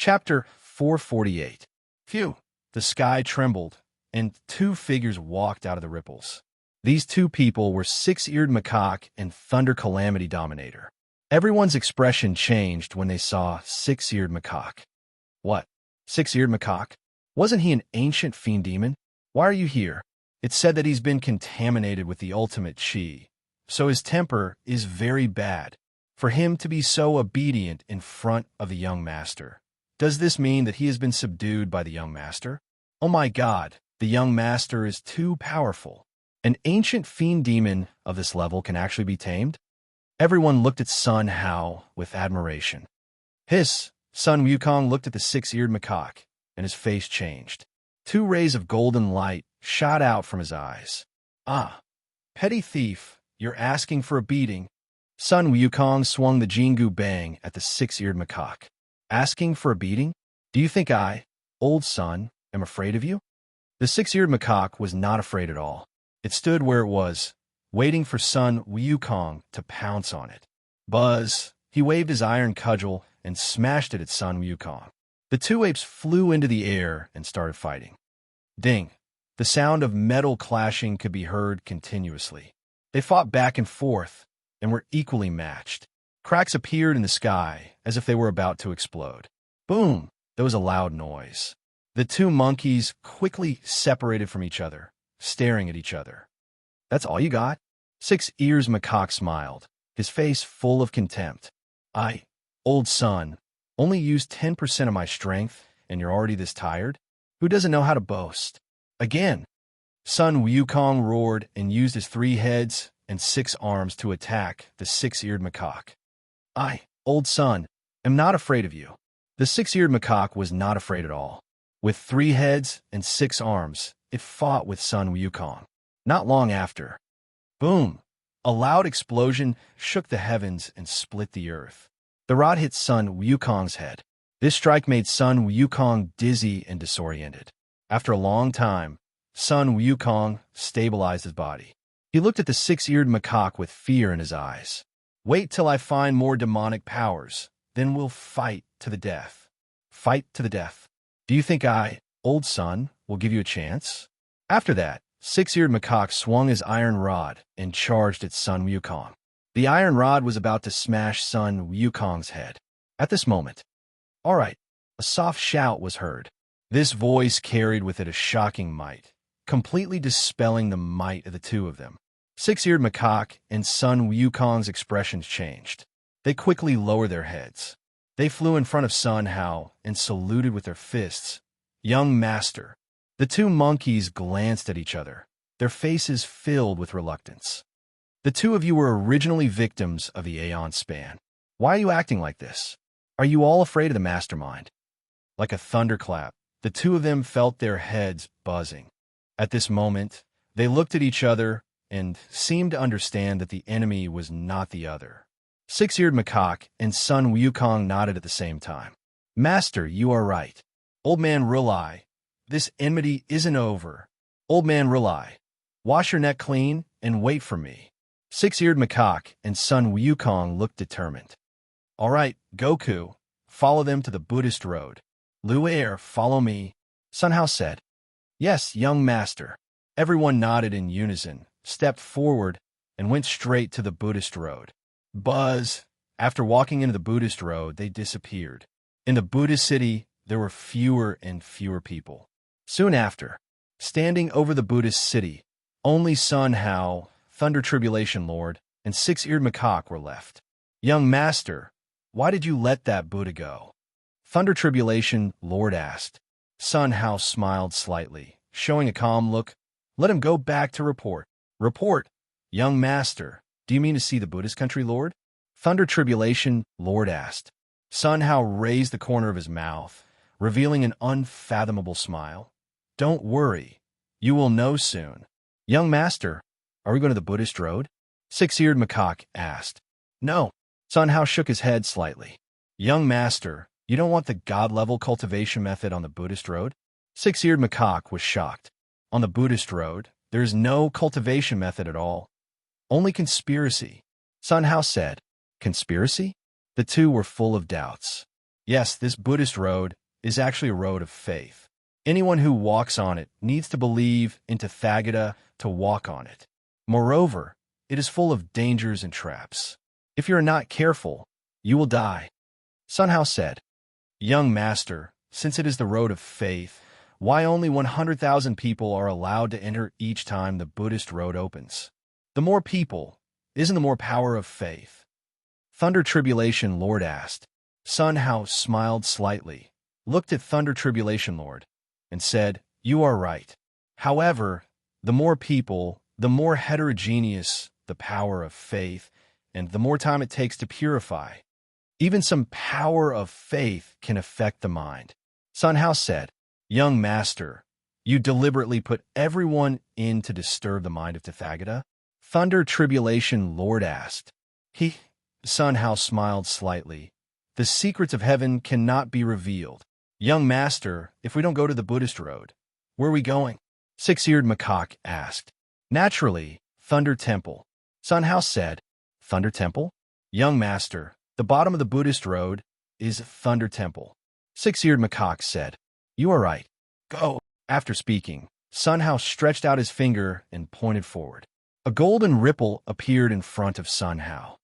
Chapter 448. Phew! The sky trembled, and two figures walked out of the ripples. These two people were Six-Eared Macaque and Thunder Calamity Dominator. Everyone's expression changed when they saw Six-Eared Macaque. What? Six-Eared Macaque? Wasn't he an ancient fiend demon? Why are you here? It's said that he's been contaminated with the ultimate chi, so his temper is very bad. For him to be so obedient in front of the young master. Does this mean that he has been subdued by the young master? Oh my God, the young master is too powerful. An ancient fiend demon of this level can actually be tamed? Everyone looked at Sun Hao with admiration. Sun Wukong looked at the Six-Eared Macaque, and his face changed. Two rays of golden light shot out from his eyes. Ah, petty thief, you're asking for a beating. Sun Wukong swung the Jingu Bang at the Six-Eared Macaque. Asking for a beating? Do you think I, old Sun, am afraid of you? The Six-Eared Macaque was not afraid at all. It stood where it was, waiting for Sun Wukong to pounce on it. Buzz! He waved his iron cudgel and smashed it at Sun Wukong. The two apes flew into the air and started fighting. Ding! The sound of metal clashing could be heard continuously. They fought back and forth and were equally matched. Cracks appeared in the sky as if they were about to explode. Boom! There was a loud noise. The two monkeys quickly separated from each other, staring at each other. That's all you got? Six-Eared Macaque smiled, his face full of contempt. I, old Sun, only used 10% of my strength, and you're already this tired? Who doesn't know how to boast? Again! Sun Wukong roared and used his 3 heads and 6 arms to attack the Six-Eared Macaque. I, old Sun, am not afraid of you. The Six-Eared Macaque was not afraid at all. With 3 heads and 6 arms, it fought with Sun Wukong. Not long after. Boom! A loud explosion shook the heavens and split the earth. The rod hit Sun Wukong's head. This strike made Sun Wukong dizzy and disoriented. After a long time, Sun Wukong stabilized his body. He looked at the Six-Eared Macaque with fear in his eyes. Wait till I find more demonic powers, then we'll fight to the death. Fight to the death. Do you think I, old Sun, will give you a chance? After that, Six-Eared Macaque swung his iron rod and charged at Sun Wukong. The iron rod was about to smash Sun Wukong's head. At this moment, all right, a soft shout was heard. This voice carried with it a shocking might, completely dispelling the might of the two of them. Six-Eared Macaque and Sun Wukong's expressions changed. They quickly lowered their heads. They flew in front of Sun Hao and saluted with their fists. Young Master. The two monkeys glanced at each other, their faces filled with reluctance. The two of you were originally victims of the Aeon Span. Why are you acting like this? Are you all afraid of the mastermind? Like a thunderclap, the two of them felt their heads buzzing. At this moment, they looked at each other and seemed to understand that the enemy was not the other. Six-Eared Macaque and Sun Wukong nodded at the same time. Master, you are right. Old Man Rely, this enmity isn't over. Old Man Rely, wash your neck clean and wait for me. Six-Eared Macaque and Sun Wukong looked determined. All right, Goku, follow them to the Buddhist road. Lu'er, follow me. Sun Hao said. Yes, young master. Everyone nodded in unison, stepped forward, and went straight to the Buddhist road. Buzz! After walking into the Buddhist road, they disappeared. In the Buddhist city, there were fewer and fewer people. Soon after, standing over the Buddhist city, only Sun Hao, Thunder Tribulation Lord, and Six-Eared Macaque were left. Young master, why did you let that Buddha go? Thunder Tribulation Lord asked. Sun Hao smiled slightly, showing a calm look. Let him go back to report. Report, young master. Do you mean to see the Buddhist country, Lord? Thunder Tribulation Lord asked. Sun Hao raised the corner of his mouth, revealing an unfathomable smile. Don't worry. You will know soon. Young master, are we going to the Buddhist road? Six-Eared Macaque asked. No. Sun Hao shook his head slightly. Young master, you don't want the God-level cultivation method on the Buddhist road? Six-Eared Macaque was shocked. On the Buddhist road, there is no cultivation method at all. Only conspiracy. Sun Hao said. Conspiracy? The two were full of doubts. Yes, this Buddhist road is actually a road of faith. Anyone who walks on it needs to believe in Tathagata to walk on it. Moreover, it is full of dangers and traps. If you are not careful, you will die. Sun Hao said, Young master, since it is the road of faith, why only 100,000 people are allowed to enter each time the Buddhist road opens? The more people, isn't the more power of faith? Thunder Tribulation Lord asked. Sun Hao smiled slightly, looked at Thunder Tribulation Lord, and said, You are right. However, the more people, the more heterogeneous the power of faith, and the more time it takes to purify. Even some power of faith can affect the mind. Sun Hao said, Young master, you deliberately put everyone in to disturb the mind of Tathagata? Thunder Tribulation Lord asked. Sun Hao smiled slightly. The secrets of heaven cannot be revealed. Young master, if we don't go to the Buddhist road, where are we going? Six-eared macaque asked. Naturally, Thunder Temple. Sun Hao said, Thunder Temple? Young master, the bottom of the Buddhist road is Thunder Temple. Six-eared macaque said, You are right. Go. After speaking, Sun Hao stretched out his finger and pointed forward. A golden ripple appeared in front of Sun Hao.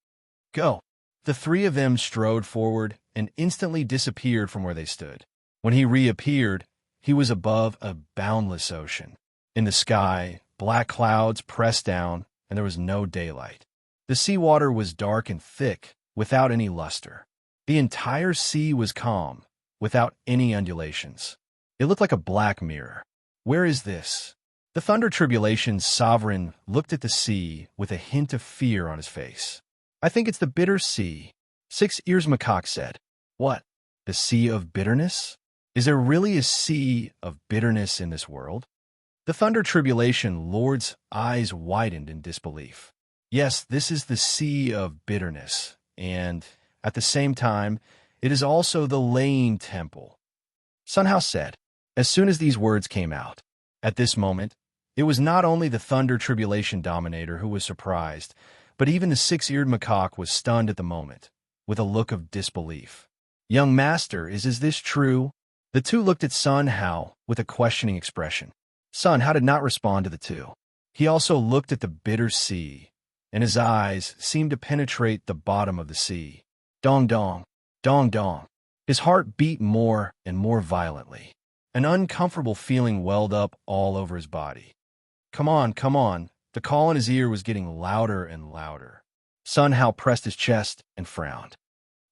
Go. The three of them strode forward and instantly disappeared from where they stood. When he reappeared, he was above a boundless ocean. In the sky, black clouds pressed down, and there was no daylight. The seawater was dark and thick, without any luster. The entire sea was calm, without any undulations. It looked like a black mirror. Where is this? The Thunder Tribulation's sovereign looked at the sea with a hint of fear on his face. I think it's the bitter sea. Six Ears Macaque said. What? The sea of bitterness? Is there really a sea of bitterness in this world? The Thunder Tribulation Lord's eyes widened in disbelief. Yes, this is the sea of bitterness, and at the same time, it is also the Lane Temple. Sun Hao said, as soon as these words came out. At this moment, it was not only the Thunder Tribulation Dominator who was surprised, but even the six-eared macaque was stunned at the moment, with a look of disbelief. Young master, is this true? The two looked at Sun Hao with a questioning expression. Sun Hao did not respond to the two. He also looked at the bitter sea, and his eyes seemed to penetrate the bottom of the sea. Dong dong, dong dong. His heart beat more and more violently. An uncomfortable feeling welled up all over his body. Come on, come on. The call in his ear was getting louder and louder. Sun Hao pressed his chest and frowned.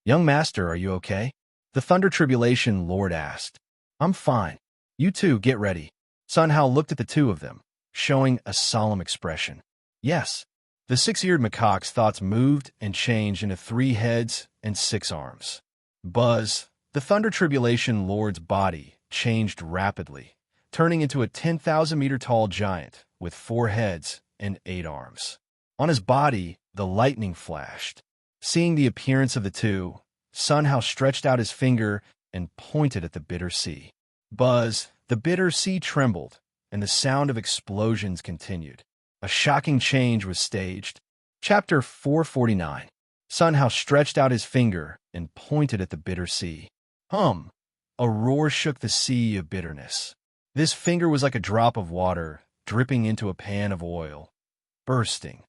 Young master, are you okay? The Thunder Tribulation Lord asked. I'm fine. You two, get ready. Sun Hao looked at the two of them, showing a solemn expression. Yes. The six-eared macaque's thoughts moved and changed into 3 heads and 6 arms. Buzz, the Thunder Tribulation Lord's body, changed rapidly, turning into a 10,000-meter-tall giant with 4 heads and 8 arms. On his body, the lightning flashed. Seeing the appearance of the two, Sun Hao stretched out his finger and pointed at the bitter sea. Buzz, the bitter sea trembled, and the sound of explosions continued. A shocking change was staged. Chapter 449. Sun Hao stretched out his finger and pointed at the bitter sea. Hum! A roar shook the sea of bitterness. This finger was like a drop of water dripping into a pan of oil. Bursting.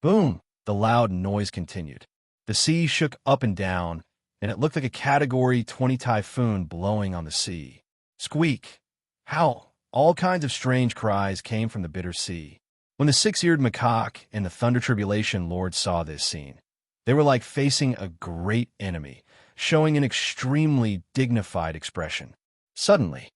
Boom! The loud noise continued. The sea shook up and down, and it looked like a Category 20 typhoon blowing on the sea. Squeak! Howl! All kinds of strange cries came from the bitter sea. When the six-eared macaque and the Thunder Tribulation Lord saw this scene, they were like facing a great enemy, showing an extremely dignified expression. Suddenly,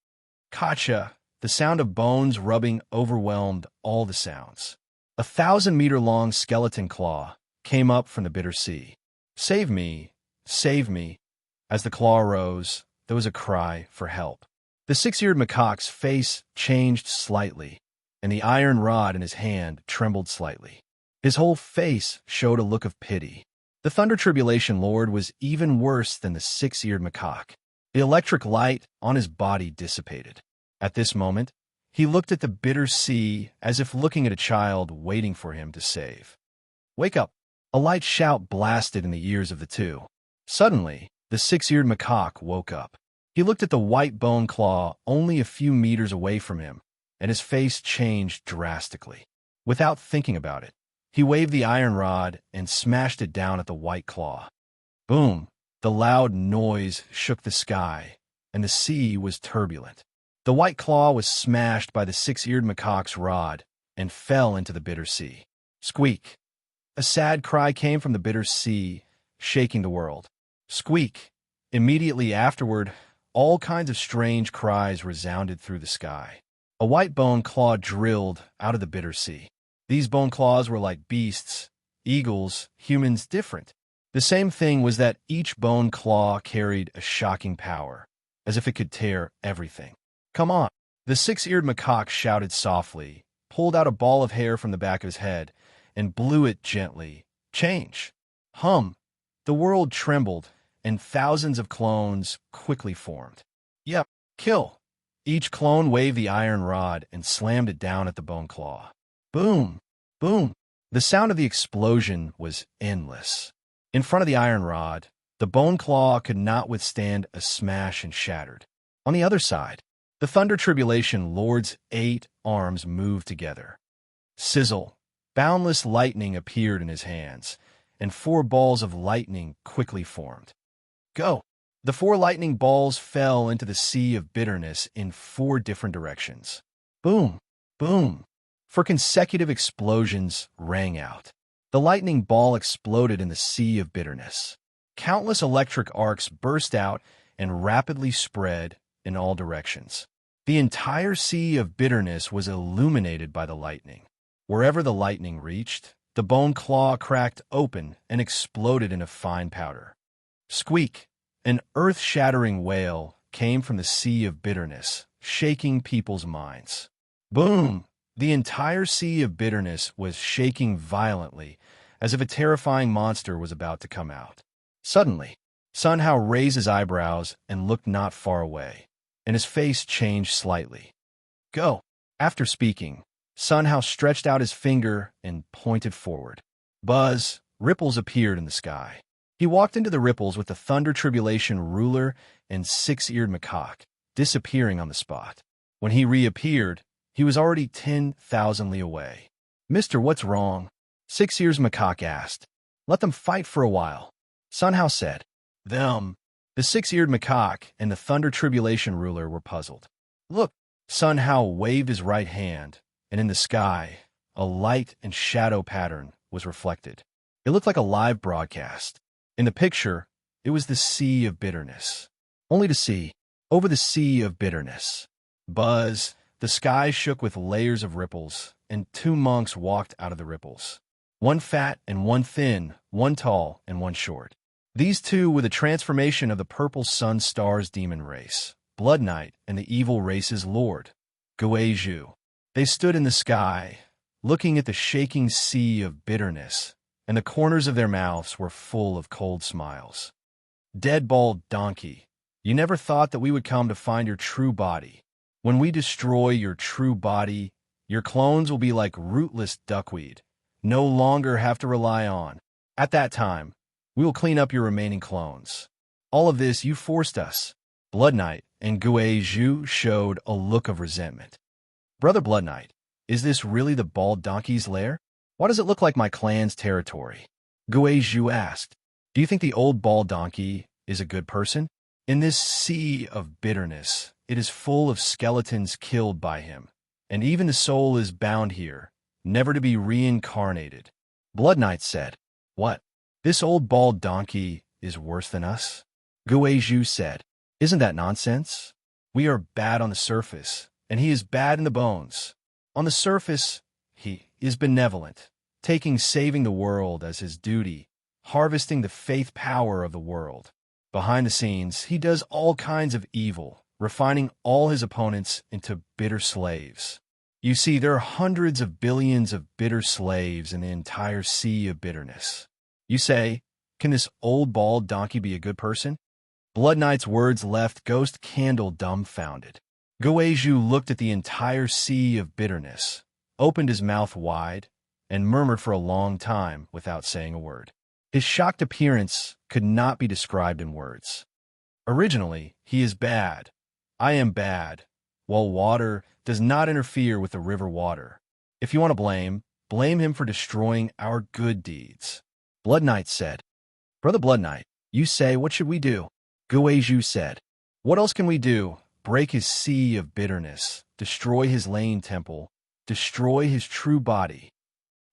Kacha, the sound of bones rubbing overwhelmed all the sounds. A 1,000-meter-long skeleton claw came up from the bitter sea. Save me! Save me! As the claw rose, there was a cry for help. The six-eared macaque's face changed slightly, and the iron rod in his hand trembled slightly. His whole face showed a look of pity. The Thunder Tribulation Lord was even worse than the six-eared macaque. The electric light on his body dissipated. At this moment, he looked at the bitter sea as if looking at a child waiting for him to save. Wake up! A light shout blasted in the ears of the two. Suddenly, The six-eared macaque woke up. He looked at the white bone claw only a few meters away from him, and his face changed drastically. Without thinking about it, he waved the iron rod and smashed it down at the white claw. Boom! The loud noise shook the sky, and the sea was turbulent. The white claw was smashed by the six-eared macaque's rod and fell into the bitter sea. Squeak! A sad cry came from the bitter sea, shaking the world. Squeak! Immediately afterward, all kinds of strange cries resounded through the sky. A white bone claw drilled out of the bitter sea. These bone claws were like beasts, eagles, humans, different. The same thing was that each bone claw carried a shocking power, as if it could tear everything. Come on! The six-eared macaque shouted softly, pulled out a ball of hair from the back of his head, and blew it gently. Change! Hum! The world trembled, and thousands of clones quickly formed. Yep, kill! Each clone waved the iron rod and slammed it down at the bone claw. Boom! Boom! The sound of the explosion was endless. In front of the iron rod, the bone claw could not withstand a smash and shattered. On the other side, the Thunder Tribulation Lord's 8 arms moved together. Sizzle! Boundless lightning appeared in his hands, and 4 balls of lightning quickly formed. Go! The 4 lightning balls fell into the sea of bitterness in 4 different directions. Boom! Boom! 4 consecutive explosions rang out. The lightning ball exploded in the sea of bitterness. Countless electric arcs burst out and rapidly spread in all directions. The entire sea of bitterness was illuminated by the lightning. Wherever the lightning reached, the bone claw cracked open and exploded in a fine powder. Squeak! An earth-shattering wail came from the sea of bitterness, shaking people's minds. Boom! The entire sea of bitterness was shaking violently, as if a terrifying monster was about to come out. Suddenly, Sun Hao raised his eyebrows and looked not far away, and his face changed slightly. Go! After speaking, Sun Hao stretched out his finger and pointed forward. Buzz! Ripples appeared in the sky. He walked into the ripples with the Thunder Tribulation ruler and six-eared macaque, disappearing on the spot. When he reappeared, he was already 10,000 li away. Mister, what's wrong? Six-ears macaque asked. Let them fight for a while. Sun Hao said. Them. The six-eared macaque and the Thunder Tribulation ruler were puzzled. Look! Sun Hao waved his right hand, and in the sky, a light and shadow pattern was reflected. It looked like a live broadcast. In the picture, it was the sea of bitterness. Only to see, over the sea of bitterness. Buzz! The sky shook with layers of ripples, and 2 monks walked out of the ripples. 1 fat and 1 thin, 1 tall and 1 short. These 2 were the transformation of the Purple Sun Star's demon race, Blood Knight and the evil race's lord, Guizhu. They stood in the sky, looking at the shaking sea of bitterness, and the corners of their mouths were full of cold smiles. Dead bald donkey, you never thought that we would come to find your true body. When we destroy your true body, your clones will be like rootless duckweed, no longer have to rely on. At that time, we will clean up your remaining clones. All of this you forced us. Blood Knight and Guizhu showed a look of resentment. Brother Blood Knight, is this really the bald donkey's lair? Why does it look like my clan's territory? Guizhu asked. Do you think the old bald donkey is a good person? In this sea of bitterness, it is full of skeletons killed by him, and even the soul is bound here, never to be reincarnated. Blood Knight said, What? This old bald donkey is worse than us? Guizhu said, Isn't that nonsense? We are bad on the surface, and he is bad in the bones. On the surface, he is benevolent, taking saving the world as his duty, harvesting the faith power of the world. Behind the scenes, he does all kinds of evil, refining all his opponents into bitter slaves. You see, there are hundreds of billions of bitter slaves in the entire sea of bitterness. You say, can this old bald donkey be a good person? Blood Knight's words left Ghost Candle dumbfounded. Guizhu looked at the entire sea of bitterness, opened his mouth wide, and murmured for a long time without saying a word. His shocked appearance could not be described in words. Originally, he is bad. I am bad. While water does not interfere with the river water. If you want to blame him for destroying our good deeds. Blood Knight said. Brother Blood Knight, you say, what should we do? Guizhu said. What else can we do? Break his sea of bitterness, destroy his lane temple, destroy his true body.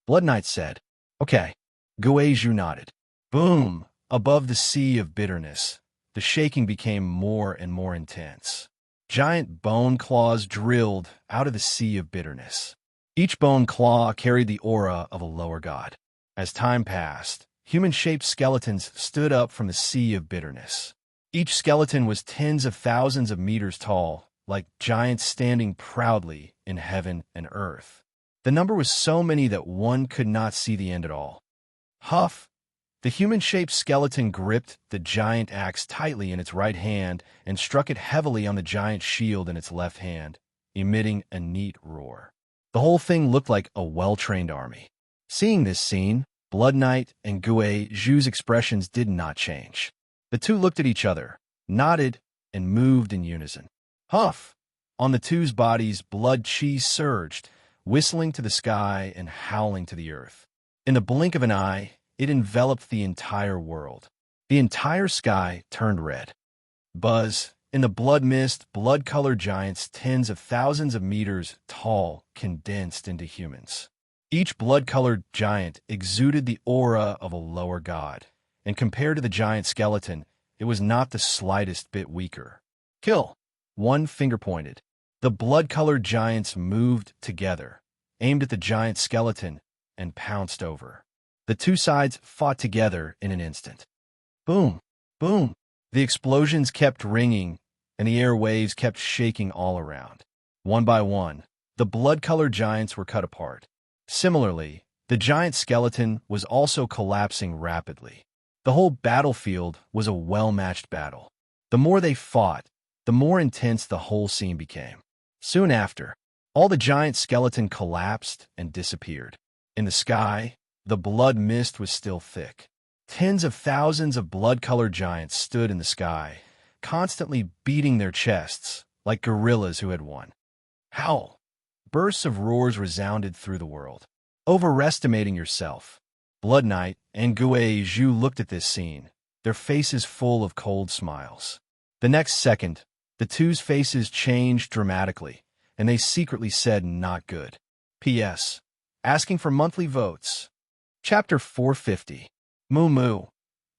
Blood Knight said. Okay. Guizhu nodded. Boom! Above the sea of bitterness, the shaking became more and more intense. Giant bone claws drilled out of the sea of bitterness. Each bone claw carried the aura of a lower god. As time passed, human-shaped skeletons stood up from the sea of bitterness. Each skeleton was tens of thousands of meters tall, like giants standing proudly in heaven and earth. The number was so many that one could not see the end at all. Huff! The human-shaped skeleton gripped the giant axe tightly in its right hand and struck it heavily on the giant shield in its left hand, emitting a neat roar. The whole thing looked like a well-trained army. Seeing this scene, Blood Knight and Guizhu's expressions did not change. The two looked at each other, nodded, and moved in unison. Huff! On the two's bodies, blood chi surged, whistling to the sky and howling to the earth. In the blink of an eye, it enveloped the entire world. The entire sky turned red. Buzz! In the blood mist, blood-colored giants tens of thousands of meters tall condensed into humans. Each blood-colored giant exuded the aura of a lower god, and compared to the giant skeleton, it was not the slightest bit weaker. Kill! One finger pointed. The blood-colored giants moved together, aimed at the giant skeleton, and pounced over. The two sides fought together in an instant. Boom! Boom! The explosions kept ringing, and the airwaves kept shaking all around. One by one, the blood-colored giants were cut apart. Similarly, the giant skeleton was also collapsing rapidly. The whole battlefield was a well-matched battle. The more they fought, the more intense the whole scene became. Soon after, all the giant skeleton collapsed and disappeared. In the sky, the blood mist was still thick. Tens of thousands of blood-colored giants stood in the sky, constantly beating their chests like gorillas who had won. Howl! Bursts of roars resounded through the world. Overestimating yourself. Blood Knight and Guizhu looked at this scene, their faces full of cold smiles. The next second, the two's faces changed dramatically, and they secretly said not good. P.S. Asking for monthly votes. Chapter 450. Moo Moo.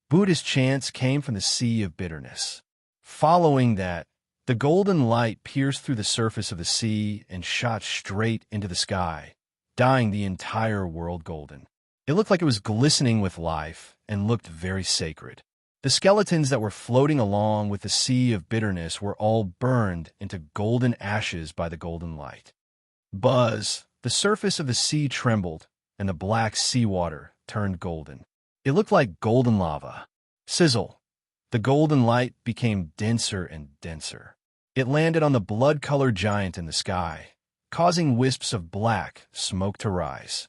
Buddhist chants came from the sea of bitterness. Following that, the golden light pierced through the surface of the sea and shot straight into the sky, dyeing the entire world golden. It looked like it was glistening with life and looked very sacred. The skeletons that were floating along with the sea of bitterness were all burned into golden ashes by the golden light. Buzz! The surface of the sea trembled, and the black seawater turned golden. It looked like golden lava. Sizzle! The golden light became denser and denser. It landed on the blood-colored giant in the sky, causing wisps of black smoke to rise.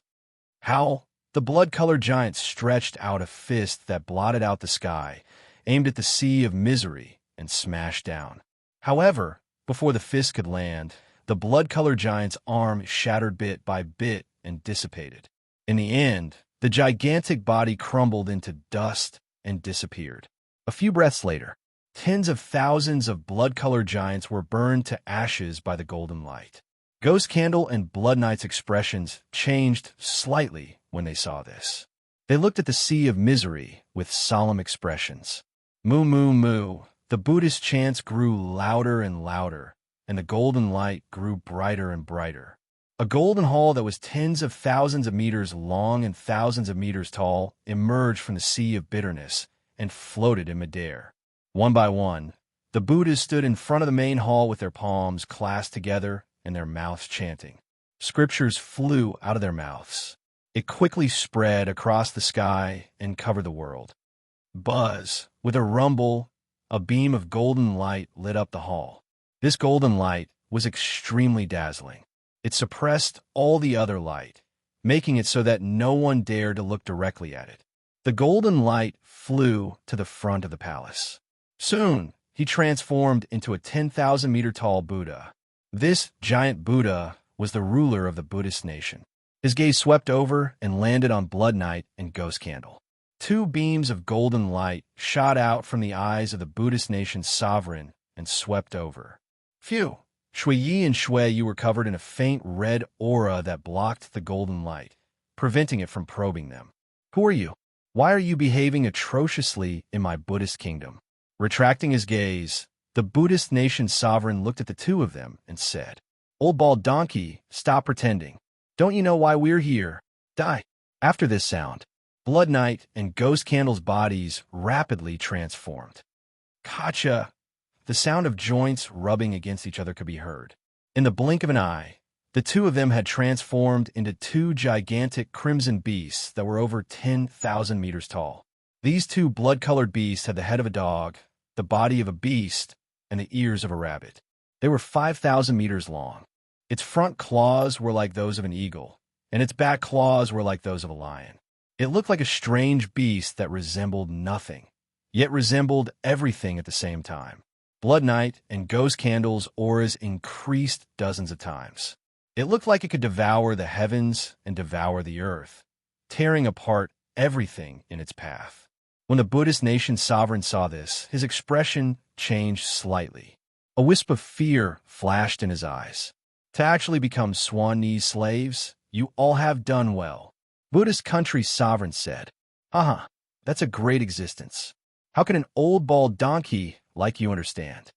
Howl! The blood-colored giant stretched out a fist that blotted out the sky, aimed at the sea of misery, and smashed down. However, before the fist could land, the blood-colored giant's arm shattered bit by bit and dissipated. In the end, the gigantic body crumbled into dust and disappeared. A few breaths later, tens of thousands of blood-colored giants were burned to ashes by the golden light. Ghost Candle and Blood Knight's expressions changed slightly when they saw this. They looked at the sea of misery with solemn expressions. Moo moo moo, the Buddhist chants grew louder and louder, and the golden light grew brighter and brighter. A golden hall that was tens of thousands of meters long and thousands of meters tall emerged from the sea of bitterness and floated in midair. One by one, the Buddhas stood in front of the main hall with their palms clasped together and their mouths chanting. Scriptures flew out of their mouths. It quickly spread across the sky and covered the world. Buzz! With a rumble, a beam of golden light lit up the hall. This golden light was extremely dazzling. It suppressed all the other light, making it so that no one dared to look directly at it. The golden light flew to the front of the palace. Soon, he transformed into a 10,000-meter tall Buddha. This giant Buddha was the ruler of the Buddhist nation. His gaze swept over and landed on Blood Knight and Ghost Candle. Two beams of golden light shot out from the eyes of the Buddhist nation's sovereign and swept over. Phew! Shui Yi and Shui Yu were covered in a faint red aura that blocked the golden light, preventing it from probing them. Who are you? Why are you behaving atrociously in my Buddhist kingdom? Retracting his gaze, the Buddhist nation's sovereign looked at the two of them and said, Old bald donkey, stop pretending. Don't you know why we're here? Die. After this sound, Blood Knight and Ghost Candle's bodies rapidly transformed. Gotcha! The sound of joints rubbing against each other could be heard. In the blink of an eye, the two of them had transformed into two gigantic crimson beasts that were over 10,000 meters tall. These two blood-colored beasts had the head of a dog, the body of a beast, and the ears of a rabbit. They were 5,000 meters long. Its front claws were like those of an eagle, and its back claws were like those of a lion. It looked like a strange beast that resembled nothing, yet resembled everything at the same time. Blood Knight and Ghost Candle's auras increased dozens of times. It looked like it could devour the heavens and devour the earth, tearing apart everything in its path. When the Buddhist nation's sovereign saw this, his expression changed slightly. A wisp of fear flashed in his eyes. To actually become Swan-Nee's slaves, you all have done well. Buddhist country's sovereign said, Haha, that's a great existence. How can an old bald donkey like you understand?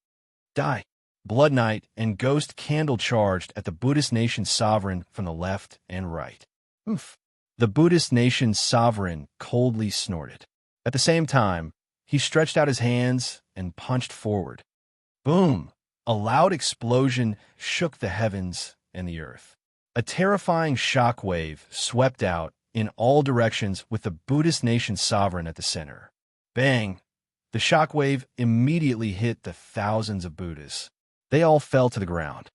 Die. Blood Knight and Ghost Candle charged at the Buddhist nation's sovereign from the left and right. Oof. The Buddhist nation's sovereign coldly snorted. At the same time, he stretched out his hands and punched forward. Boom! A loud explosion shook the heavens and the earth. A terrifying shockwave swept out in all directions with the Buddhist nation's sovereign at the center. Bang! The shockwave immediately hit the thousands of Buddhas. They all fell to the ground.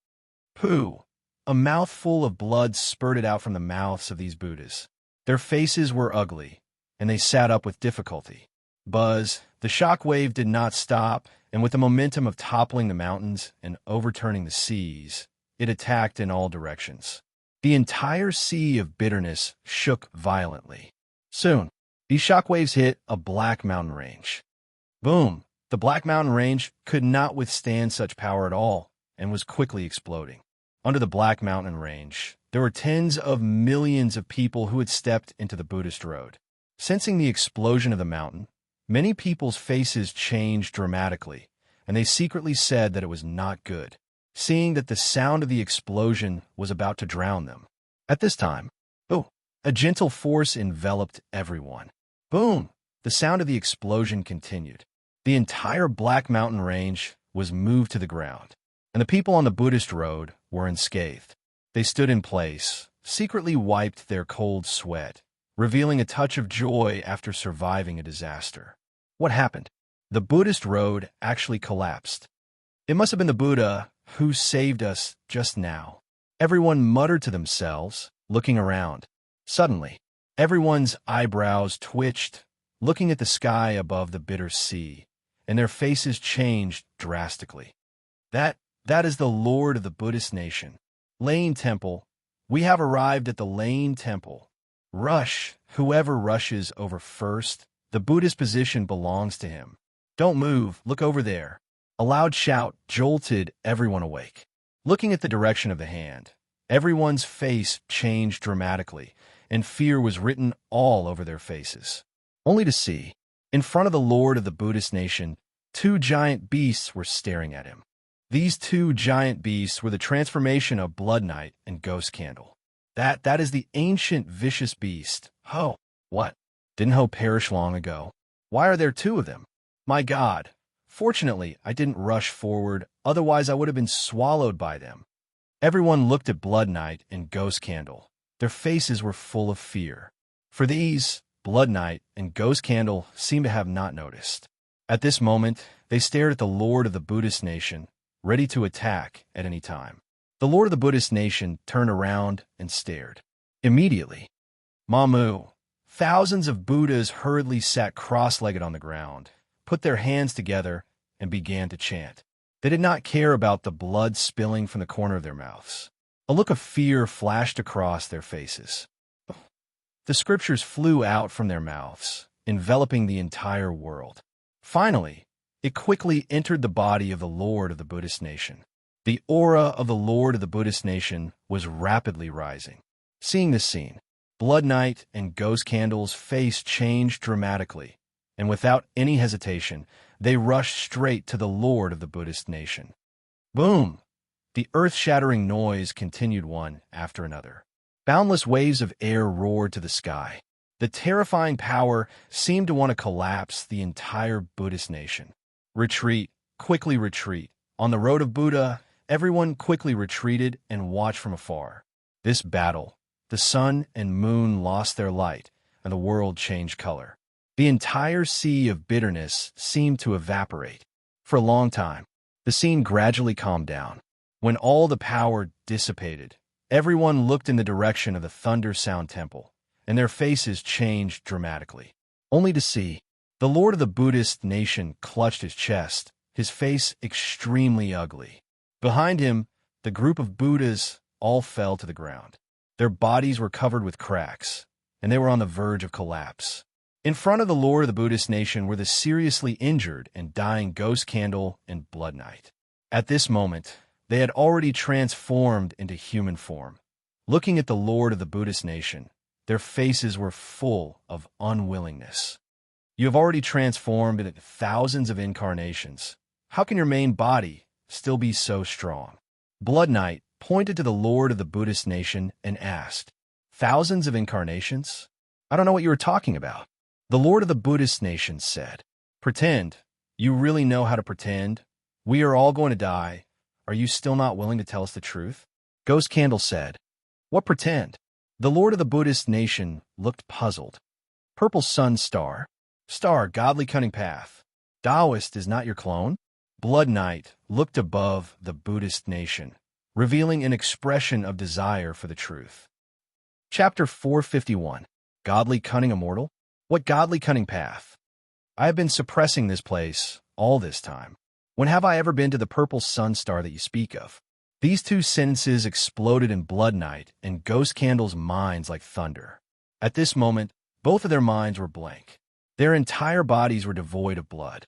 Pooh! A mouthful of blood spurted out from the mouths of these Buddhas. Their faces were ugly, and they sat up with difficulty. Buzz! The shockwave did not stop, and with the momentum of toppling the mountains and overturning the seas, it attacked in all directions. The entire sea of bitterness shook violently. Soon, these shockwaves hit a black mountain range. Boom! The Black Mountain Range could not withstand such power at all and was quickly exploding. Under the Black Mountain Range, there were tens of millions of people who had stepped into the Buddhist road. Sensing the explosion of the mountain, many people's faces changed dramatically, and they secretly said that it was not good, seeing that the sound of the explosion was about to drown them. At this time, a gentle force enveloped everyone. Boom! The sound of the explosion continued. The entire Black Mountain Range was moved to the ground, and the people on the Buddhist road were unscathed. They stood in place, secretly wiped their cold sweat, revealing a touch of joy after surviving a disaster. What happened? The Buddhist road actually collapsed. It must have been the Buddha who saved us just now. Everyone muttered to themselves, looking around. Suddenly, everyone's eyebrows twitched, looking at the sky above the bitter sea, and their faces changed drastically. That is the Lord of the Buddhist nation. Lane Temple. We have arrived at the Lane Temple. Rush, whoever rushes over first. The Buddhist position belongs to him. Don't move, look over there. A loud shout jolted everyone awake. Looking at the direction of the hand, everyone's face changed dramatically, and fear was written all over their faces. Only to see, in front of the Lord of the Buddhist nation, two giant beasts were staring at him. These two giant beasts were the transformation of Blood Knight and Ghost Candle. That is the ancient vicious beast. Ho! What? Didn't Ho perish long ago? Why are there two of them? My God! Fortunately, I didn't rush forward, otherwise I would have been swallowed by them. Everyone looked at Blood Knight and Ghost Candle. Their faces were full of fear. For these, Blood Knight and Ghost Candle seemed to have not noticed. At this moment, they stared at the Lord of the Buddhist nation, ready to attack at any time. The Lord of the Buddhist nation turned around and stared. Immediately, Mamu, Thousands of Buddhas hurriedly sat cross-legged on the ground, put their hands together, and began to chant. They did not care about the blood spilling from the corner of their mouths. A look of fear flashed across their faces. The scriptures flew out from their mouths, enveloping the entire world. Finally, it quickly entered the body of the Lord of the Buddhist nation. The aura of the Lord of the Buddhist nation was rapidly rising. Seeing this scene, Blood Knight and Ghost Candle's face changed dramatically, and without any hesitation, they rushed straight to the Lord of the Buddhist nation. Boom! The earth-shattering noise continued one after another. Boundless waves of air roared to the sky. The terrifying power seemed to want to collapse the entire Buddhist nation. Retreat, quickly retreat. On the road of Buddha, everyone quickly retreated and watched from afar. This battle, the sun and moon lost their light, and the world changed color. The entire sea of bitterness seemed to evaporate. For a long time, the scene gradually calmed down. When all the power dissipated, everyone looked in the direction of the Thunder Sound Temple, and their faces changed dramatically. Only to see the Lord of the Buddhist nation clutched his chest, his face extremely ugly. Behind him, the group of Buddhas all fell to the ground. Their bodies were covered with cracks, and they were on the verge of collapse. In front of the Lord of the Buddhist nation were the seriously injured and dying Ghost Candle and Blood Knight. At this moment, they had already transformed into human form. Looking at the Lord of the Buddhist nation, their faces were full of unwillingness. You have already transformed into thousands of incarnations. How can your main body still be so strong? Blood Knight pointed to the Lord of the Buddhist nation and asked, "Thousands of incarnations? I don't know what you were talking about." The Lord of the Buddhist nation said, "Pretend. You really know how to pretend? We are all going to die. Are you still not willing to tell us the truth?" Ghost Candle said, "What pretend?" The Lord of the Buddhist nation looked puzzled. Purple Sun Star. Star, godly cunning path. Taoist is not your clone? Blood Knight looked above the Buddhist nation, revealing an expression of desire for the truth. Chapter 451. Godly Cunning Immortal? What godly cunning path? I have been suppressing this place all this time. When have I ever been to the Purple Sun Star that you speak of? These two sentences exploded in Blood Knight and Ghost Candle's minds like thunder. At this moment, both of their minds were blank. Their entire bodies were devoid of blood.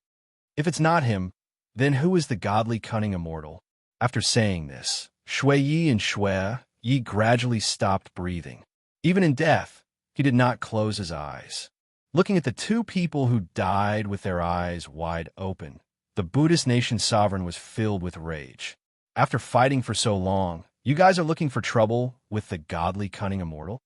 If it's not him, then who is the godly cunning immortal? After saying this, Shui Yi and Shui Yi gradually stopped breathing. Even in death, he did not close his eyes. Looking at the two people who died with their eyes wide open, the Buddhist nation sovereign was filled with rage. After fighting for so long, you guys are looking for trouble with the godly cunning immortal?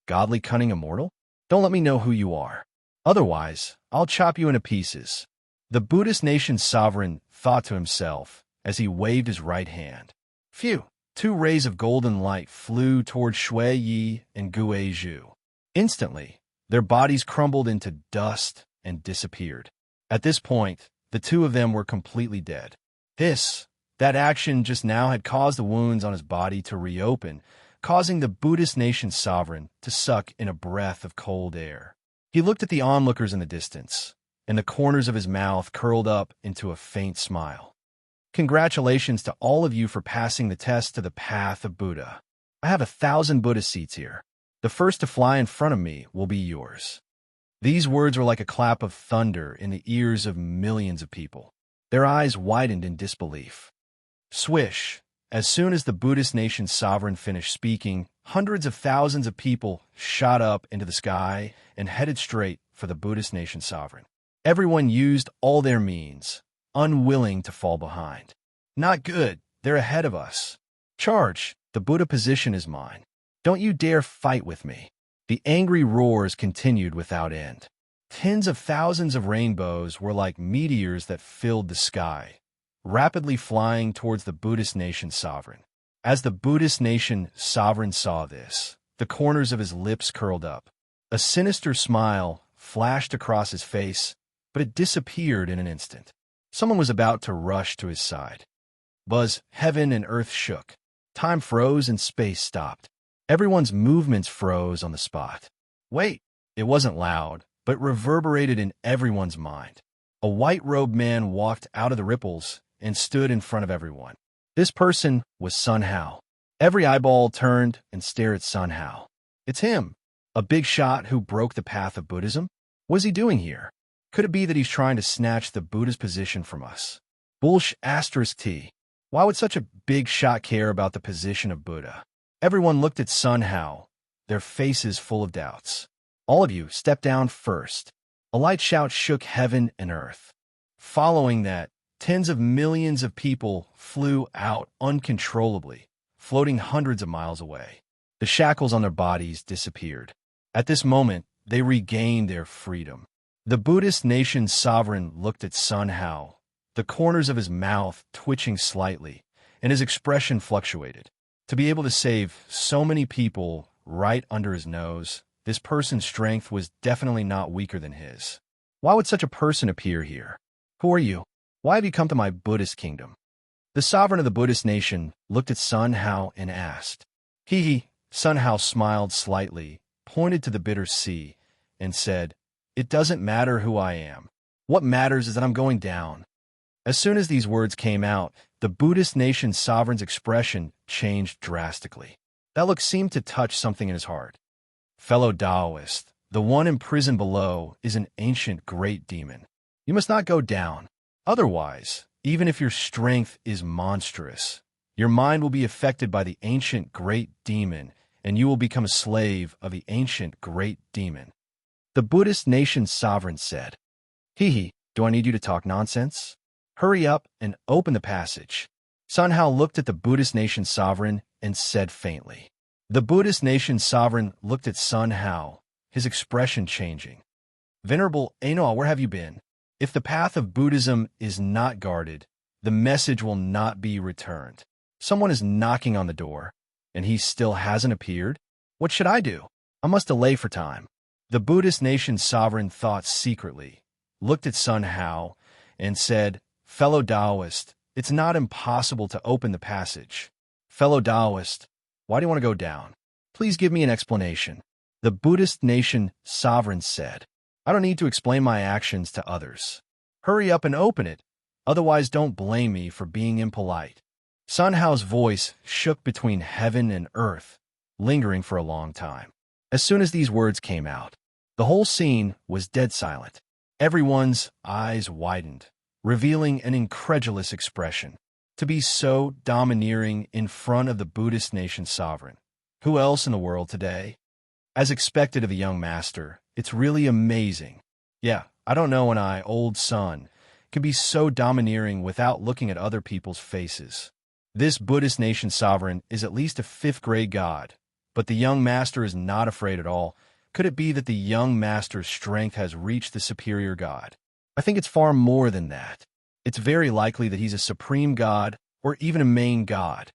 Godly cunning immortal? Don't let me know who you are. Otherwise, I'll chop you into pieces. The Buddhist nation sovereign thought to himself as he waved his right hand. Phew! Two rays of golden light flew toward Shui Yi and Gue Zhu. Instantly, their bodies crumbled into dust and disappeared. At this point, the two of them were completely dead. That action just now had caused the wounds on his body to reopen, causing the Buddhist nation sovereign to suck in a breath of cold air. He looked at the onlookers in the distance, and the corners of his mouth curled up into a faint smile. Congratulations to all of you for passing the test to the path of Buddha. I have 1,000 Buddha seats here. The first to fly in front of me will be yours. These words were like a clap of thunder in the ears of millions of people. Their eyes widened in disbelief. Swish! As soon as the Buddhist nation sovereign finished speaking, hundreds of thousands of people shot up into the sky and headed straight for the Buddhist nation sovereign. Everyone used all their means, unwilling to fall behind. Not good, they're ahead of us. Charge, the Buddha position is mine. Don't you dare fight with me. The angry roars continued without end. Tens of thousands of rainbows were like meteors that filled the sky, rapidly flying towards the Buddhist nation sovereign. As the Buddhist nation sovereign saw this, the corners of his lips curled up. A sinister smile flashed across his face, but it disappeared in an instant. Someone was about to rush to his side. Buzz, heaven and earth shook. Time froze and space stopped. Everyone's movements froze on the spot. Wait, It wasn't loud, but reverberated in everyone's mind. A white-robed man walked out of the ripples and stood in front of everyone. This person was Sun Hao. Every eyeball turned and stared at Sun Hao. It's him, a big shot who broke the path of Buddhism? What is he doing here? Could it be that he's trying to snatch the Buddha's position from us? T. Why would such a big shot care about the position of Buddha? Everyone looked at Sun Hao, their faces full of doubts. All of you, step down first. A light shout shook heaven and earth. Following that, tens of millions of people flew out uncontrollably, floating hundreds of miles away. The shackles on their bodies disappeared. At this moment, they regained their freedom. The Buddhist nation's sovereign looked at Sun Hao, the corners of his mouth twitching slightly, and his expression fluctuated. To be able to save so many people right under his nose, this person's strength was definitely not weaker than his. Why would such a person appear here? Who are you? Why have you come to my Buddhist kingdom? The sovereign of the Buddhist nation looked at Sun Hao and asked. Sun Hao smiled slightly, pointed to the bitter sea, and said, "It doesn't matter who I am. What matters is that I'm going down." As soon as these words came out, the Buddhist nation's sovereign's expression changed drastically. That look seemed to touch something in his heart. Fellow Taoist, the one imprisoned below is an ancient great demon. You must not go down. Otherwise, even if your strength is monstrous, your mind will be affected by the ancient great demon, and you will become a slave of the ancient great demon. The Buddhist nation's sovereign said, Do I need you to talk nonsense? Hurry up and open the passage." Sun Hao looked at the Buddhist nation's sovereign and said faintly. The Buddhist nation's sovereign looked at Sun Hao, his expression changing. "Venerable Anal, where have you been? If the path of Buddhism is not guarded, the message will not be returned. Someone is knocking on the door, and he still hasn't appeared. What should I do? I must delay for time." The Buddhist nation's sovereign thought secretly, looked at Sun Hao, and said, "Fellow Taoist, it's not impossible to open the passage. Fellow Taoist, why do you want to go down? Please give me an explanation." The Buddhist nation sovereign said, "I don't need to explain my actions to others. Hurry up and open it, otherwise don't blame me for being impolite." Sun Hao's voice shook between heaven and earth, lingering for a long time. As soon as these words came out, the whole scene was dead silent. Everyone's eyes widened, revealing an incredulous expression. To be so domineering in front of the Buddhist nation's sovereign. Who else in the world today? As expected of the young master, it's really amazing. Yeah, I don't know when old son, can be so domineering without looking at other people's faces. This Buddhist nation sovereign is at least a fifth-grade god, but the young master is not afraid at all. Could it be that the young master's strength has reached the superior god? I think it's far more than that. It's very likely that he's a supreme god or even a main god.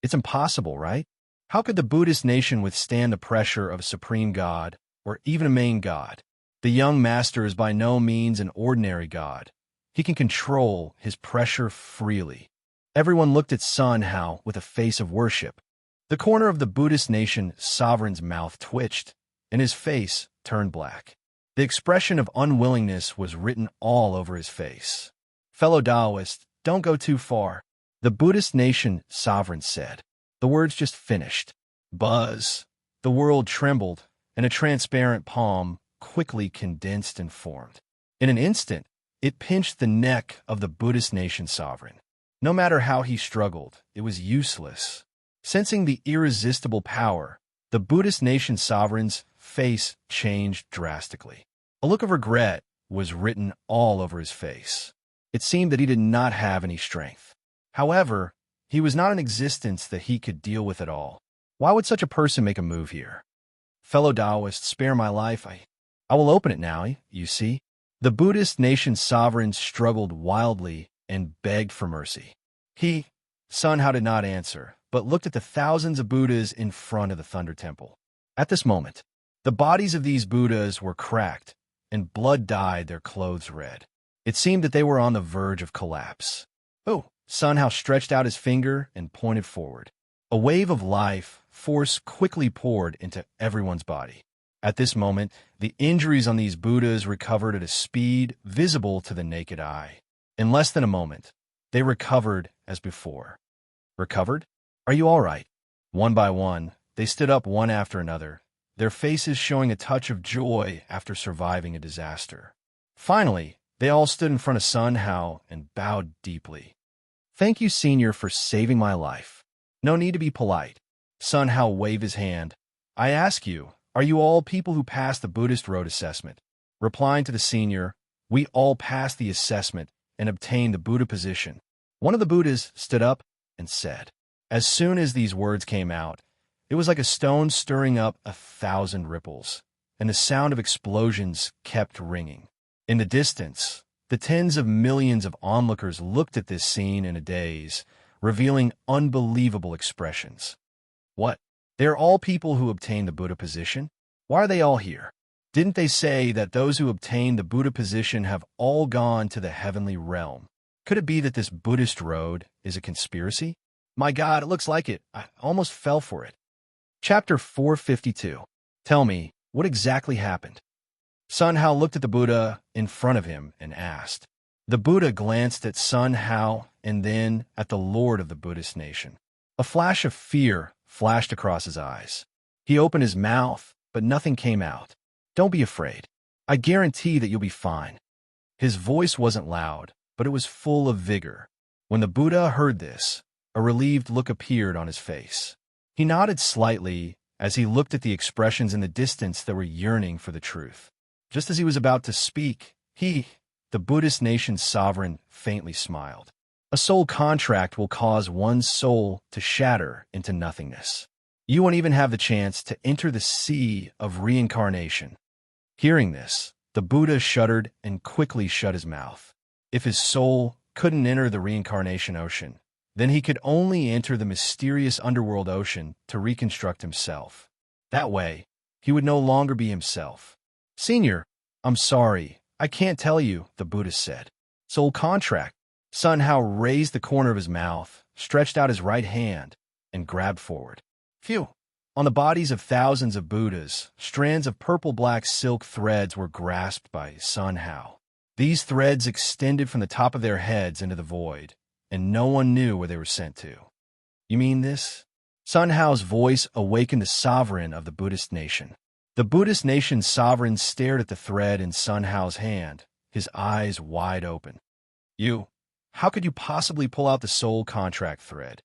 It's impossible, right? How could the Buddhist nation withstand the pressure of a supreme god or even a main god? The young master is by no means an ordinary god. He can control his pressure freely. Everyone looked at Sun Hao with a face of worship. The corner of the Buddhist nation sovereign's mouth twitched, and his face turned black. The expression of unwillingness was written all over his face. "Fellow Taoist, don't go too far," the Buddhist nation sovereign said. The words just finished. Buzz. The world trembled, and a transparent palm quickly condensed and formed. In an instant, it pinched the neck of the Buddhist nation sovereign. No matter how he struggled, it was useless. Sensing the irresistible power, the Buddhist nation sovereign's face changed drastically. A look of regret was written all over his face. It seemed that he did not have any strength. However, he was not an existence that he could deal with at all. Why would such a person make a move here? "Fellow Taoist, spare my life. I will open it now, you see." The Buddhist nation sovereign struggled wildly and begged for mercy. Sun Hao did not answer, but looked at the thousands of Buddhas in front of the Thunder Temple. At this moment, the bodies of these Buddhas were cracked, and blood dyed their clothes red. It seemed that they were on the verge of collapse. Sun Hao stretched out his finger and pointed forward. A wave of life force quickly poured into everyone's body. At this moment, the injuries on these Buddhas recovered at a speed visible to the naked eye. In less than a moment, they recovered as before. Recovered? Are you all right? One by one, they stood up one after another, their faces showing a touch of joy after surviving a disaster. Finally, they all stood in front of Sun Hao and bowed deeply. Thank you, Senior, for saving my life. No need to be polite. Sun Hao waved his hand. I ask you, are you all people who passed the Buddhist road assessment? Replying to the Senior, we all passed the assessment and obtained the Buddha position. One of the Buddhas stood up and said. As soon as these words came out, it was like a stone stirring up 1,000 ripples, and the sound of explosions kept ringing. In the distance, the tens of millions of onlookers looked at this scene in a daze, revealing unbelievable expressions. What? They are all people who obtained the Buddha position? Why are they all here? Didn't they say that those who obtained the Buddha position have all gone to the heavenly realm? Could it be that this Buddhist road is a conspiracy? My God, it looks like it. I almost fell for it. Chapter 452. Tell me, what exactly happened? Sun Hao looked at the Buddha in front of him and asked. The Buddha glanced at Sun Hao and then at the Lord of the Buddhist nation. A flash of fear flashed across his eyes. He opened his mouth, but nothing came out. Don't be afraid. I guarantee that you'll be fine. His voice wasn't loud, but it was full of vigor. When the Buddha heard this, a relieved look appeared on his face. He nodded slightly as he looked at the expressions in the distance that were yearning for the truth. Just as he was about to speak, he, the Buddhist nation's sovereign, faintly smiled. A soul contract will cause one's soul to shatter into nothingness. You won't even have the chance to enter the sea of reincarnation. Hearing this, the Buddha shuddered and quickly shut his mouth. If his soul couldn't enter the reincarnation ocean, then he could only enter the mysterious underworld ocean to reconstruct himself. That way, he would no longer be himself. Senior, I'm sorry, I can't tell you, the Buddha said. Soul contract. Sun Hao raised the corner of his mouth, stretched out his right hand, and grabbed forward. Phew! On the bodies of thousands of Buddhas, strands of purple-black silk threads were grasped by Sun Hao. These threads extended from the top of their heads into the void, and no one knew where they were sent to. You mean this? Sun Hao's voice awakened the sovereign of the Buddhist nation. The Buddhist nation's sovereign stared at the thread in Sun Hao's hand, his eyes wide open. How could you possibly pull out the soul contract thread?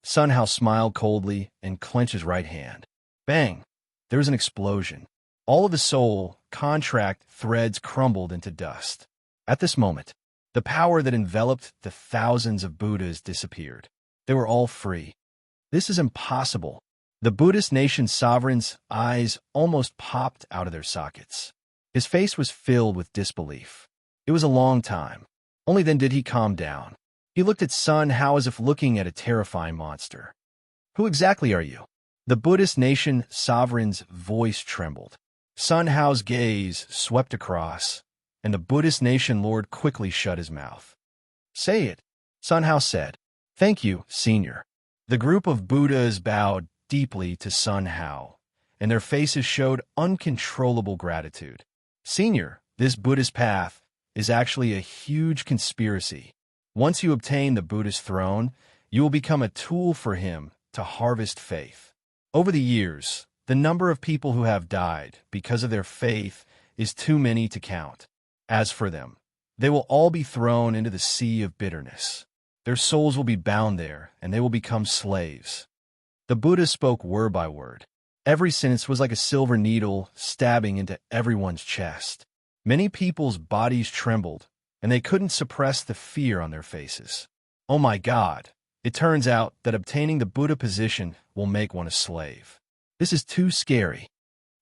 Sun Hao smiled coldly and clenched his right hand. Bang! There was an explosion. All of the soul contract threads crumbled into dust. At this moment, the power that enveloped the thousands of Buddhas disappeared. They were all free. This is impossible. The Buddhist nation's sovereign's eyes almost popped out of their sockets. His face was filled with disbelief. It was a long time. Only then did he calm down. He looked at Sun Hao as if looking at a terrifying monster. Who exactly are you? The Buddhist nation sovereign's voice trembled. Sun Hao's gaze swept across, and the Buddhist nation lord quickly shut his mouth. Say it, Sun Hao said. Thank you, Senior. The group of Buddhas bowed deeply to Sun Hao, and their faces showed uncontrollable gratitude. Senior, this Buddhist path is actually a huge conspiracy. Once you obtain the Buddhist throne, you will become a tool for him to harvest faith. Over the years, the number of people who have died because of their faith is too many to count. As for them, they will all be thrown into the sea of bitterness. Their souls will be bound there, and they will become slaves. The Buddha spoke word by word. Every sentence was like a silver needle stabbing into everyone's chest. Many people's bodies trembled, and they couldn't suppress the fear on their faces. Oh my God, it turns out that obtaining the Buddha position will make one a slave. This is too scary.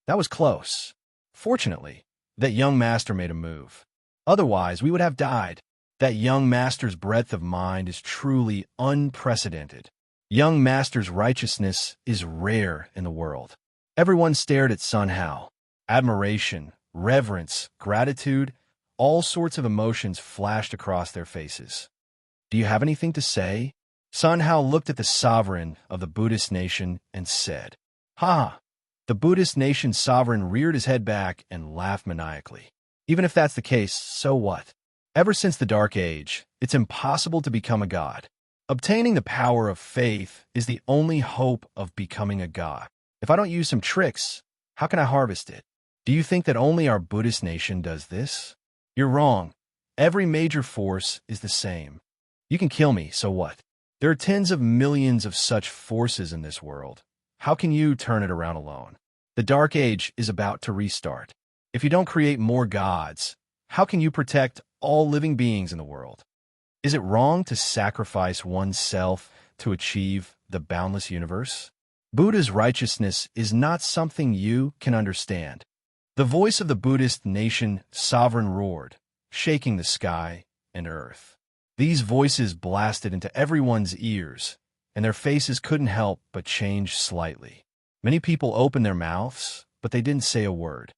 That was close. Fortunately, that young master made a move. Otherwise, we would have died. That young master's breadth of mind is truly unprecedented. Young master's righteousness is rare in the world. Everyone stared at Sun Hao. Admiration, reverence, gratitude, all sorts of emotions flashed across their faces. Do you have anything to say? Sun Hao looked at the sovereign of the Buddhist nation and said, Ha! The Buddhist nation sovereign reared his head back and laughed maniacally. Even if that's the case, so what? Ever since the Dark Age, it's impossible to become a god. Obtaining the power of faith is the only hope of becoming a god. If I don't use some tricks, how can I harvest it? Do you think that only our Buddhist nation does this? You're wrong. Every major force is the same. You can kill me, so what? There are tens of millions of such forces in this world. How can you turn it around alone? The Dark Age is about to restart. If you don't create more gods, how can you protect all living beings in the world? Is it wrong to sacrifice oneself to achieve the boundless universe? Buddha's righteousness is not something you can understand. The voice of the Buddhist nation sovereign roared, shaking the sky and earth. These voices blasted into everyone's ears, and their faces couldn't help but change slightly. Many people opened their mouths, but they didn't say a word.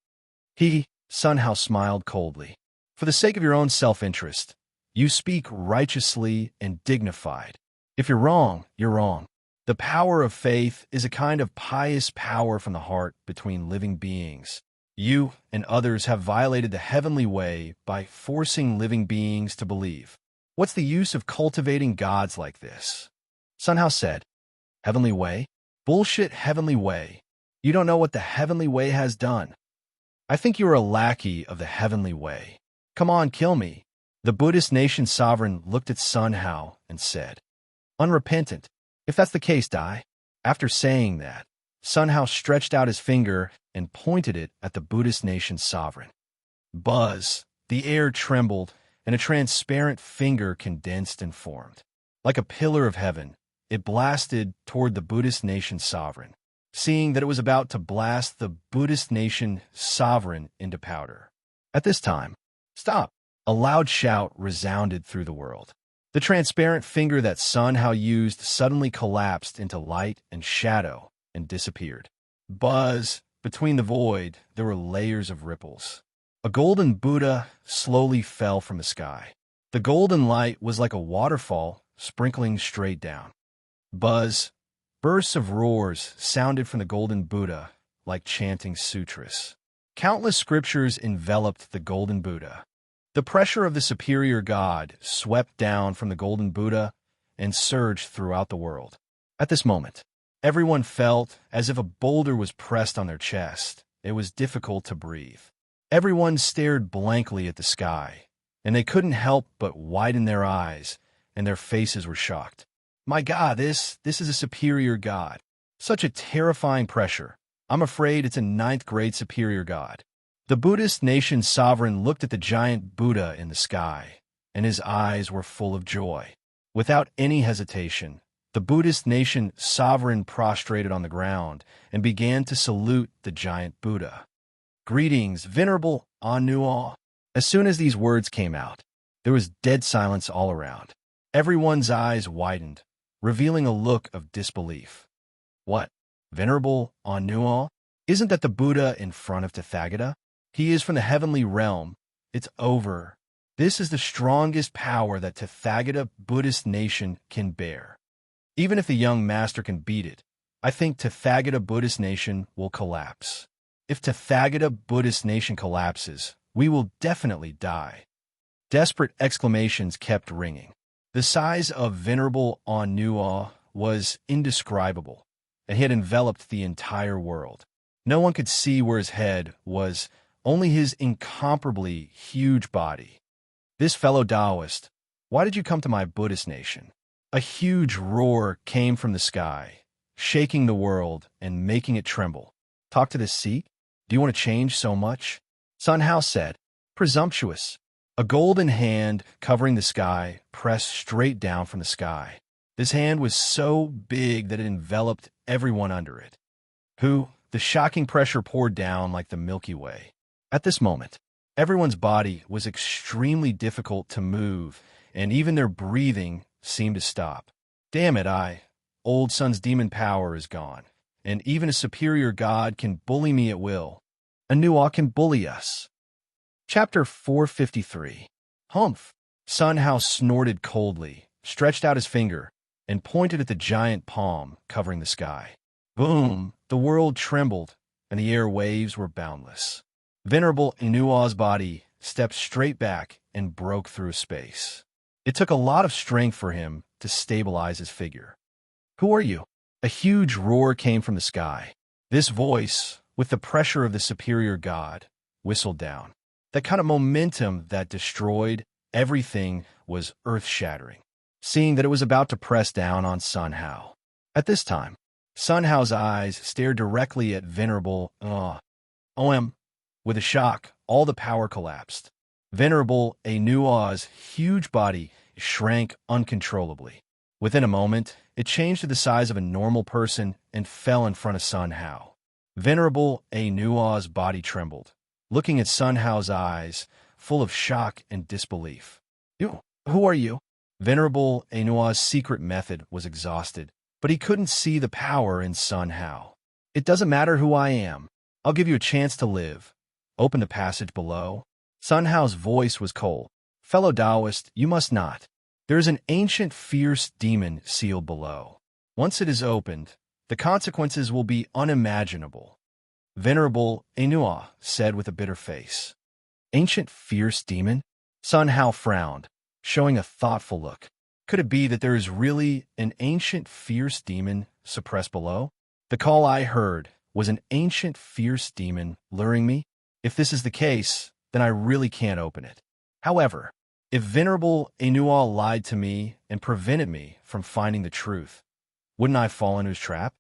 Sun Hao smiled coldly. For the sake of your own self-interest, you speak righteously and dignified. If you're wrong, you're wrong. The power of faith is a kind of pious power from the heart between living beings. You and others have violated the heavenly way by forcing living beings to believe. What's the use of cultivating gods like this? Sun Hao said, Heavenly way? Bullshit heavenly way. You don't know what the heavenly way has done. I think you are a lackey of the heavenly way. Come on, kill me. The Buddhist nation sovereign looked at Sun Hao and said, Unrepentant. If that's the case, die. After saying that, Sun Hao stretched out his finger and pointed it at the Buddhist nation sovereign. Buzz. The air trembled, and a transparent finger condensed and formed. Like a pillar of heaven, it blasted toward the Buddhist nation sovereign. Seeing that it was about to blast the Buddhist nation sovereign into powder. At this time, stop! A loud shout resounded through the world. The transparent finger that Sun Hao used suddenly collapsed into light and shadow and disappeared. Buzz! Between the void, there were layers of ripples. A golden Buddha slowly fell from the sky. The golden light was like a waterfall sprinkling straight down. Buzz! Bursts of roars sounded from the golden Buddha like chanting sutras. Countless scriptures enveloped the golden Buddha. The pressure of the superior God swept down from the golden Buddha and surged throughout the world. At this moment, everyone felt as if a boulder was pressed on their chest. It was difficult to breathe. Everyone stared blankly at the sky, and they couldn't help but widen their eyes, and their faces were shocked. My God, this is a superior God. Such a terrifying pressure. I'm afraid it's a 9th grade superior God. The Buddhist nation sovereign looked at the giant Buddha in the sky, and his eyes were full of joy. Without any hesitation, the Buddhist nation sovereign prostrated on the ground and began to salute the giant Buddha. Greetings, venerable Anual. As soon as these words came out, there was dead silence all around. Everyone's eyes widened, revealing a look of disbelief. What? Venerable Anual? Isn't that the Buddha in front of Tathagata? He is from the heavenly realm. It's over. This is the strongest power that Tathagata Buddhist nation can bear. Even if the young master can beat it, I think Tathagata Buddhist nation will collapse. If Tathagata Buddhist nation collapses, we will definitely die. Desperate exclamations kept ringing. The size of Venerable Anual was indescribable, and he had enveloped the entire world. No one could see where his head was, only his incomparably huge body. This fellow Taoist, why did you come to my Buddhist nation? A huge roar came from the sky, shaking the world and making it tremble. Talk to this Sikh? Do you want to change so much? Sun Hao said, presumptuous. A golden hand covering the sky pressed straight down from the sky. This hand was so big that it enveloped everyone under it. The shocking pressure poured down like the Milky Way. At this moment, everyone's body was extremely difficult to move, and even their breathing seemed to stop. Damn it, Old Sun's demon power is gone, and even a superior god can bully me at will. Anuwa can bully us. Chapter 453. Humph! Sun Hao snorted coldly, stretched out his finger, and pointed at the giant palm covering the sky. Boom! The world trembled, and the air waves were boundless. Venerable Inua's body stepped straight back and broke through space. It took a lot of strength for him to stabilize his figure. "Who are you?" A huge roar came from the sky. This voice, with the pressure of the superior god, whistled down. That kind of momentum that destroyed everything was earth-shattering, seeing that it was about to press down on Sun Hao. At this time, Sun Hao's eyes stared directly at Venerable OM. With a shock, all the power collapsed. Venerable Anua's huge body shrank uncontrollably. Within a moment, it changed to the size of a normal person and fell in front of Sun Hao. Venerable Anua's body trembled, looking at Sun Hao's eyes, full of shock and disbelief. "You, who are you?" Venerable Anua's secret method was exhausted, but he couldn't see the power in Sun Hao. "It doesn't matter who I am. I'll give you a chance to live. Open the passage below." Sun Hao's voice was cold. "Fellow Taoist, you must not. There is an ancient fierce demon sealed below. Once it is opened, the consequences will be unimaginable." Venerable Enua said with a bitter face. "Ancient fierce demon?" Sun Hao frowned, showing a thoughtful look. Could it be that there is really an ancient fierce demon suppressed below? The call I heard was an ancient fierce demon luring me? If this is the case, then I really can't open it. However, if Venerable Enua lied to me and prevented me from finding the truth, wouldn't I fall into his trap?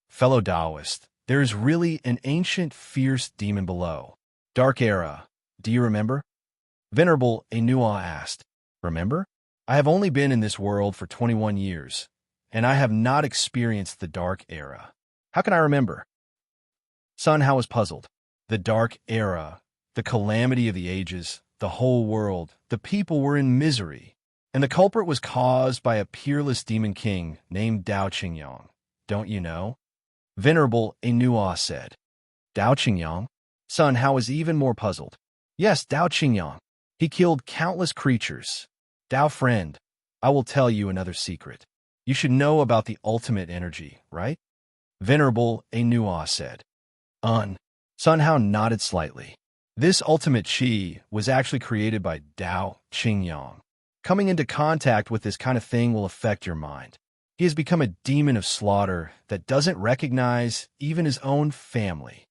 Fellow Taoist, there is really an ancient fierce demon below. Dark Era, do you remember? Venerable Enua asked. Remember? I have only been in this world for 21 years, and I have not experienced the Dark Era. How can I remember? Sun Hao was puzzled. The Dark Era, the calamity of the ages, the whole world, the people were in misery, and the culprit was caused by a peerless demon king named Dao Qingyang. Don't you know? Venerable Enua said. Dao Qingyang? Sun Hao was even more puzzled. Yes, Dao Qingyang. He killed countless creatures. Dao friend, I will tell you another secret. You should know about the ultimate energy, right? Venerable Enua said. Sun Hao nodded slightly. This ultimate chi was actually created by Dao Qingyang. Coming into contact with this kind of thing will affect your mind. He has become a demon of slaughter that doesn't recognize even his own family.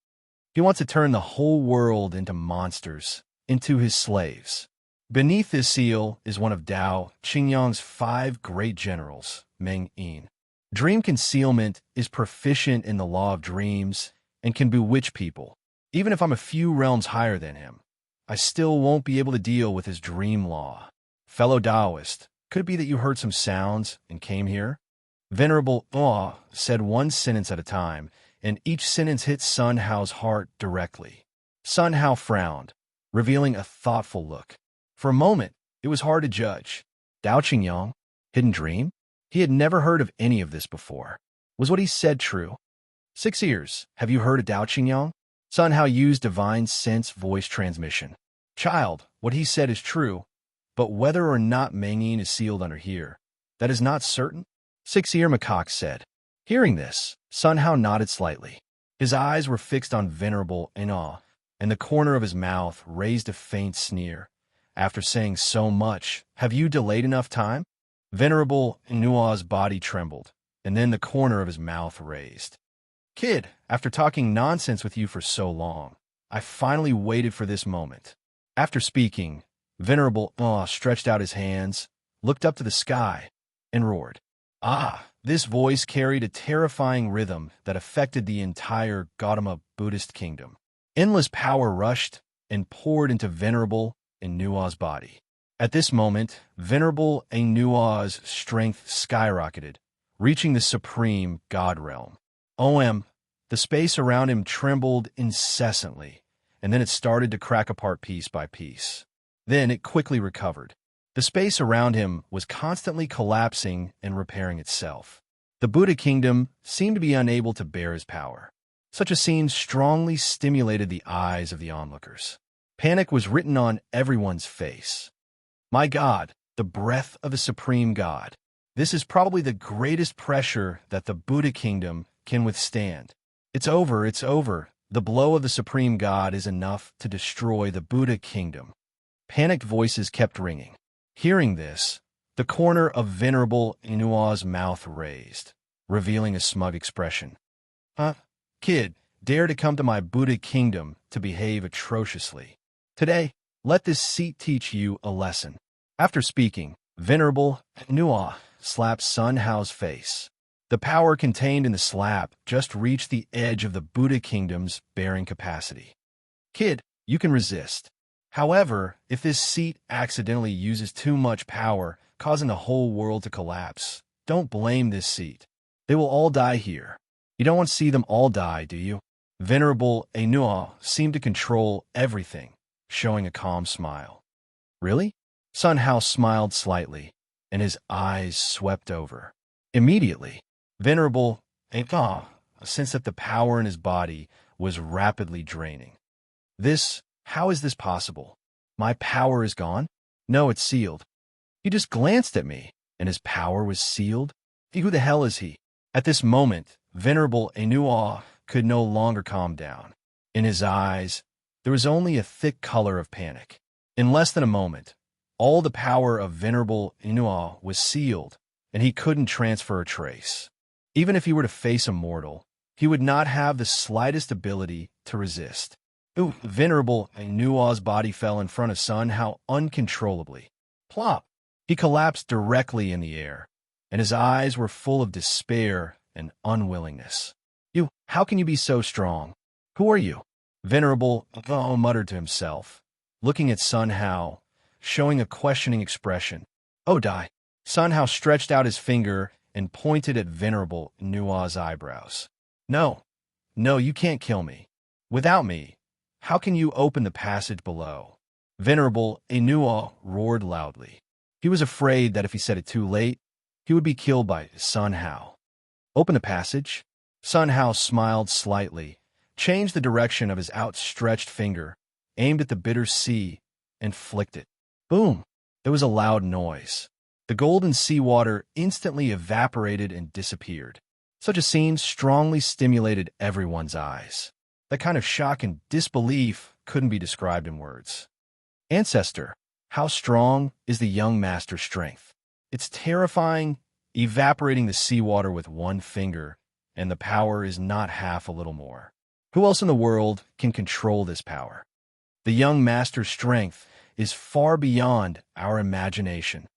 He wants to turn the whole world into monsters, into his slaves. Beneath this seal is one of Dao Qingyang's 5 great generals, Meng Yin. Dream concealment is proficient in the law of dreams and can bewitch people. Even if I'm a few realms higher than him, I still won't be able to deal with his dream law. Fellow Taoist, could it be that you heard some sounds and came here? Venerable Awe said one sentence at a time, and each sentence hit Sun Hao's heart directly. Sun Hao frowned, revealing a thoughtful look. For a moment, it was hard to judge. Dao Qingyang? Hidden dream? He had never heard of any of this before. Was what he said true? 6 ears, have you heard of Dao Qingyang? Sun Hao used divine sense voice transmission. Child, what he said is true, but whether or not Meng Yin is sealed under here, that is not certain. 6-ear macaque said. Hearing this, Sun Hao nodded slightly. His eyes were fixed on Venerable Enua, and the corner of his mouth raised a faint sneer. After saying so much, have you delayed enough time? Venerable Enua's body trembled, and then the corner of his mouth raised. Kid, after talking nonsense with you for so long, I finally waited for this moment. After speaking, Venerable Enua stretched out his hands, looked up to the sky, and roared. Ah! This voice carried a terrifying rhythm that affected the entire Gautama Buddhist kingdom. Endless power rushed and poured into Venerable Enua's body. At this moment, Venerable Enua's strength skyrocketed, reaching the supreme God realm. The space around him trembled incessantly, and then it started to crack apart piece by piece. Then it quickly recovered. The space around him was constantly collapsing and repairing itself. The Buddha kingdom seemed to be unable to bear his power. Such a scene strongly stimulated the eyes of the onlookers. Panic was written on everyone's face. My God, the breath of a supreme God. This is probably the greatest pressure that the Buddha kingdom can withstand. It's over, The blow of the supreme god is enough to destroy the Buddha kingdom. Panicked voices kept ringing. Hearing this, the corner of Venerable Inua's mouth raised, revealing a smug expression. Huh? Kid, dare to come to my Buddha kingdom to behave atrociously. Today, let this seat teach you a lesson. After speaking, Venerable Inua slapped Sun Hao's face. The power contained in the slap just reached the edge of the Buddha kingdom's bearing capacity. Kid, you can resist. However, if this seat accidentally uses too much power, causing the whole world to collapse, don't blame this seat. They will all die here. You don't want to see them all die, do you? Venerable Enua seemed to control everything, showing a calm smile. Really? Sun Hao smiled slightly, and his eyes swept over. Immediately, Venerable Enua sensed that the power in his body was rapidly draining. How is this possible? My power is gone? No, it's sealed. He just glanced at me, and his power was sealed? Who the hell is he? At this moment, Venerable Enua could no longer calm down. In his eyes, there was only a thick color of panic. In less than a moment, all the power of Venerable Enua was sealed, and he couldn't transfer a trace. Even if he were to face a mortal, he would not have the slightest ability to resist. Venerable Enua's body fell in front of Sun Hao uncontrollably. Plop! He collapsed directly in the air, and his eyes were full of despair and unwillingness. How can you be so strong? Who are you? Venerable Enua muttered to himself, looking at Sun Hao, showing a questioning expression. Oh, die! Sun Hao stretched out his finger and pointed at Venerable Enua's eyebrows. No, you can't kill me. Without me, how can you open the passage below? Venerable Enua roared loudly. He was afraid that if he said it too late, he would be killed by Sun Hao. Open the passage? Sun Hao smiled slightly, changed the direction of his outstretched finger, aimed at the bitter sea, and flicked it. Boom! There was a loud noise. The golden seawater instantly evaporated and disappeared. Such a scene strongly stimulated everyone's eyes. That kind of shock and disbelief couldn't be described in words. Ancestor, how strong is the young master's strength? It's terrifying, evaporating the seawater with one finger, and the power is not half a little more. Who else in the world can control this power? The young master's strength is far beyond our imagination.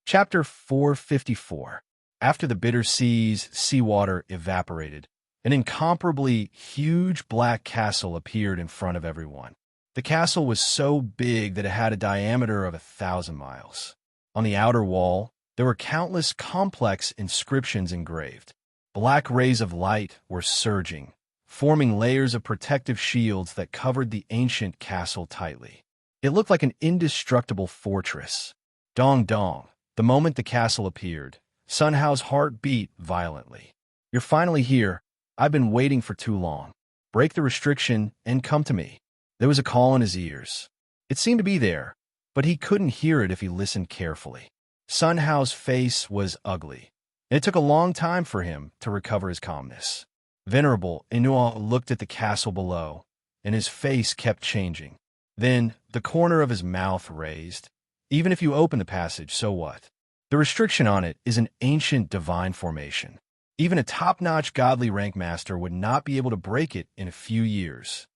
Chapter 454. After the bitter seawater evaporated, an incomparably huge black castle appeared in front of everyone. The castle was so big that it had a diameter of 1,000 miles. On the outer wall, there were countless complex inscriptions engraved. Black rays of light were surging, forming layers of protective shields that covered the ancient castle tightly. It looked like an indestructible fortress. Dong dong. The moment the castle appeared, Sun Hao's heart beat violently. You're finally here. I've been waiting for too long. Break the restriction and come to me. There was a call in his ears. It seemed to be there, but he couldn't hear it if he listened carefully. Sun Hao's face was ugly, and it took a long time for him to recover his calmness. Venerable Enua looked at the castle below, and his face kept changing. Then the corner of his mouth raised. Even if you open the passage, so what? The restriction on it is an ancient divine formation. Even a top-notch godly rank master would not be able to break it in a few years.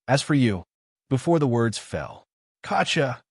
As for you, before the words fell, Kacha,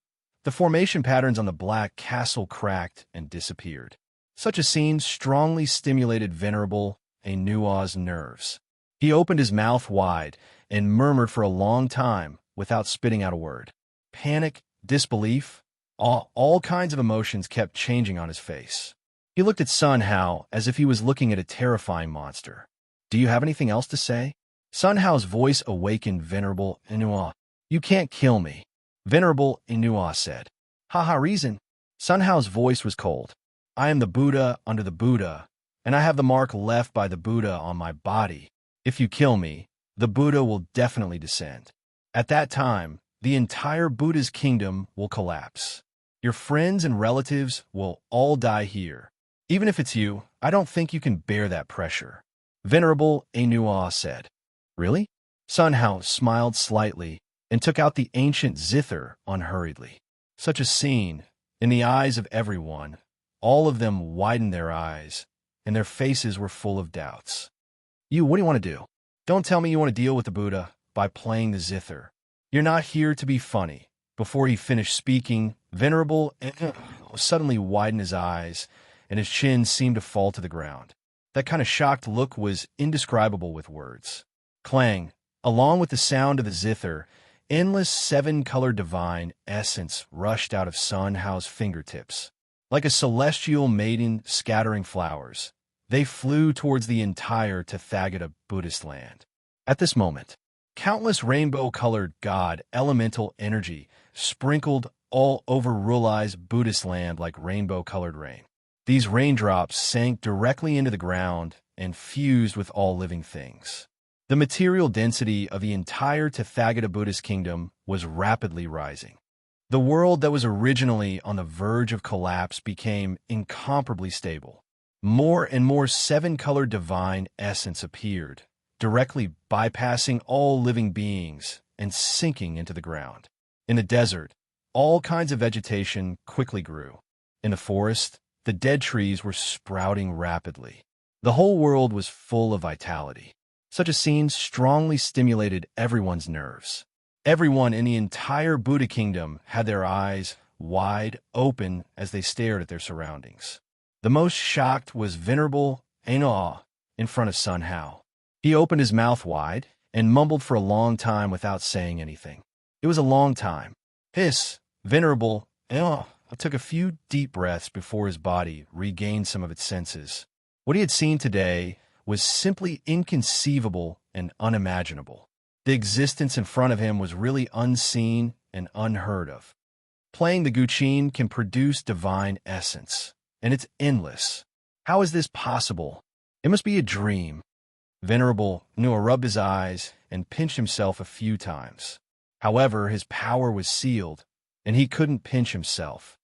the formation patterns on the black castle cracked and disappeared. Such a scene strongly stimulated Venerable Enua's nerves. He opened his mouth wide and murmured for a long time without spitting out a word. Panic, disbelief, all kinds of emotions kept changing on his face. He looked at Sun Hao as if he was looking at a terrifying monster. Do you have anything else to say? Sun Hao's voice awakened Venerable Enua. You can't kill me, Venerable Enua said. Haha, reason. Sun Hao's voice was cold. I am the Buddha under the Buddha, and I have the mark left by the Buddha on my body. If you kill me, the Buddha will definitely descend. At that time, the entire Buddha's kingdom will collapse. Your friends and relatives will all die here. Even if it's you, I don't think you can bear that pressure, Venerable Enua said. Really? Sun House smiled slightly and took out the ancient zither unhurriedly. Such a scene, in the eyes of everyone, all of them widened their eyes, and their faces were full of doubts. What do you want to do? Don't tell me you want to deal with the Buddha by playing the zither. You're not here to be funny. Before he finished speaking, Venerable suddenly widened his eyes, and his chin seemed to fall to the ground. That kind of shocked look was indescribable with words. Clang, along with the sound of the zither, endless seven-colored divine essence rushed out of Sun Hao's fingertips. Like a celestial maiden scattering flowers, they flew towards the entire Tathagata Buddhist land. At this moment, countless rainbow-colored God elemental energy sprinkled all over Rulai's Buddhist land like rainbow-colored rain. These raindrops sank directly into the ground and fused with all living things. The material density of the entire Tathagata Buddhist kingdom was rapidly rising. The world that was originally on the verge of collapse became incomparably stable. More and more seven-colored divine essence appeared, directly bypassing all living beings and sinking into the ground. In the desert, all kinds of vegetation quickly grew. In the forest, the dead trees were sprouting rapidly. The whole world was full of vitality. Such a scene strongly stimulated everyone's nerves. Everyone in the entire Buddha kingdom had their eyes wide open as they stared at their surroundings. The most shocked was Venerable Aoa in front of Sun Hao. He opened his mouth wide and mumbled for a long time without saying anything. It was a long time. Venerable Aoa took a few deep breaths before his body regained some of its senses. What he had seen today was simply inconceivable and unimaginable. The existence in front of him was really unseen and unheard of. Playing the guqin can produce divine essence, and it's endless. How is this possible? It must be a dream. Venerable Aoa rubbed his eyes and pinched himself a few times. However, his power was sealed, and he couldn't pinch himself.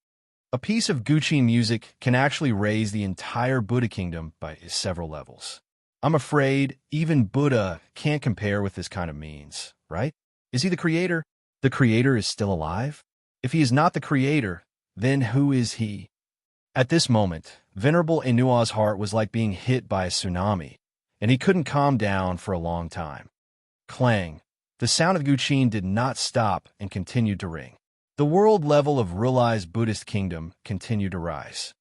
A piece of guqin music can actually raise the entire Buddha kingdom by several levels. I'm afraid even Buddha can't compare with this kind of means, right? Is he the creator? The creator is still alive? If he is not the creator, then who is he? At this moment, Venerable Aoa's heart was like being hit by a tsunami, and he couldn't calm down for a long time. Clang. The sound of guqin did not stop and continued to ring. The world level of Rulai's Buddhist kingdom continued to rise.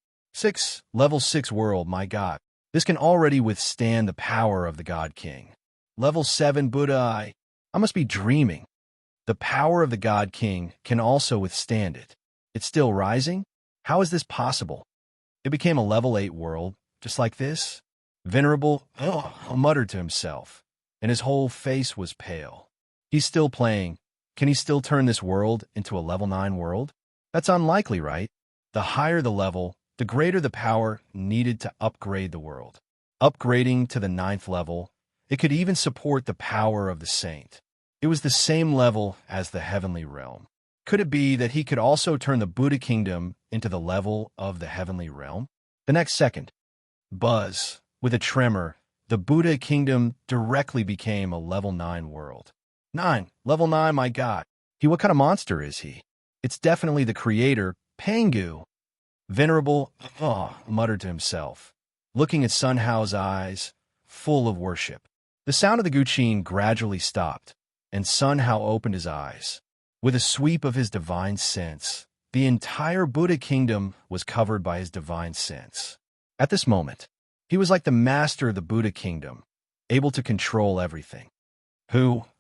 Level 6 world, my God. This can already withstand the power of the God King. Level 7 Buddha, I must be dreaming. The power of the God King can also withstand it. It's still rising? How is this possible? It became a level 8 world, just like this. Venerable muttered to himself, and his whole face was pale. He's still playing. Can he still turn this world into a level 9 world? That's unlikely, right? The higher the level, the greater the power needed to upgrade the world. Upgrading to the 9th level, it could even support the power of the saint. It was the same level as the heavenly realm. Could it be that he could also turn the Buddha kingdom into the level of the heavenly realm? The next second, buzz, with a tremor, the Buddha kingdom directly became a level 9 world. 9. Level 9, my God. What kind of monster is he? It's definitely the creator, Pangu. Venerable muttered to himself, looking at Sun Hao's eyes, full of worship. The sound of the guqin gradually stopped, and Sun Hao opened his eyes. With a sweep of his divine sense, the entire Buddha kingdom was covered by his divine sense. At this moment, he was like the master of the Buddha kingdom, able to control everything.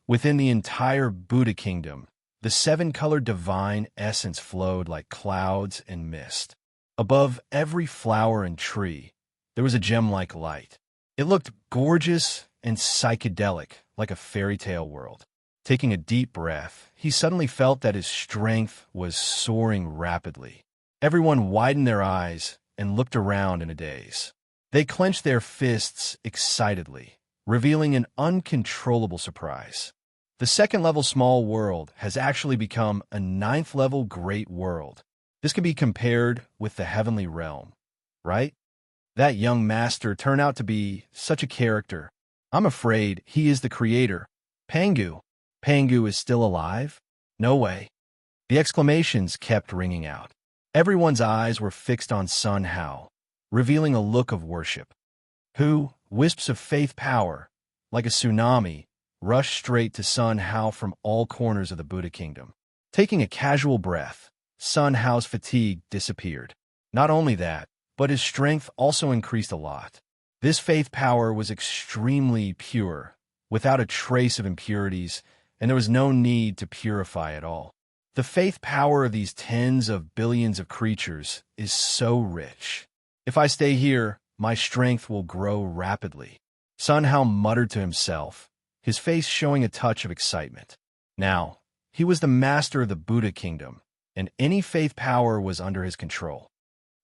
Within the entire Buddha kingdom, the seven-colored divine essence flowed like clouds and mist. Above every flower and tree, there was a gem-like light. It looked gorgeous and psychedelic, like a fairy tale world. Taking a deep breath, he suddenly felt that his strength was soaring rapidly. Everyone widened their eyes and looked around in a daze. They clenched their fists excitedly, revealing an uncontrollable surprise. The second-level small world has actually become a 9th-level great world. This can be compared with the heavenly realm, right? That young master turned out to be such a character. I'm afraid he is the creator, Pangu. Pangu is still alive? No way. The exclamations kept ringing out. Everyone's eyes were fixed on Sun Hao, revealing a look of worship. Who, wisps of faith power, like a tsunami, rushed straight to Sun Hao from all corners of the Buddha kingdom. Taking a casual breath, Sun Hao's fatigue disappeared. Not only that, but his strength also increased a lot. This faith power was extremely pure, without a trace of impurities, and there was no need to purify at all. The faith power of these tens of billions of creatures is so rich. If I stay here, my strength will grow rapidly. Sun Hao muttered to himself, his face showing a touch of excitement. Now, he was the master of the Buddha kingdom, and any faith power was under his control.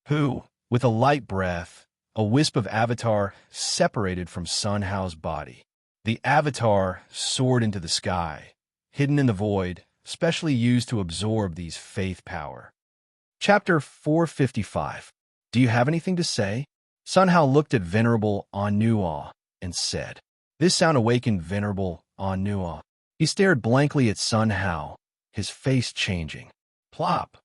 Who, with a light breath, a wisp of avatar separated from Sun Hao's body. The avatar soared into the sky, hidden in the void, specially used to absorb these faith power. Chapter 455. Do you have anything to say? Sun Hao looked at Venerable Anua and said. This sound awakened Venerable Anua. He stared blankly at Sun Hao, his face changing. Plop!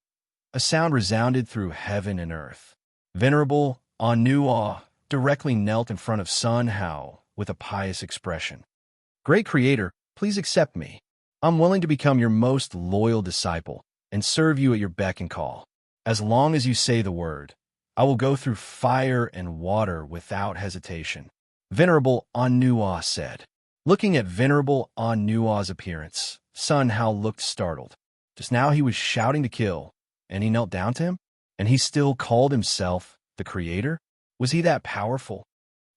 A sound resounded through heaven and earth. Venerable Anua directly knelt in front of Sun Hao with a pious expression. Great Creator, please accept me. I'm willing to become your most loyal disciple and serve you at your beck and call. As long as you say the word, I will go through fire and water without hesitation. Venerable Anua said. Looking at Venerable Anua's appearance, Sun Hao looked startled. Just now he was shouting to kill, and he knelt down to him? And he still called himself the Creator? Was he that powerful?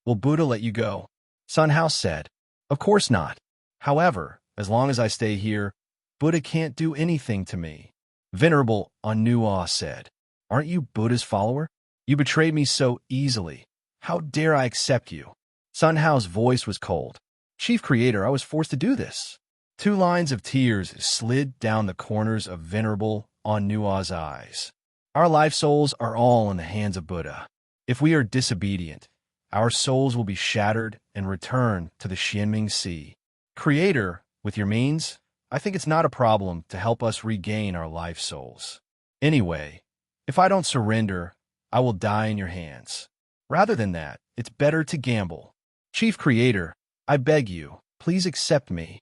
Will Buddha let you go? Sun Hao said. Of course not. However, as long as I stay here, Buddha can't do anything to me. Venerable Anua said. Aren't you Buddha's follower? You betrayed me so easily. How dare I accept you? Sun Hao's voice was cold. Chief Creator, I was forced to do this. 2 lines of tears slid down the corners of Venerable Anua's eyes. Our life souls are all in the hands of Buddha. If we are disobedient, our souls will be shattered and return to the Xianming Sea. Creator, with your means, I think it's not a problem to help us regain our life souls. Anyway, if I don't surrender, I will die in your hands. Rather than that, it's better to gamble. Chief Creator, I beg you, please accept me.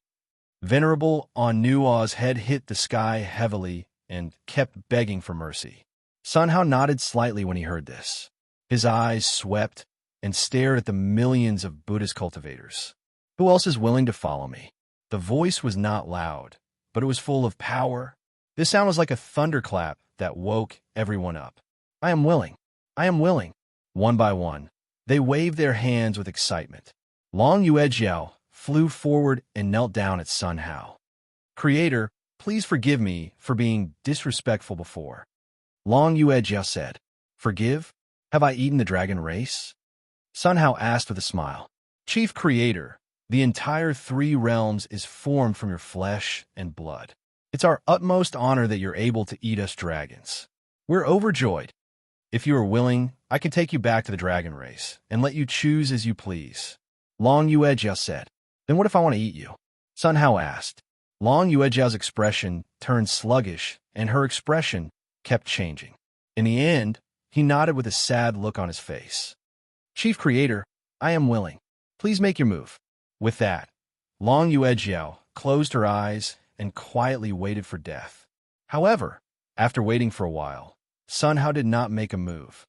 Venerable Anua's head hit the sky heavily and kept begging for mercy. Sun Hao nodded slightly when he heard this. His eyes swept and stared at the millions of Buddhist cultivators. Who else is willing to follow me? The voice was not loud, but it was full of power. This sound was like a thunderclap that woke everyone up. I am willing. I am willing. One by one, they waved their hands with excitement. Long Yuejiao flew forward and knelt down at Sun Hao. Creator, please forgive me for being disrespectful before. Long Yuejiao said. Forgive? Have I eaten the dragon race? Sun Hao asked with a smile. Chief Creator, the entire 3 realms is formed from your flesh and blood. It's our utmost honor that you're able to eat us dragons. We're overjoyed. If you are willing, I can take you back to the dragon race and let you choose as you please. Long Yuejiao said. Then what if I want to eat you? Sun Hao asked. Long Yuejiao's expression turned sluggish, and her expression kept changing. In the end, he nodded with a sad look on his face. Chief Creator, I am willing. Please make your move. With that, Long Yuejiao closed her eyes and quietly waited for death. However, after waiting for a while, Sun Hao did not make a move.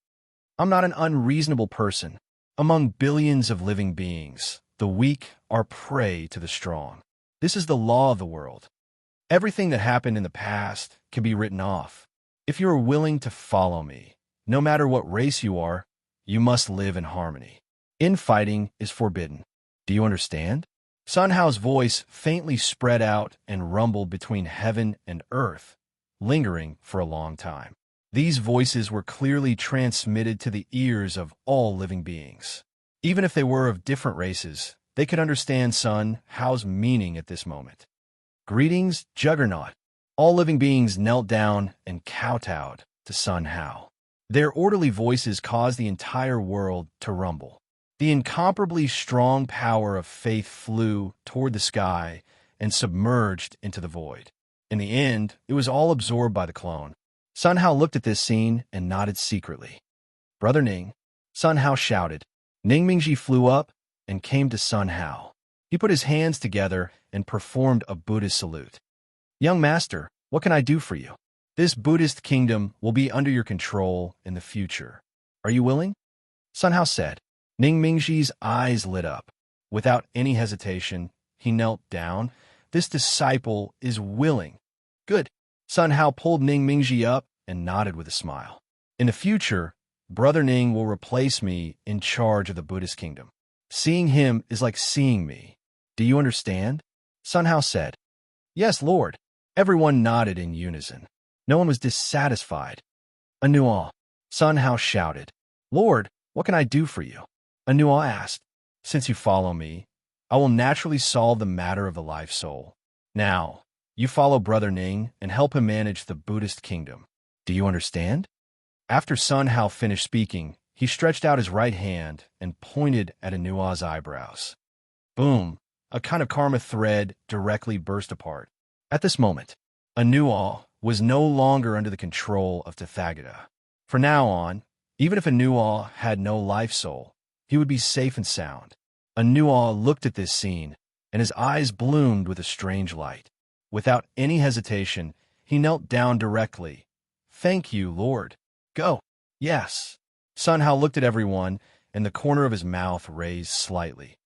I'm not an unreasonable person. Among billions of living beings, the weak are prey to the strong. This is the law of the world. Everything that happened in the past can be written off. If you are willing to follow me, no matter what race you are, you must live in harmony. Infighting is forbidden. Do you understand? Sun Hao's voice faintly spread out and rumbled between heaven and earth, lingering for a long time. These voices were clearly transmitted to the ears of all living beings. Even if they were of different races, they could understand Sun Hao's meaning at this moment. Greetings, Juggernaut. All living beings knelt down and kowtowed to Sun Hao. Their orderly voices caused the entire world to rumble. The incomparably strong power of faith flew toward the sky and submerged into the void. In the end, it was all absorbed by the clone. Sun Hao looked at this scene and nodded secretly. "Brother Ning," Sun Hao shouted. Ning Mingji flew up and came to Sun Hao. He put his hands together and performed a Buddhist salute. "Young master, what can I do for you? This Buddhist kingdom will be under your control in the future. Are you willing?" Sun Hao said. Ning Mingji's eyes lit up. Without any hesitation, he knelt down. "This disciple is willing." "Good." Sun Hao pulled Ning Mingji up and nodded with a smile. "In the future, Brother Ning will replace me in charge of the Buddhist kingdom. Seeing him is like seeing me. Do you understand?" Sun Hao said. "Yes, Lord." Everyone nodded in unison. No one was dissatisfied. "Anual," Sun Hao shouted. "Lord, what can I do for you?" Anual asked. "Since you follow me, I will naturally solve the matter of the life soul. Now, you follow Brother Ning and help him manage the Buddhist kingdom. Do you understand?" After Sun Hao finished speaking, he stretched out his right hand and pointed at Anual's eyebrows. Boom! A kind of karma thread directly burst apart. At this moment, Anual was no longer under the control of Tathagata. From now on, even if Anual had no life soul, he would be safe and sound. Anual looked at this scene, and his eyes bloomed with a strange light. Without any hesitation, he knelt down directly. "Thank you, Lord. Go." "Yes." Sun Hao looked at everyone, and the corner of his mouth raised slightly.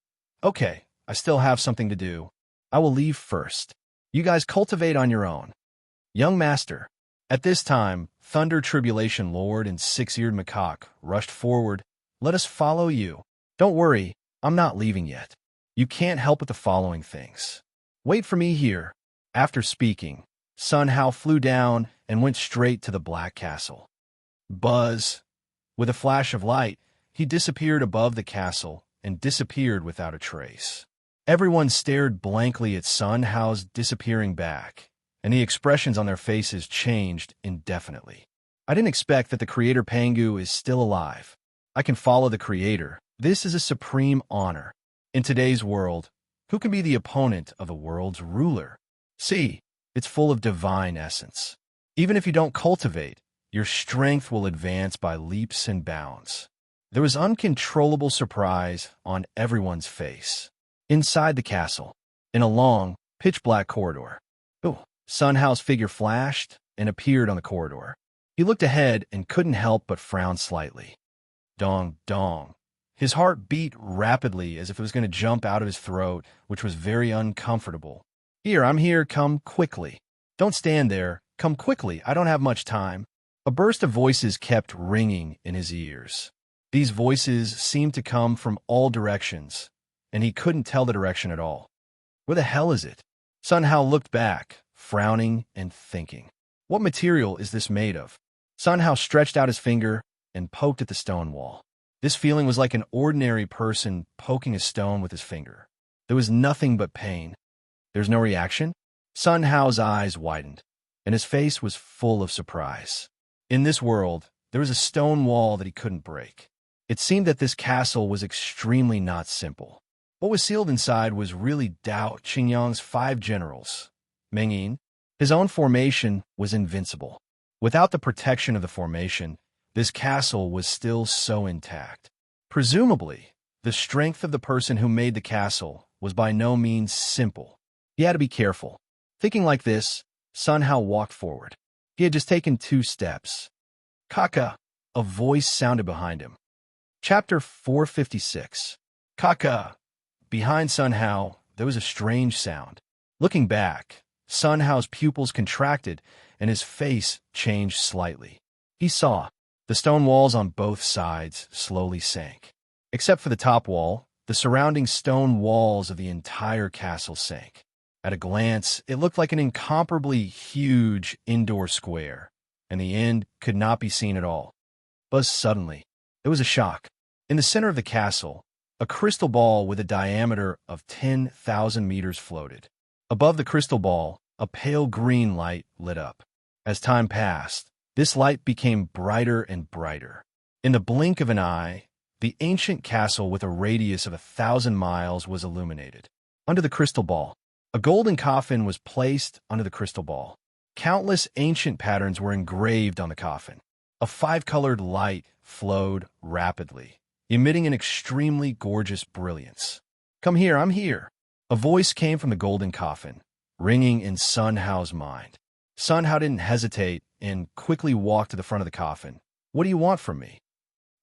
"Okay, I still have something to do. I will leave first. You guys cultivate on your own." "Young master." At this time, Thunder Tribulation Lord and Six-Eared Macaque rushed forward. "Let us follow you. Don't worry, I'm not leaving yet. You can't help with the following things. Wait for me here." After speaking, Sun Hao flew down and went straight to the Black Castle. Buzz! With a flash of light, he disappeared above the castle and disappeared without a trace. Everyone stared blankly at Sun Hao's disappearing back, and the expressions on their faces changed indefinitely. I didn't expect that the creator Pangu is still alive. I can follow the creator. This is a supreme honor. In today's world, who can be the opponent of the world's ruler? See, it's full of divine essence. Even if you don't cultivate, your strength will advance by leaps and bounds. There was uncontrollable surprise on everyone's face. Inside the castle, in a long, pitch-black corridor. Oh, Sun Hao's figure flashed and appeared on the corridor. He looked ahead and couldn't help but frown slightly. Dong, dong. His heart beat rapidly as if it was going to jump out of his throat, which was very uncomfortable. "Here, I'm here, come quickly. Don't stand there, come quickly, I don't have much time." A burst of voices kept ringing in his ears. These voices seemed to come from all directions, and he couldn't tell the direction at all. Where the hell is it? Sun Hao looked back, frowning and thinking. What material is this made of? Sun Hao stretched out his finger and poked at the stone wall. This feeling was like an ordinary person poking a stone with his finger. There was nothing but pain. There's no reaction? Sun Hao's eyes widened, and his face was full of surprise. In this world, there was a stone wall that he couldn't break. It seemed that this castle was extremely not simple. What was sealed inside was really Dao Qingyang's 5 generals. Mengyin, his own formation, was invincible. Without the protection of the formation, this castle was still so intact. Presumably, the strength of the person who made the castle was by no means simple. He had to be careful. Thinking like this, Sun Hao walked forward. He had just taken 2 steps. "Kaka!" A voice sounded behind him. Chapter 456. "Kaka!" Behind Sun Hao, there was a strange sound. Looking back, Sun Hao's pupils contracted and his face changed slightly. He saw the stone walls on both sides slowly sank. Except for the top wall, the surrounding stone walls of the entire castle sank. At a glance, it looked like an incomparably huge indoor square, and the end could not be seen at all. But suddenly, there was a shock. In the center of the castle, a crystal ball with a diameter of 10,000 meters floated. Above the crystal ball, a pale green light lit up. As time passed, this light became brighter and brighter. In the blink of an eye, the ancient castle with a radius of 1,000 miles was illuminated. Under the crystal ball, A golden coffin was placed under the crystal ball. Countless ancient patterns were engraved on the coffin. A five-colored light flowed rapidly, emitting an extremely gorgeous brilliance. "Come here, I'm here." A voice came from the golden coffin, ringing in Sun Hao's mind. Sun Hao didn't hesitate and quickly walked to the front of the coffin. "What do you want from me?"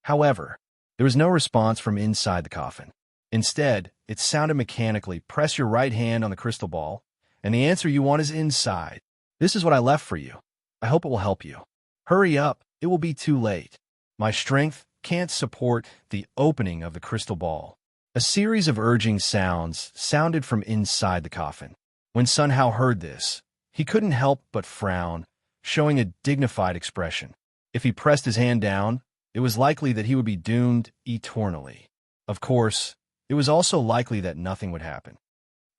However, there was no response from inside the coffin. Instead, it sounded mechanically. "Press your right hand on the crystal ball, and the answer you want is inside. This is what I left for you. I hope it will help you. Hurry up, it will be too late. My strength can't support the opening of the crystal ball." A series of urging sounds sounded from inside the coffin. When Sun Hao heard this, he couldn't help but frown, showing a dignified expression. If he pressed his hand down, it was likely that he would be doomed eternally. Of course, it was also likely that nothing would happen.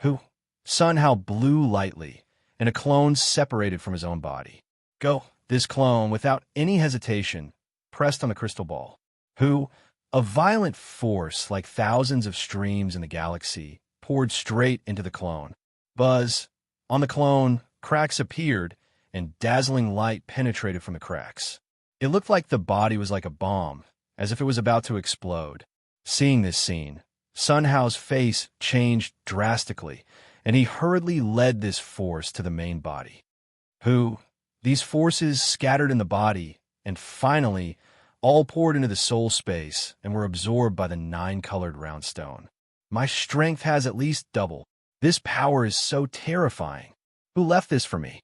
"Who?" Sun Hao blew lightly, and a clone separated from his own body. "Go." This clone, without any hesitation, pressed on the crystal ball. "Who?" A violent force, like thousands of streams in the galaxy, poured straight into the clone. Buzz. On the clone, cracks appeared, and dazzling light penetrated from the cracks. It looked like the body was like a bomb, as if it was about to explode. Seeing this scene, Sun Hao's face changed drastically, and he hurriedly led this force to the main body. "Who?" These forces scattered in the body, and finally, all poured into the soul space and were absorbed by the 9-colored round stone. "My strength has at least doubled. This power is so terrifying. Who left this for me?"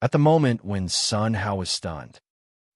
At the moment when Sun Hao was stunned,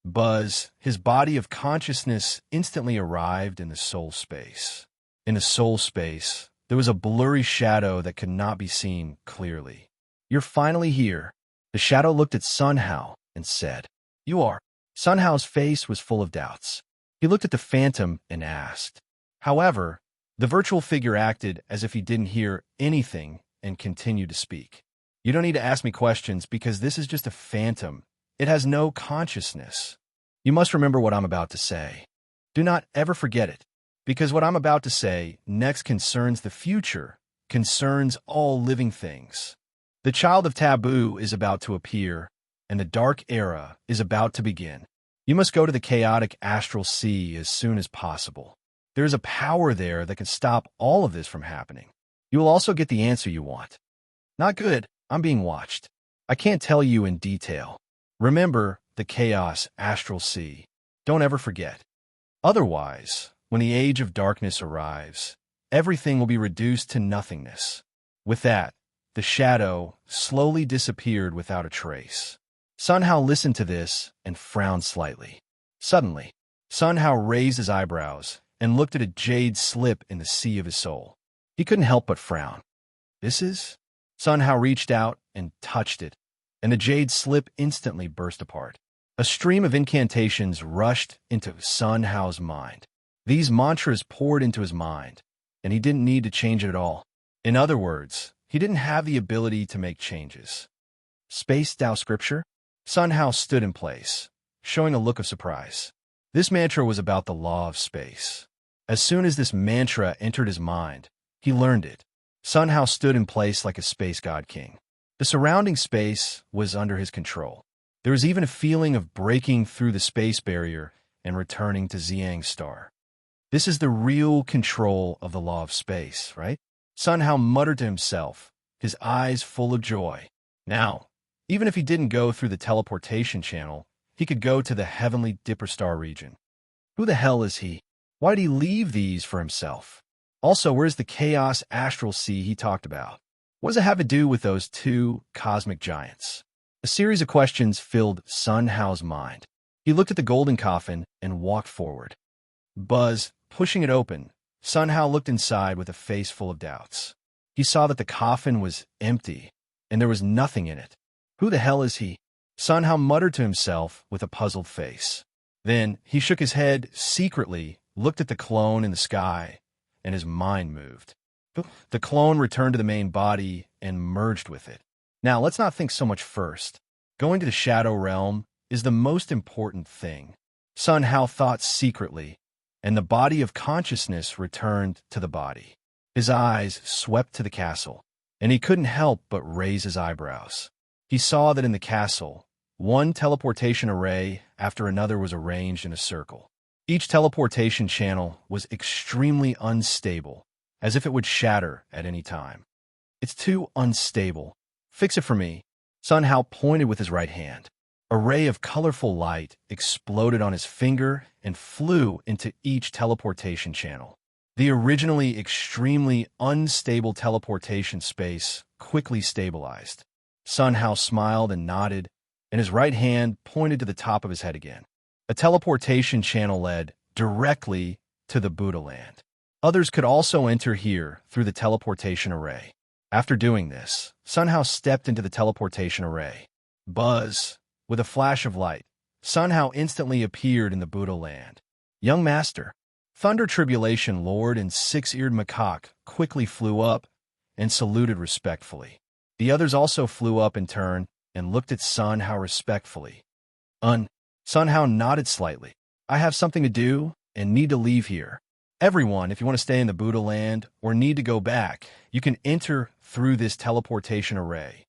Buzz, his body of consciousness, instantly arrived in the soul space. In the soul space, there was a blurry shadow that could not be seen clearly. "You're finally here." The shadow looked at Sun Hao and said, "You are." Sun Hao's face was full of doubts. He looked at the phantom and asked. However, the virtual figure acted as if he didn't hear anything and continued to speak. "You don't need to ask me questions because this is just a phantom. It has no consciousness. You must remember what I'm about to say. Do not ever forget it, because what I'm about to say next concerns the future, concerns all living things. The child of taboo is about to appear, and the dark era is about to begin. You must go to the chaotic astral sea as soon as possible. There is a power there that can stop all of this from happening. You will also get the answer you want." "Not good. I'm being watched. I can't tell you in detail. Remember the chaos astral sea. Don't ever forget. Otherwise, when the age of darkness arrives, everything will be reduced to nothingness." With that, the shadow slowly disappeared without a trace. Sun Hao listened to this and frowned slightly. Suddenly, Sun Hao raised his eyebrows and looked at a jade slip in the sea of his soul. He couldn't help but frown. "This is?" Sun Hao reached out and touched it, and the jade slip instantly burst apart. A stream of incantations rushed into Sun Hao's mind. These mantras poured into his mind, and he didn't need to change it at all. In other words, he didn't have the ability to make changes. "Space Tao Scripture?" Sun Hao stood in place, showing a look of surprise. This mantra was about the law of space. As soon as this mantra entered his mind, he learned it. Sun Hao stood in place like a space god king. The surrounding space was under his control. There was even a feeling of breaking through the space barrier and returning to Xiang's star. This is the real control of the law of space, right? Sun Hao muttered to himself, his eyes full of joy. Now, even if he didn't go through the teleportation channel, he could go to the heavenly Dipper Star region. Who the hell is he? Why did he leave these for himself? Also, where's the chaos astral sea he talked about? What does it have to do with those two cosmic giants? A series of questions filled Sun Hao's mind. He looked at the golden coffin and walked forward. Buzz, pushing it open, Sun Hao looked inside with a face full of doubts. He saw that the coffin was empty, and there was nothing in it. Who the hell is he? Sun Hao muttered to himself with a puzzled face. Then he shook his head secretly, looked at the clone in the sky, and his mind moved. The clone returned to the main body and merged with it. Now, let's not think so much first. Going to the shadow realm is the most important thing. Sun Hao thought secretly, and the body of consciousness returned to the body. His eyes swept to the castle, and he couldn't help but raise his eyebrows. He saw that in the castle, one teleportation array after another was arranged in a circle. Each teleportation channel was extremely unstable, as if it would shatter at any time. "It's too unstable. Fix it for me." Sun Hao pointed with his right hand. A ray of colorful light exploded on his finger and flew into each teleportation channel. The originally extremely unstable teleportation space quickly stabilized. Sun Hao smiled and nodded, and his right hand pointed to the top of his head again. A teleportation channel led directly to the Buddha land. Others could also enter here through the teleportation array. After doing this, Sun Hao stepped into the teleportation array. Buzz! With a flash of light, Sun Hao instantly appeared in the Buddha land. "Young master." Thunder Tribulation Lord and Six-Eared Macaque quickly flew up and saluted respectfully. The others also flew up in turn and looked at Sun Hao respectfully. Sun Hao nodded slightly. "I have something to do and need to leave here. Everyone, if you want to stay in the Buddha land or need to go back, you can enter through this teleportation array."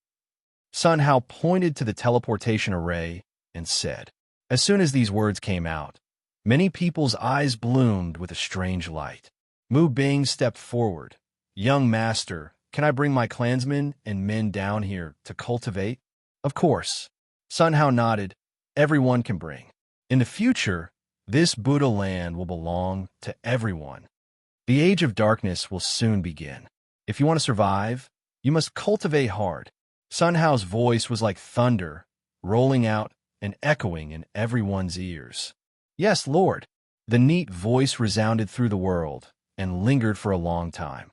Sun Hao pointed to the teleportation array and said. As soon as these words came out, many people's eyes bloomed with a strange light. Mu Bing stepped forward. "Young master, can I bring my clansmen and men down here to cultivate?" "Of course." Sun Hao nodded. "Everyone can bring. In the future, this Buddha land will belong to everyone. The Age of Darkness will soon begin. If you want to survive, you must cultivate hard." Sun Hao's voice was like thunder, rolling out and echoing in everyone's ears. "Yes, Lord." The neat voice resounded through the world and lingered for a long time.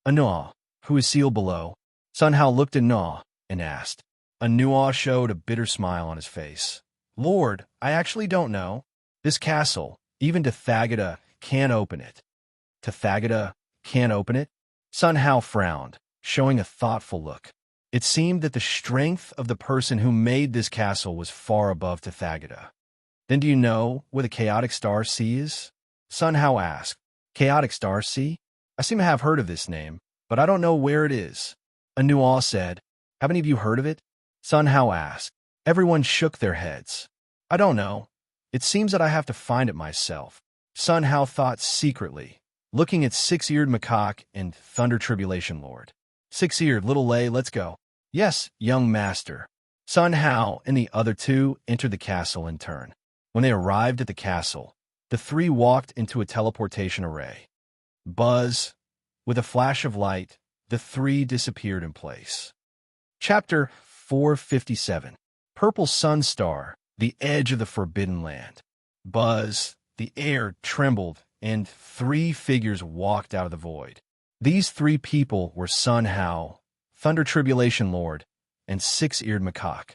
"Anuah, who is sealed below?" Sun Hao looked at Anuah and asked. Anuah showed a bitter smile on his face. "Lord, I actually don't know. This castle, even Tathagata, can't open it." "Tathagata can't open it?" Sun Hao frowned, showing a thoughtful look. It seemed that the strength of the person who made this castle was far above Tathagata. "Then do you know where the Chaotic Star Sea is?" Sun Hao asked. "Chaotic Star Sea? I seem to have heard of this name, but I don't know where it is." Anuah said. "Have any of you heard of it?" Sun Hao asked. Everyone shook their heads. "I don't know. It seems that I have to find it myself." Sun Hao thought secretly, looking at Six-Eared Macaque and Thunder Tribulation Lord. "Six-Eared, Little Lay, let's go." "Yes, young master." Sun Hao and the other two entered the castle in turn. When they arrived at the castle, the three walked into a teleportation array. Buzz! With a flash of light, the three disappeared in place. Chapter 457. Purple Sun Star, the edge of the Forbidden Land. Buzz! The air trembled, and three figures walked out of the void. These three people were Sun Hao, Thunder Tribulation Lord, and Six-Eared Macaque.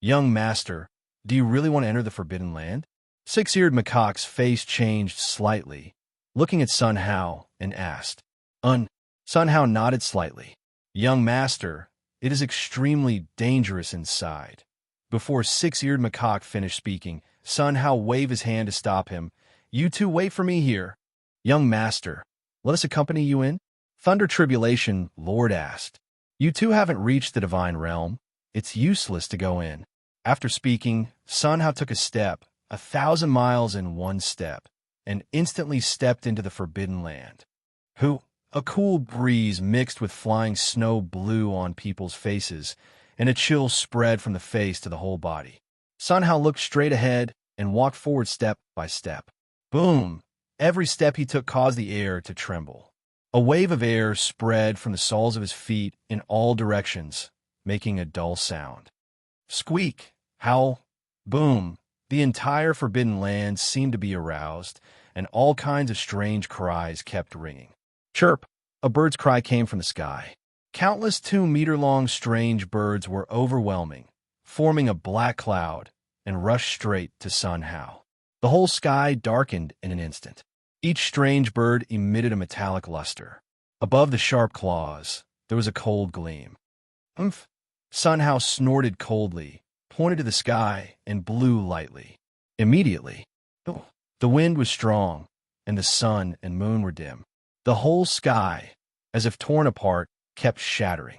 "Young master, do you really want to enter the Forbidden Land?" Six-Eared Macaque's face changed slightly, looking at Sun Hao, and asked. Sun Hao nodded slightly. "Young master, it is extremely dangerous inside." Before Six-Eared Macaque finished speaking, Sun Hao waved his hand to stop him. "You two wait for me here." "Young master, let us accompany you in?" Thunder Tribulation Lord asked. "You two haven't reached the Divine Realm. It's useless to go in." After speaking, Sun Hao took a step, 1,000 miles in one step, and instantly stepped into the Forbidden Land. A cool breeze mixed with flying snow blew on people's faces, and a chill spread from the face to the whole body. Sun Hao looked straight ahead and walked forward step by step. Boom! Every step he took caused the air to tremble. A wave of air spread from the soles of his feet in all directions, making a dull sound. Squeak! Howl! Boom! The entire Forbidden Land seemed to be aroused, and all kinds of strange cries kept ringing. Chirp! A bird's cry came from the sky. Countless 2-meter-long strange birds were overwhelming, forming a black cloud, and rushed straight to Sun Hao. The whole sky darkened in an instant. Each strange bird emitted a metallic luster. Above the sharp claws, there was a cold gleam. Umph! Sun Hao snorted coldly, pointed to the sky, and blew lightly. Immediately, the wind was strong, and the sun and moon were dim. The whole sky, as if torn apart, kept shattering.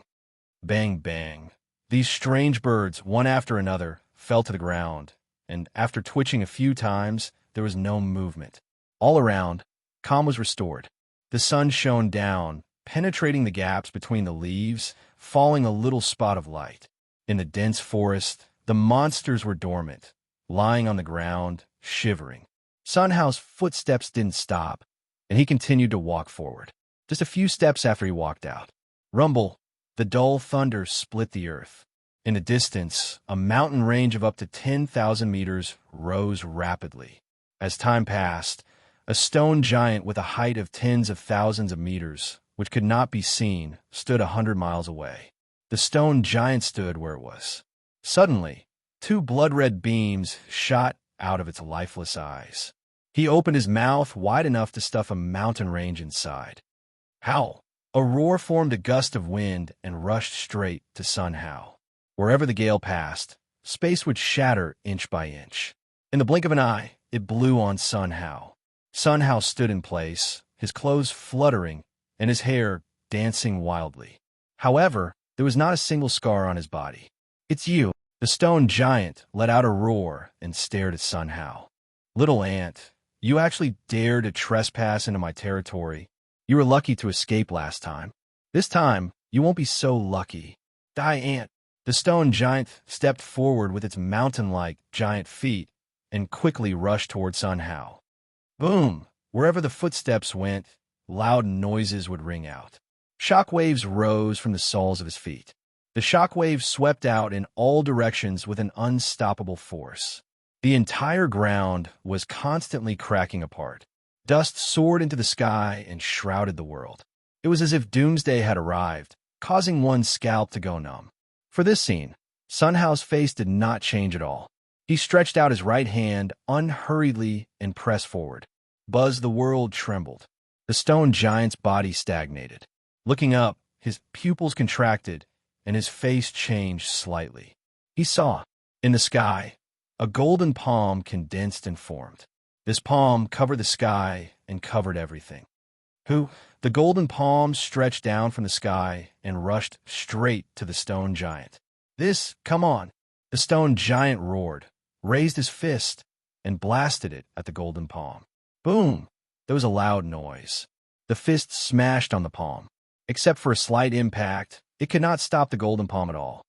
Bang, bang. These strange birds, one after another, fell to the ground, and after twitching a few times, there was no movement. All around, calm was restored. The sun shone down, penetrating the gaps between the leaves, falling a little spot of light. In the dense forest, the monsters were dormant, lying on the ground, shivering. Sunhow's footsteps didn't stop, and he continued to walk forward. Just a few steps after he walked out, rumble, the dull thunder split the earth. In the distance, a mountain range of up to 10,000 meters rose rapidly. As time passed, a stone giant with a height of tens of thousands of meters, which could not be seen, stood 100 miles away. The stone giant stood where it was. Suddenly, two blood-red beams shot out of its lifeless eyes. He opened his mouth wide enough to stuff a mountain range inside. Howl! A roar formed a gust of wind and rushed straight to Sun Hao. Wherever the gale passed, space would shatter inch by inch. In the blink of an eye, it blew on Sun Hao. Sun Hao stood in place, his clothes fluttering and his hair dancing wildly. However, there was not a single scar on his body. "It's you!" The stone giant let out a roar and stared at Sun Hao. "Little ant, you actually dare to trespass into my territory. You were lucky to escape last time. This time, you won't be so lucky. Die, ant!" The stone giant stepped forward with its mountain-like giant feet and quickly rushed toward Sun Hao. Boom! Wherever the footsteps went, loud noises would ring out. Shock waves rose from the soles of his feet. The shock waves swept out in all directions with an unstoppable force. The entire ground was constantly cracking apart. Dust soared into the sky and shrouded the world. It was as if doomsday had arrived, causing one's scalp to go numb. For this scene, Sun Hao's face did not change at all. He stretched out his right hand unhurriedly and pressed forward. Buzz, the world trembled. The stone giant's body stagnated. Looking up, his pupils contracted, and his face changed slightly. He saw, in the sky, a golden palm condensed and formed. This palm covered the sky and covered everything. The golden palm stretched down from the sky and rushed straight to the stone giant. Come on! The stone giant roared, raised his fist, and blasted it at the golden palm. Boom! There was a loud noise. The fist smashed on the palm. Except for a slight impact, it could not stop the golden palm at all.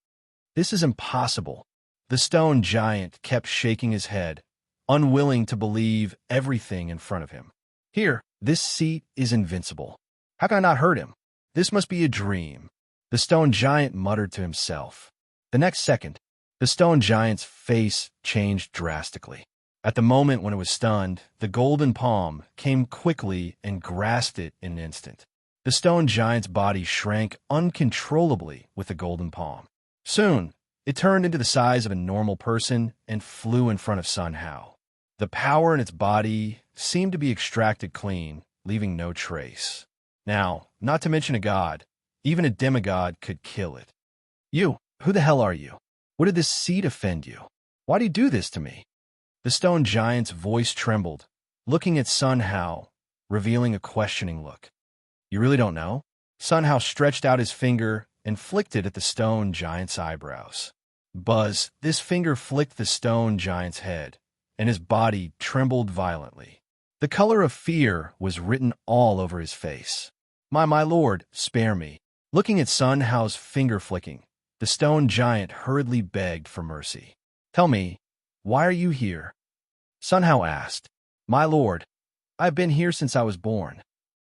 "This is impossible." The stone giant kept shaking his head, unwilling to believe everything in front of him. "Here, this seat is invincible. How can I not hurt him? This must be a dream." The stone giant muttered to himself. The next second, the stone giant's face changed drastically. At the moment when it was stunned, the golden palm came quickly and grasped it in an instant. The stone giant's body shrank uncontrollably with the golden palm. Soon, it turned into the size of a normal person and flew in front of Sun Hao. The power in its body seemed to be extracted clean, leaving no trace. Now, not to mention a god, even a demigod could kill it. "You, who the hell are you? What did this seed offend you? Why do you do this to me?" The stone giant's voice trembled, looking at Sun Hao, revealing a questioning look. "You really don't know?" Sun Hao stretched out his finger and flicked it at the stone giant's eyebrows. Buzz, this finger flicked the stone giant's head, and his body trembled violently. The color of fear was written all over his face. My lord, spare me." Looking at Sun Hao's finger flicking, the stone giant hurriedly begged for mercy. "Tell me, why are you here?" Sun Hao asked. "My lord, I have been here since I was born."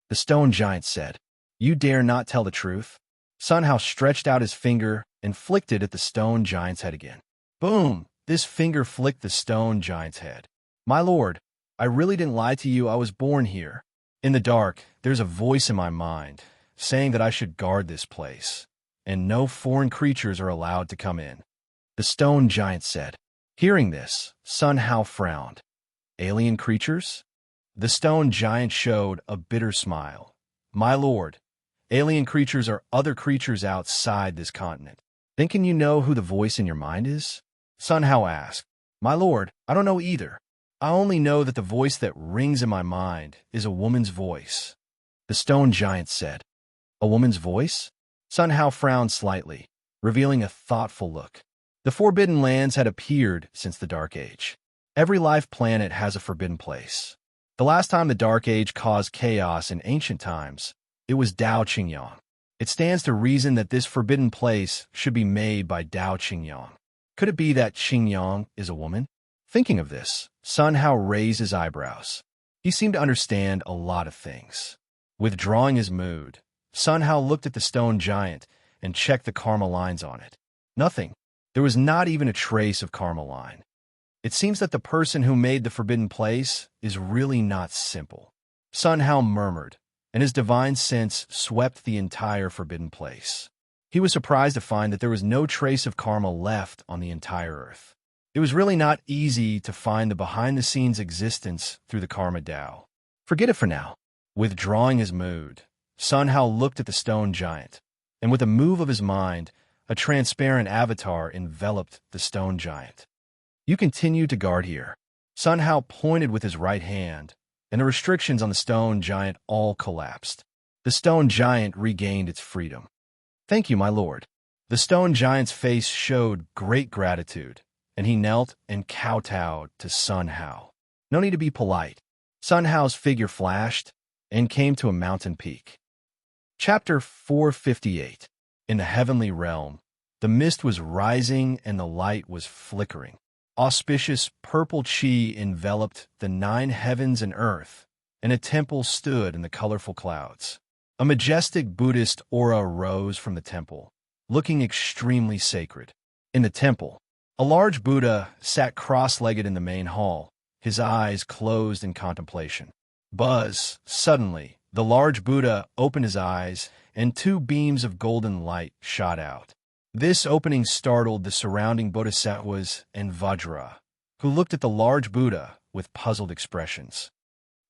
The stone giant said, "You dare not tell the truth?" Sun Hao stretched out his finger and flicked it at the stone giant's head again. Boom! This finger flicked the stone giant's head. "My lord, I really didn't lie to you. I was born here. In the dark, there's a voice in my mind saying that I should guard this place, and no foreign creatures are allowed to come in," the stone giant said. Hearing this, Sun Hao frowned. "Alien creatures?" The stone giant showed a bitter smile. "My lord, alien creatures are other creatures outside this continent. Thinking you know who the voice in your mind is?" Sun Hao asked. "My lord, I don't know either. I only know that the voice that rings in my mind is a woman's voice," the stone giant said. "A woman's voice?" Sun Hao frowned slightly, revealing a thoughtful look. The Forbidden Lands had appeared since the Dark Age. Every life planet has a forbidden place. The last time the Dark Age caused chaos in ancient times, it was Dao Qingyang. It stands to reason that this forbidden place should be made by Dao Qingyang. Could it be that Qingyang is a woman? Thinking of this, Sun Hao raised his eyebrows. He seemed to understand a lot of things. Withdrawing his mood, Sun Hao looked at the stone giant and checked the karma lines on it. Nothing. There was not even a trace of karma line. It seems that the person who made the forbidden place is really not simple. Sun Hao murmured, and his divine sense swept the entire forbidden place. He was surprised to find that there was no trace of karma left on the entire earth. It was really not easy to find the behind-the-scenes existence through the karma Dao. Forget it for now. Withdrawing his mood, Sun Hao looked at the stone giant, and with a move of his mind, a transparent avatar enveloped the stone giant. You continue to guard here. Sun Hao pointed with his right hand, and the restrictions on the stone giant all collapsed. The stone giant regained its freedom. Thank you, my lord. The stone giant's face showed great gratitude, and he knelt and kowtowed to Sun Hao. No need to be polite. Sun Hao's figure flashed and came to a mountain peak. Chapter 458. In the heavenly realm, the mist was rising and the light was flickering. Auspicious purple chi enveloped the 9 heavens and earth, and a temple stood in the colorful clouds. A majestic Buddhist aura rose from the temple, looking extremely sacred. In the temple, a large Buddha sat cross-legged in the main hall, his eyes closed in contemplation. Buzz! Suddenly, the large Buddha opened his eyes, and 2 beams of golden light shot out. This opening startled the surrounding bodhisattvas and Vajra, who looked at the large Buddha with puzzled expressions.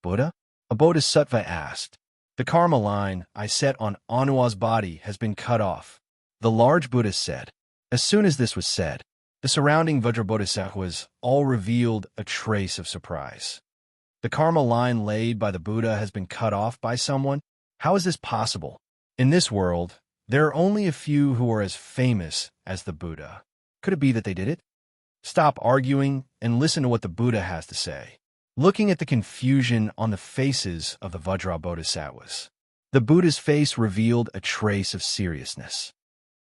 Buddha? A bodhisattva asked. The karma line I set on Anua's body has been cut off, the large Buddha said. As soon as this was said, the surrounding Vajra bodhisattvas all revealed a trace of surprise. The karma line laid by the Buddha has been cut off by someone? How is this possible? In this world, there are only a few who are as famous as the Buddha. Could it be that they did it? Stop arguing and listen to what the Buddha has to say. Looking at the confusion on the faces of the Vajra bodhisattvas, the Buddha's face revealed a trace of seriousness.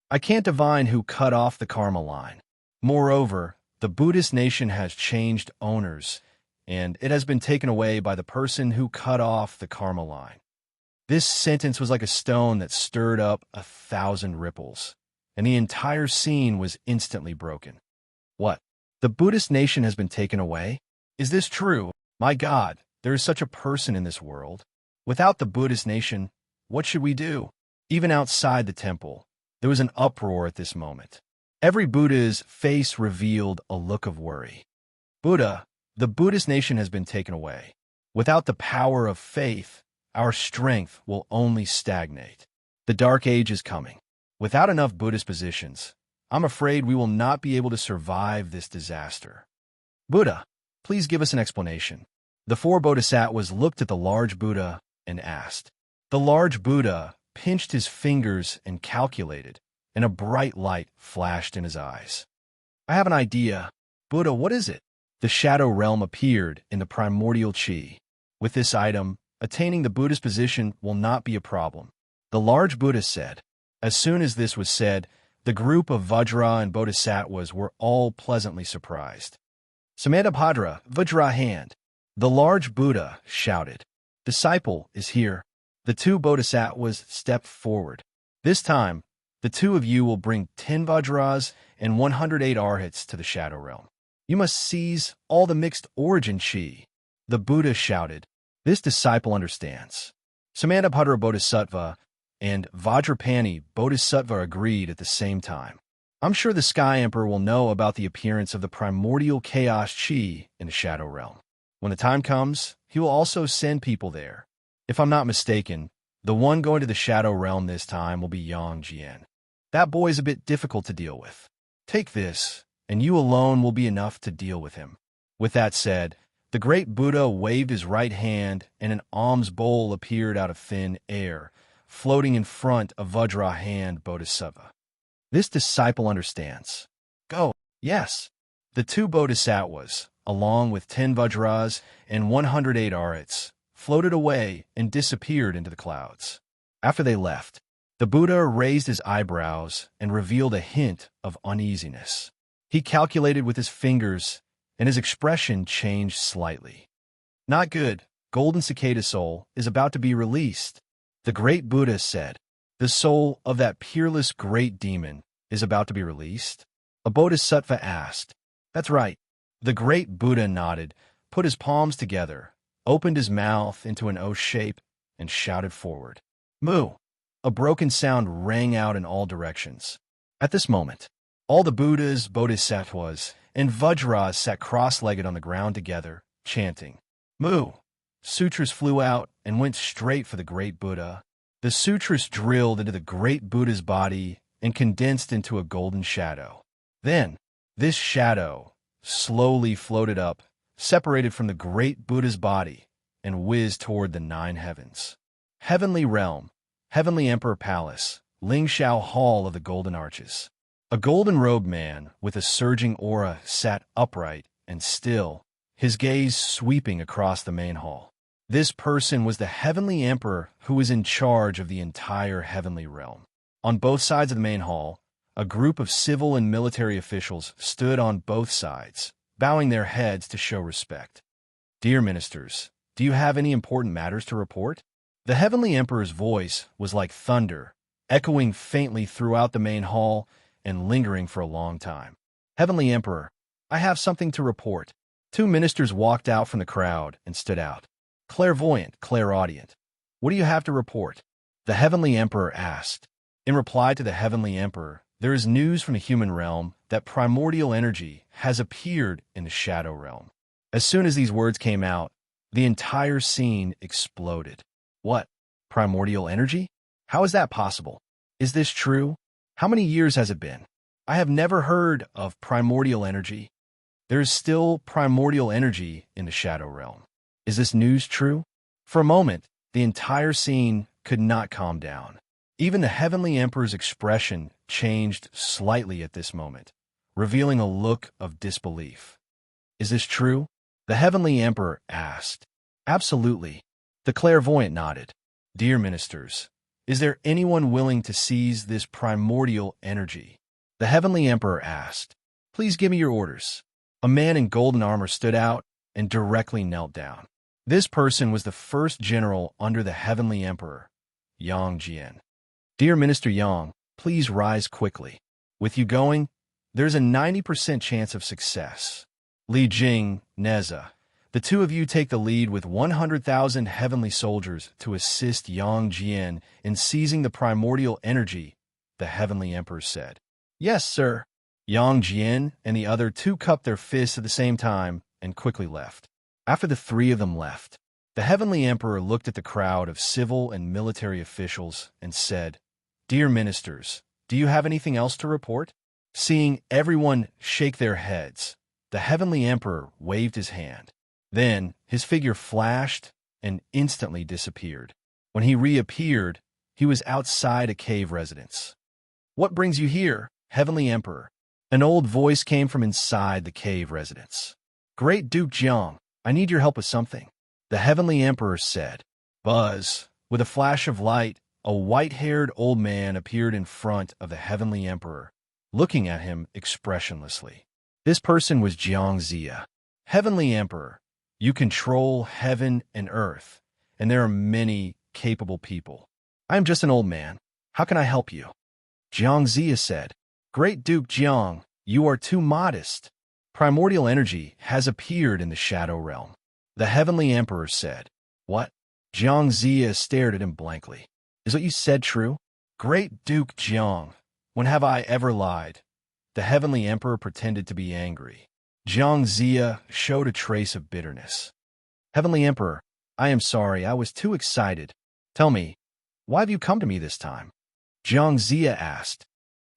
I can't divine who cut off the karma line. Moreover, the Buddhist nation has changed owners, and it has been taken away by the person who cut off the karma line. This sentence was like a stone that stirred up 1,000 ripples, and the entire scene was instantly broken. What? The Buddhist nation has been taken away? Is this true? My God, there is such a person in this world. Without the Buddhist nation, what should we do? Even outside the temple, there was an uproar at this moment. Every Buddha's face revealed a look of worry. Buddha, the Buddhist nation has been taken away. Without the power of faith, our strength will only stagnate. The Dark Age is coming. Without enough Buddhist positions, I'm afraid we will not be able to survive this disaster. Buddha, please give us an explanation. The 4 bodhisattvas looked at the large Buddha and asked. The large Buddha pinched his fingers and calculated, and a bright light flashed in his eyes. I have an idea. Buddha, what is it? The shadow realm appeared in the primordial chi. With this item, attaining the Buddhist position will not be a problem. The large Buddha said. As soon as this was said, the group of Vajra and Bodhisattvas were all pleasantly surprised. Samantabhadra, Vajra hand. The large Buddha shouted. Disciple is here. The 2 Bodhisattvas stepped forward. This time, the 2 of you will bring 10 Vajras and 108 Arhats to the Shadow Realm. You must seize all the mixed origin chi. The Buddha shouted. This disciple understands. Samantabhadra Bodhisattva and Vajrapani Bodhisattva agreed at the same time. I'm sure the Sky Emperor will know about the appearance of the primordial chaos chi in the Shadow Realm. When the time comes, he will also send people there. If I'm not mistaken, the one going to the Shadow Realm this time will be Yang Jian. That boy's a bit difficult to deal with. Take this, and you alone will be enough to deal with him. With that said, the great Buddha waved his right hand, and an alms bowl appeared out of thin air, floating in front of Vajrahand Bodhisattva. This disciple understands. Go. Yes. The two bodhisattvas, along with 10 Vajras and 108 Arhats, floated away and disappeared into the clouds. After they left, the Buddha raised his eyebrows and revealed a hint of uneasiness. He calculated with his fingers, and his expression changed slightly. Not good. Golden cicada soul is about to be released. The great Buddha said, the soul of that peerless great demon is about to be released? A bodhisattva asked. That's right. The great Buddha nodded, put his palms together, opened his mouth into an O shape, and shouted forward. Moo! A broken sound rang out in all directions. At this moment, all the Buddhas, bodhisattvas, and Vajras sat cross-legged on the ground together, chanting. Moo! Sutras flew out and went straight for the great Buddha. The sutras drilled into the great Buddha's body and condensed into a golden shadow. Then, this shadow slowly floated up, separated from the great Buddha's body, and whizzed toward the 9 heavens. Heavenly realm, Heavenly Emperor Palace, Lingshao Hall of the Golden Arches. A golden-robed man with a surging aura sat upright and still, his gaze sweeping across the main hall. This person was the Heavenly Emperor who was in charge of the entire heavenly realm. On both sides of the main hall, a group of civil and military officials stood on both sides, bowing their heads to show respect. Dear ministers, do you have any important matters to report? The Heavenly Emperor's voice was like thunder, echoing faintly throughout the main hall and lingering for a long time. Heavenly Emperor, I have something to report. 2 ministers walked out from the crowd and stood out. Clairvoyant, clairaudient. What do you have to report? The Heavenly Emperor asked. In reply to the Heavenly Emperor, there is news from the human realm that primordial energy has appeared in the shadow realm. As soon as these words came out, the entire scene exploded. What? Primordial energy? How is that possible? Is this true? How many years has it been? I have never heard of primordial energy. There is still primordial energy in the shadow realm. Is this news true? For a moment, the entire scene could not calm down. Even the Heavenly Emperor's expression changed slightly at this moment, revealing a look of disbelief. Is this true? The Heavenly Emperor asked. Absolutely. The clairvoyant nodded. Dear ministers, is there anyone willing to seize this primordial energy? The Heavenly Emperor asked. Please give me your orders. A man in golden armor stood out and directly knelt down. This person was the first general under the Heavenly Emperor, Yang Jian. Dear Minister Yang, please rise quickly. With you going, there's a 90% chance of success. Li Jing, Neza, the 2 of you take the lead with 100,000 heavenly soldiers to assist Yang Jian in seizing the primordial energy, the Heavenly Emperor said. Yes, sir. Yang Jian and the other 2 cupped their fists at the same time and quickly left. After the 3 of them left, the Heavenly Emperor looked at the crowd of civil and military officials and said, Dear ministers, do you have anything else to report? Seeing everyone shake their heads, the Heavenly Emperor waved his hand. Then his figure flashed and instantly disappeared. When he reappeared, he was outside a cave residence. What brings you here, Heavenly Emperor? An old voice came from inside the cave residence. Great Duke Jiang, I need your help with something. The Heavenly Emperor said. Buzz. With a flash of light, a white-haired old man appeared in front of the Heavenly Emperor, looking at him expressionlessly. This person was Jiang Zia. Heavenly Emperor, you control heaven and earth, and there are many capable people. I am just an old man. How can I help you? Jiang Zia said, Great Duke Jiang, you are too modest. Primordial energy has appeared in the shadow realm. The Heavenly Emperor said. What? Jiang Zia stared at him blankly. Is what you said true? Great Duke Jiang, when have I ever lied? The Heavenly Emperor pretended to be angry. Jiang Zia showed a trace of bitterness. Heavenly Emperor, I am sorry, I was too excited. Tell me, why have you come to me this time? Jiang Zia asked.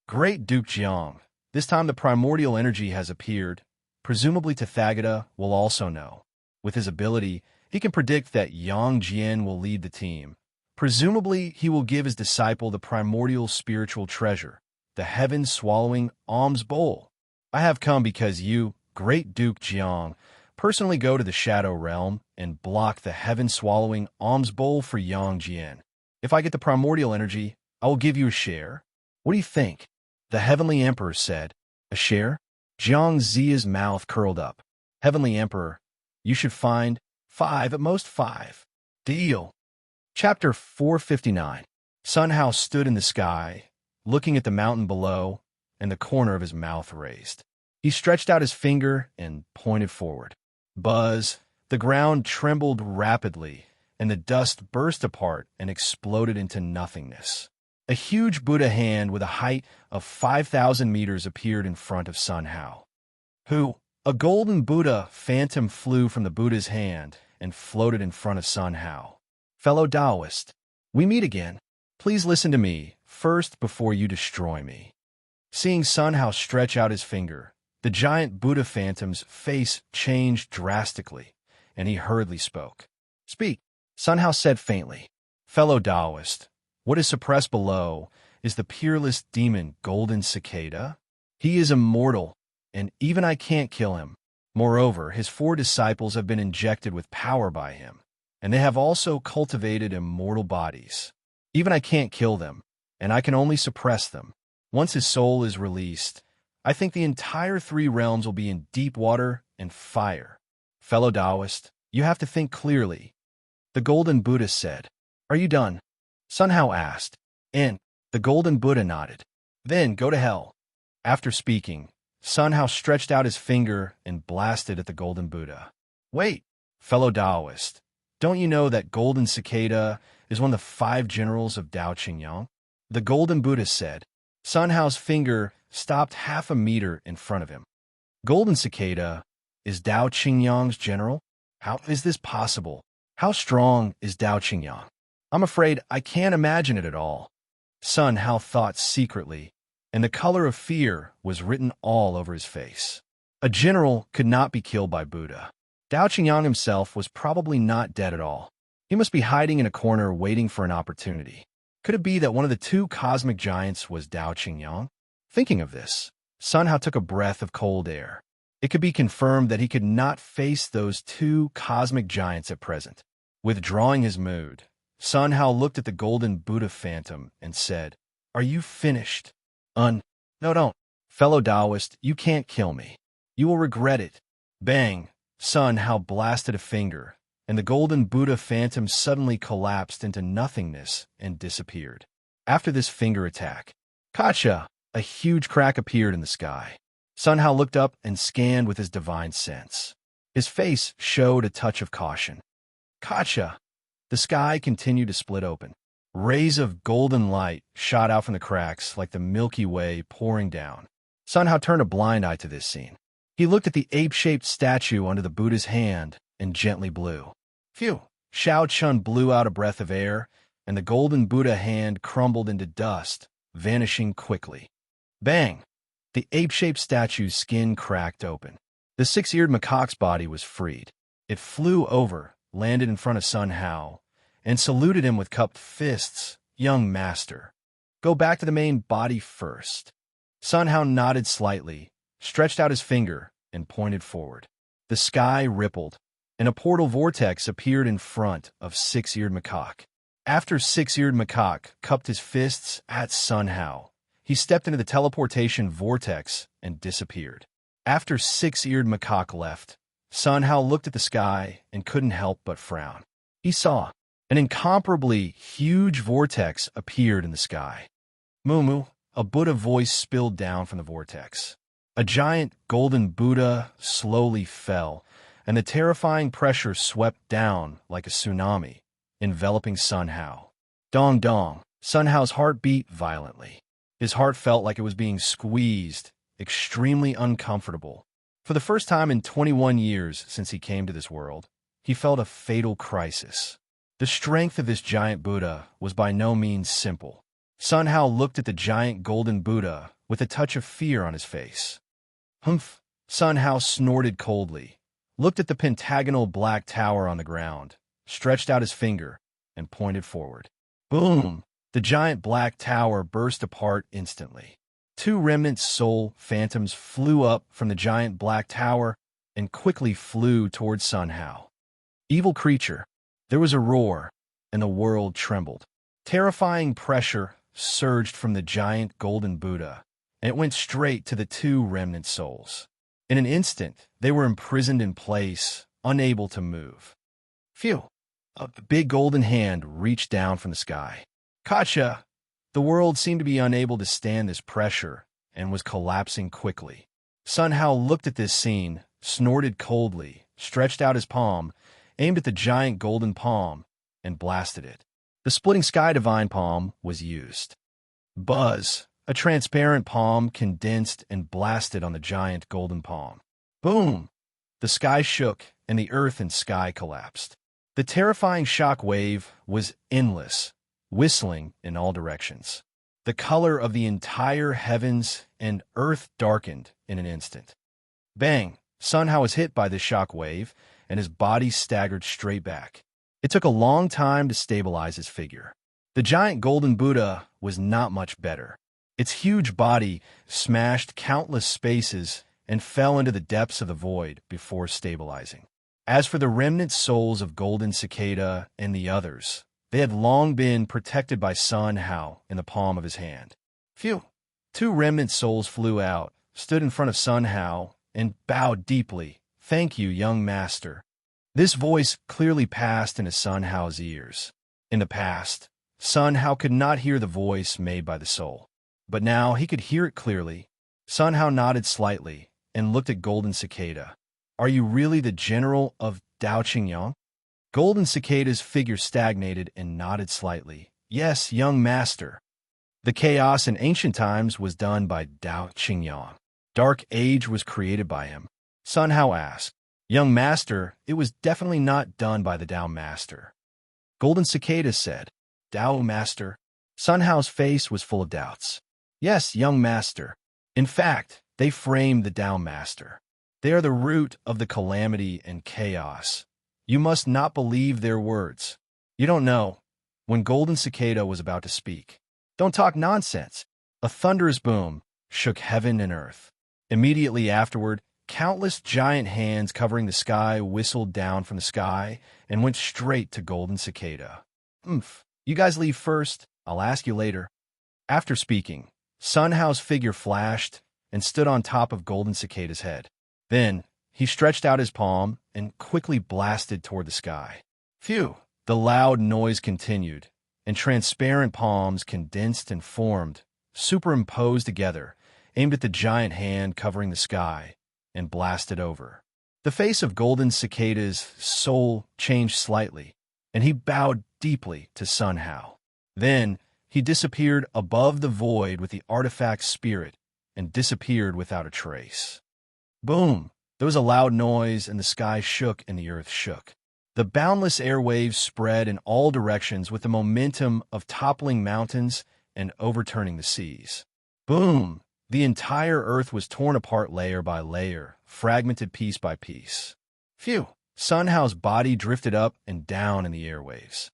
Great Duke Jiang, this time the primordial energy has appeared. Presumably Tathagata will also know. With his ability, he can predict that Yang Jian will lead the team. Presumably, he will give his disciple the primordial spiritual treasure, the heaven-swallowing alms bowl. I have come because you, great Duke Jiang, personally go to the Shadow Realm and block the heaven-swallowing alms bowl for Yang Jian. If I get the primordial energy, I will give you a share. What do you think? The Heavenly Emperor said. A share? Jiang Ziya's mouth curled up. Heavenly Emperor, you should find 5, at most 5. Deal. Chapter 459. Sun Hao stood in the sky, looking at the mountain below, and the corner of his mouth raised. He stretched out his finger and pointed forward. Buzz! The ground trembled rapidly, and the dust burst apart and exploded into nothingness. A huge Buddha hand with a height of 5,000 meters appeared in front of Sun Hao. Who? A golden Buddha phantom flew from the Buddha's hand and floated in front of Sun Hao. Fellow Taoist, we meet again. Please listen to me first before you destroy me. Seeing Sun Hao stretch out his finger, the giant Buddha phantom's face changed drastically, and he hurriedly spoke. Speak, Sun Hao said faintly. Fellow Taoist, what is suppressed below is the peerless demon Golden Cicada. He is immortal, and even I can't kill him. Moreover, his 4 disciples have been injected with power by him, and they have also cultivated immortal bodies. Even I can't kill them, and I can only suppress them. Once his soul is released, I think the entire 3 realms will be in deep water and fire. Fellow Taoist, you have to think clearly. The Golden Buddha said. Are you done? Sun Hao asked, and the Golden Buddha nodded. Then go to hell. After speaking, Sun Hao stretched out his finger and blasted at the Golden Buddha. Wait, fellow Taoist, don't you know that Golden Cicada is one of the 5 generals of Tao Qingyang? The Golden Buddha said. Sun Hao's finger stopped half a meter in front of him. Golden Cicada is Tao Qingyang's general? How is this possible? How strong is Tao Qingyang? I'm afraid I can't imagine it at all. Sun Hao thought secretly, and the color of fear was written all over his face. A general could not be killed by Buddha. Tao Qingyang himself was probably not dead at all. He must be hiding in a corner waiting for an opportunity. Could it be that one of the 2 cosmic giants was Tao Qingyang? Thinking of this, Sun Hao took a breath of cold air. It could be confirmed that he could not face those 2 cosmic giants at present. Withdrawing his mood, Sun Hao looked at the Golden Buddha phantom and said, Are you finished? No, don't. Fellow Taoist, you can't kill me. You will regret it. Bang! Sun Hao blasted a finger, and the Golden Buddha phantom suddenly collapsed into nothingness and disappeared. After this finger attack, Kacha! A huge crack appeared in the sky. Sun Hao looked up and scanned with his divine sense. His face showed a touch of caution. Kacha! The sky continued to split open. Rays of golden light shot out from the cracks like the Milky Way pouring down. Sun Hao turned a blind eye to this scene. He looked at the ape-shaped statue under the Buddha's hand and gently blew. Phew! Shao Chun blew out a breath of air, and the Golden Buddha hand crumbled into dust, vanishing quickly. Bang! The ape-shaped statue's skin cracked open. The 6-eared macaque's body was freed. It flew over, landed in front of Sun Hao, and saluted him with cupped fists. Young master, go back to the main body first. Sun Hao nodded slightly, stretched out his finger, and pointed forward. The sky rippled, and a portal vortex appeared in front of 6-eared macaque. After 6-eared macaque cupped his fists at Sun Hao, he stepped into the teleportation vortex and disappeared. After 6-eared macaque left, Sun Hao looked at the sky and couldn't help but frown. He saw an incomparably huge vortex appeared in the sky. Mumu, a Buddha voice spilled down from the vortex. A giant golden Buddha slowly fell, and the terrifying pressure swept down like a tsunami, enveloping Sun Hao. Dong dong, Sun Hao's heart beat violently. His heart felt like it was being squeezed, extremely uncomfortable. For the first time in 21 years since he came to this world, he felt a fatal crisis. The strength of this giant Buddha was by no means simple. Sun Hao looked at the giant golden Buddha with a touch of fear on his face. Humph! Sun Hao snorted coldly, looked at the pentagonal black tower on the ground, stretched out his finger, and pointed forward. Boom! The giant black tower burst apart instantly. Two remnant soul phantoms flew up from the giant black tower and quickly flew towards Sun Hao. Evil creature. There was a roar, and the world trembled. Terrifying pressure surged from the giant golden Buddha, and it went straight to the two remnant souls. In an instant, they were imprisoned in place, unable to move. Phew! A big golden hand reached down from the sky. Gotcha! The world seemed to be unable to stand this pressure and was collapsing quickly. Sun Hao looked at this scene, snorted coldly, stretched out his palm, aimed at the giant golden palm, and blasted it. The splitting sky divine palm was used. Buzz! A transparent palm condensed and blasted on the giant golden palm. Boom! The sky shook, and the earth and sky collapsed. The terrifying shock wave was endless, whistling in all directions. The color of the entire heavens and earth darkened in an instant. Bang! Sun Hao was hit by this shock wave, and his body staggered straight back. It took a long time to stabilize his figure. The giant golden Buddha was not much better. Its huge body smashed countless spaces and fell into the depths of the void before stabilizing. As for the remnant souls of Golden Cicada and the others, they had long been protected by Sun Hao in the palm of his hand. Phew! Two remnant souls flew out, stood in front of Sun Hao, and bowed deeply. "Thank you, young master." This voice clearly passed into Sun Hao's ears. In the past, Sun Hao could not hear the voice made by the soul. But now he could hear it clearly. Sun Hao nodded slightly and looked at Golden Cicada. "Are you really the general of Dao Qingyang?" Golden Cicada's figure stagnated and nodded slightly. "Yes, young master. The chaos in ancient times was done by Dao Qingyang. Dark age was created by him." Sun Hao asked. "Young master, it was definitely not done by the Dao master." Golden Cicada said. "Dao master?" Sun Hao's face was full of doubts. "Yes, young master. In fact, they framed the Dao master. They are the root of the calamity and chaos. You must not believe their words. You don't know." When Golden Cicada was about to speak, "Don't talk nonsense." A thunderous boom shook heaven and earth. Immediately afterward, countless giant hands covering the sky whistled down from the sky and went straight to Golden Cicada. You guys leave first. I'll ask you later." After speaking, Sun Hao's figure flashed and stood on top of Golden Cicada's head. Then, he stretched out his palm and quickly blasted toward the sky. Phew! The loud noise continued, and transparent palms condensed and formed, superimposed together, aimed at the giant hand covering the sky, and blasted over. The face of Golden Cicada's soul changed slightly, and he bowed deeply to Sun Hao. Then, he disappeared above the void with the artifact spirit and disappeared without a trace. Boom! There was a loud noise, and the sky shook and the earth shook. The boundless airwaves spread in all directions with the momentum of toppling mountains and overturning the seas. Boom! The entire earth was torn apart layer by layer, fragmented piece by piece. Phew! Sun Hao's body drifted up and down in the airwaves.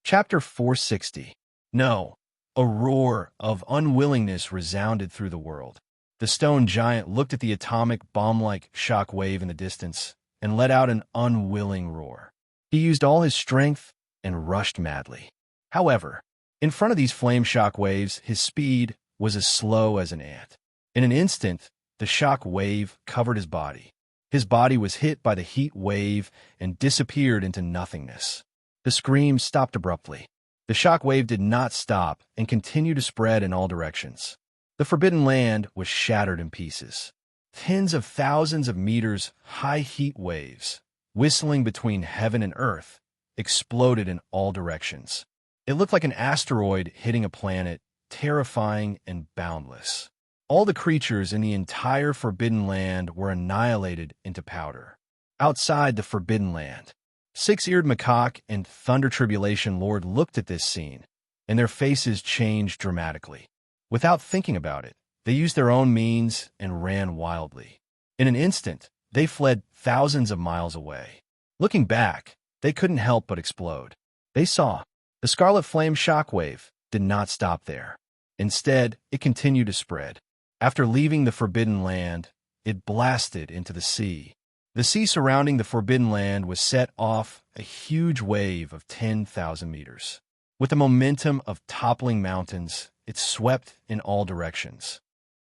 Chapter 460. No. A roar of unwillingness resounded through the world. The stone giant looked at the atomic bomb-like shock wave in the distance and let out an unwilling roar. He used all his strength and rushed madly. However, in front of these flame shock waves, his speed was as slow as an ant. In an instant, the shock wave covered his body. His body was hit by the heat wave and disappeared into nothingness. The scream stopped abruptly. The shock wave did not stop and continued to spread in all directions. The Forbidden Land was shattered in pieces. Tens of thousands of meters high heat waves, whistling between heaven and earth, exploded in all directions. It looked like an asteroid hitting a planet, terrifying and boundless. All the creatures in the entire Forbidden Land were annihilated into powder. Outside the Forbidden Land, Six-Eared Macaque and Thunder Tribulation Lord looked at this scene, and their faces changed dramatically. Without thinking about it, they used their own means and ran wildly. In an instant, they fled thousands of miles away. Looking back, they couldn't help but explode. They saw The scarlet flame shockwave did not stop there. Instead, it continued to spread. After leaving the Forbidden Land, it blasted into the sea. The sea surrounding the Forbidden Land was set off a huge wave of 10,000 meters. With the momentum of toppling mountains, it swept in all directions.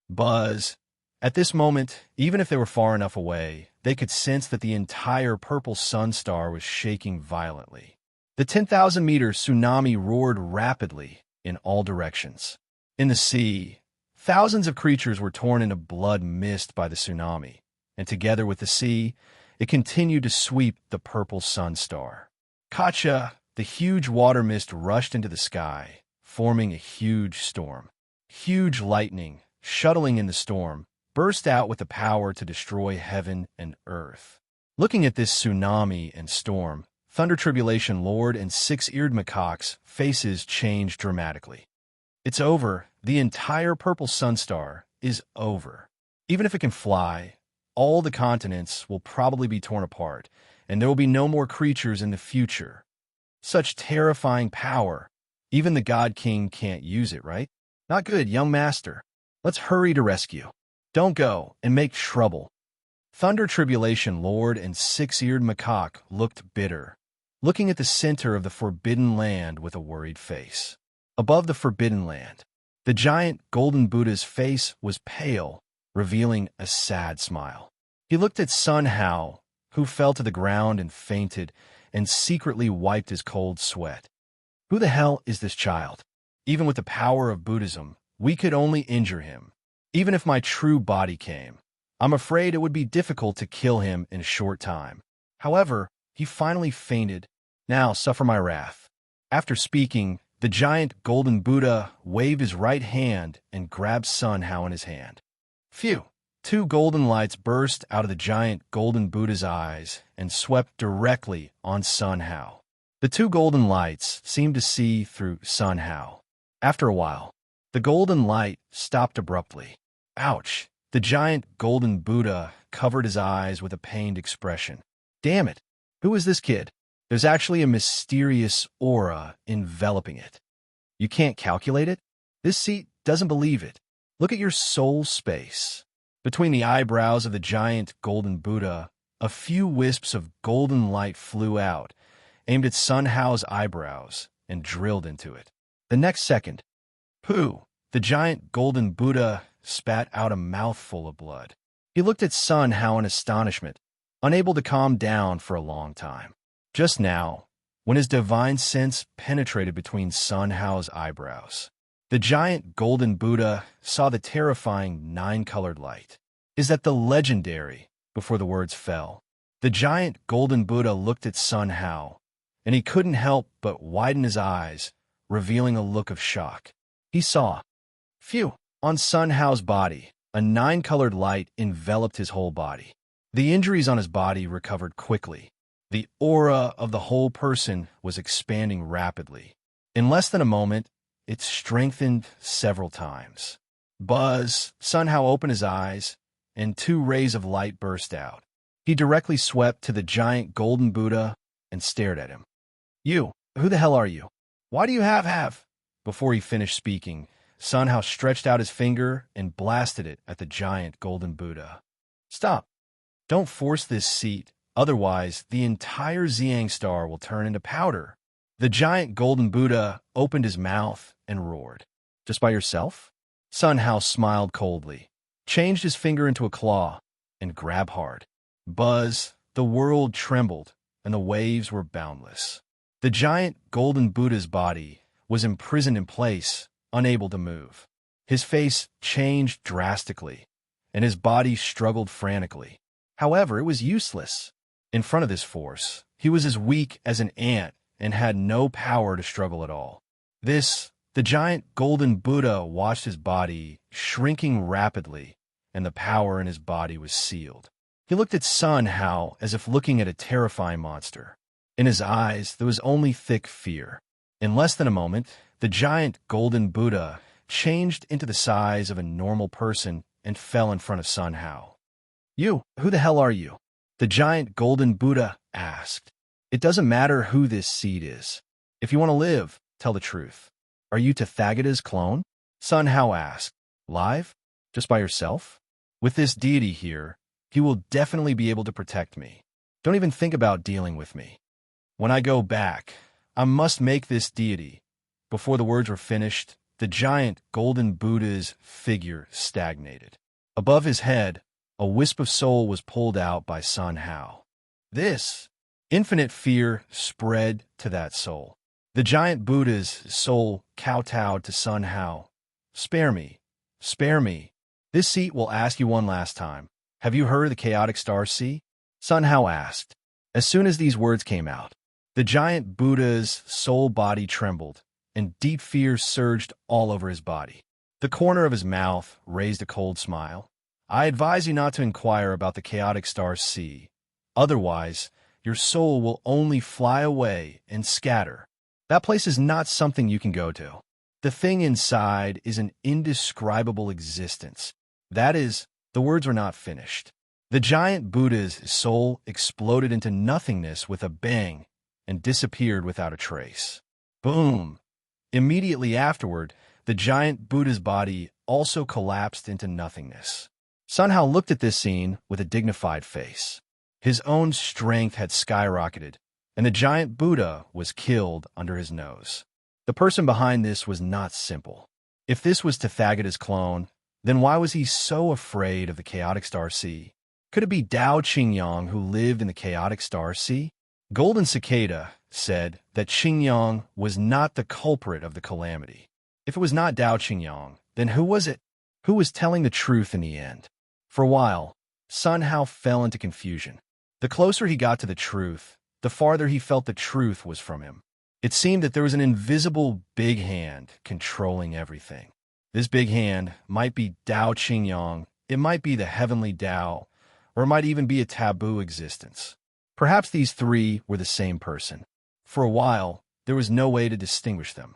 Buzz. At this moment, even if they were far enough away, they could sense that the entire purple sun star was shaking violently. The 10,000-meter tsunami roared rapidly in all directions. In the sea, thousands of creatures were torn into blood mist by the tsunami, and together with the sea, it continued to sweep the purple sun star. Katja, the huge water mist rushed into the sky, forming a huge storm. Huge lightning, shuttling in the storm, burst out with the power to destroy heaven and earth. Looking at this tsunami and storm, Thunder Tribulation Lord and Six-Eared Macaque's faces changed dramatically. It's over. The entire purple sunstar is over. Even if it can fly, all the continents will probably be torn apart, and there will be no more creatures in the future. Such terrifying power. Even the God King can't use it, right? Not good, young master. Let's hurry to rescue. Don't go and make trouble. Thunder Tribulation Lord and Six-Eared Macaque looked bitter, looking at the center of the Forbidden Land with a worried face. Above the Forbidden Land, the giant golden Buddha's face was pale, revealing a sad smile. He looked at Sun Hao, who fell to the ground and fainted, and secretly wiped his cold sweat. Who the hell is this child? Even with the power of Buddhism, we could only injure him. Even if my true body came, I'm afraid it would be difficult to kill him in a short time. However, he finally fainted. Now suffer my wrath. After speaking, the giant golden Buddha waved his right hand and grabbed Sun Hao in his hand. Phew! 2 golden lights burst out of the giant golden Buddha's eyes and swept directly on Sun Hao. The 2 golden lights seemed to see through Sun Hao. After a while, the golden light stopped abruptly. Ouch! The giant golden Buddha covered his eyes with a pained expression. Damn it! Who is this kid? There's actually a mysterious aura enveloping it. You can't calculate it? This seat doesn't believe it. Look at your soul space. Between the eyebrows of the giant golden Buddha, a few wisps of golden light flew out, aimed at Sun Hao's eyebrows, and drilled into it. The next second, pooh! The giant golden Buddha spat out a mouthful of blood. He looked at Sun Hao in astonishment, unable to calm down for a long time. Just now, when his divine sense penetrated between Sun Hao's eyebrows, the giant golden Buddha saw the terrifying 9-colored light. Is that the legendary? Before the words fell, the giant golden Buddha looked at Sun Hao, and he couldn't help but widen his eyes, revealing a look of shock. He saw, phew, on Sun Hao's body, a 9-colored light enveloped his whole body. The injuries on his body recovered quickly. The aura of the whole person was expanding rapidly. In less than a moment, it strengthened several times. Buzz, Sun Hao opened his eyes, and 2 rays of light burst out. He directly swept to the giant golden Buddha and stared at him. You, who the hell are you? Why do you have? Before he finished speaking, Sun Hao stretched out his finger and blasted it at the giant golden Buddha. Stop. Don't force this seat, otherwise the entire Xiang star will turn into powder. The giant golden Buddha opened his mouth and roared. Just by yourself? Sun Hao smiled coldly, changed his finger into a claw, and grabbed hard. Buzz, the world trembled, and the waves were boundless. The giant golden Buddha's body was imprisoned in place, unable to move. His face changed drastically, and his body struggled frantically. However, it was useless. In front of this force, he was as weak as an ant and had no power to struggle at all. The giant golden Buddha watched his body shrinking rapidly, and the power in his body was sealed. He looked at Sun Hao as if looking at a terrifying monster. In his eyes, there was only thick fear. In less than a moment, the giant golden Buddha changed into the size of a normal person and fell in front of Sun Hao. You, who the hell are you? The giant golden Buddha asked. It doesn't matter who this seed is. If you want to live, tell the truth. Are you Tathagata's clone? Sun Hao asked. Live? Just by yourself? With this deity here, he will definitely be able to protect me. Don't even think about dealing with me. When I go back, I must make this deity. Before the words were finished, the giant golden Buddha's figure stagnated. Above his head, a wisp of soul was pulled out by Sun Hao. This infinite fear spread to that soul. The giant Buddha's soul kowtowed to Sun Hao. Spare me. Spare me. This seat will ask you one last time. Have you heard of the chaotic star sea? Sun Hao asked. As soon as these words came out, the giant Buddha's soul body trembled, and deep fear surged all over his body. The corner of his mouth raised a cold smile. I advise you not to inquire about the chaotic star sea. Otherwise, your soul will only fly away and scatter. That place is not something you can go to. The thing inside is an indescribable existence. That is, the words were not finished. The giant Buddha's soul exploded into nothingness with a bang and disappeared without a trace. Boom! Immediately afterward, the giant Buddha's body also collapsed into nothingness. Sun Hao looked at this scene with a dignified face. His own strength had skyrocketed, and the giant Buddha was killed under his nose. The person behind this was not simple. If this was Tathagata's clone, then why was he so afraid of the chaotic star sea? Could it be Dao Qingyang who lived in the chaotic star sea? Golden Cicada said that Qingyang was not the culprit of the calamity. If it was not Dao Qingyang, then who was it? Who was telling the truth in the end? For a while, Sun Hao fell into confusion. The closer he got to the truth, the farther he felt the truth was from him. It seemed that there was an invisible big hand controlling everything. This big hand might be Dao Qingyang, it might be the heavenly Dao, or it might even be a taboo existence. Perhaps these three were the same person. For a while, there was no way to distinguish them.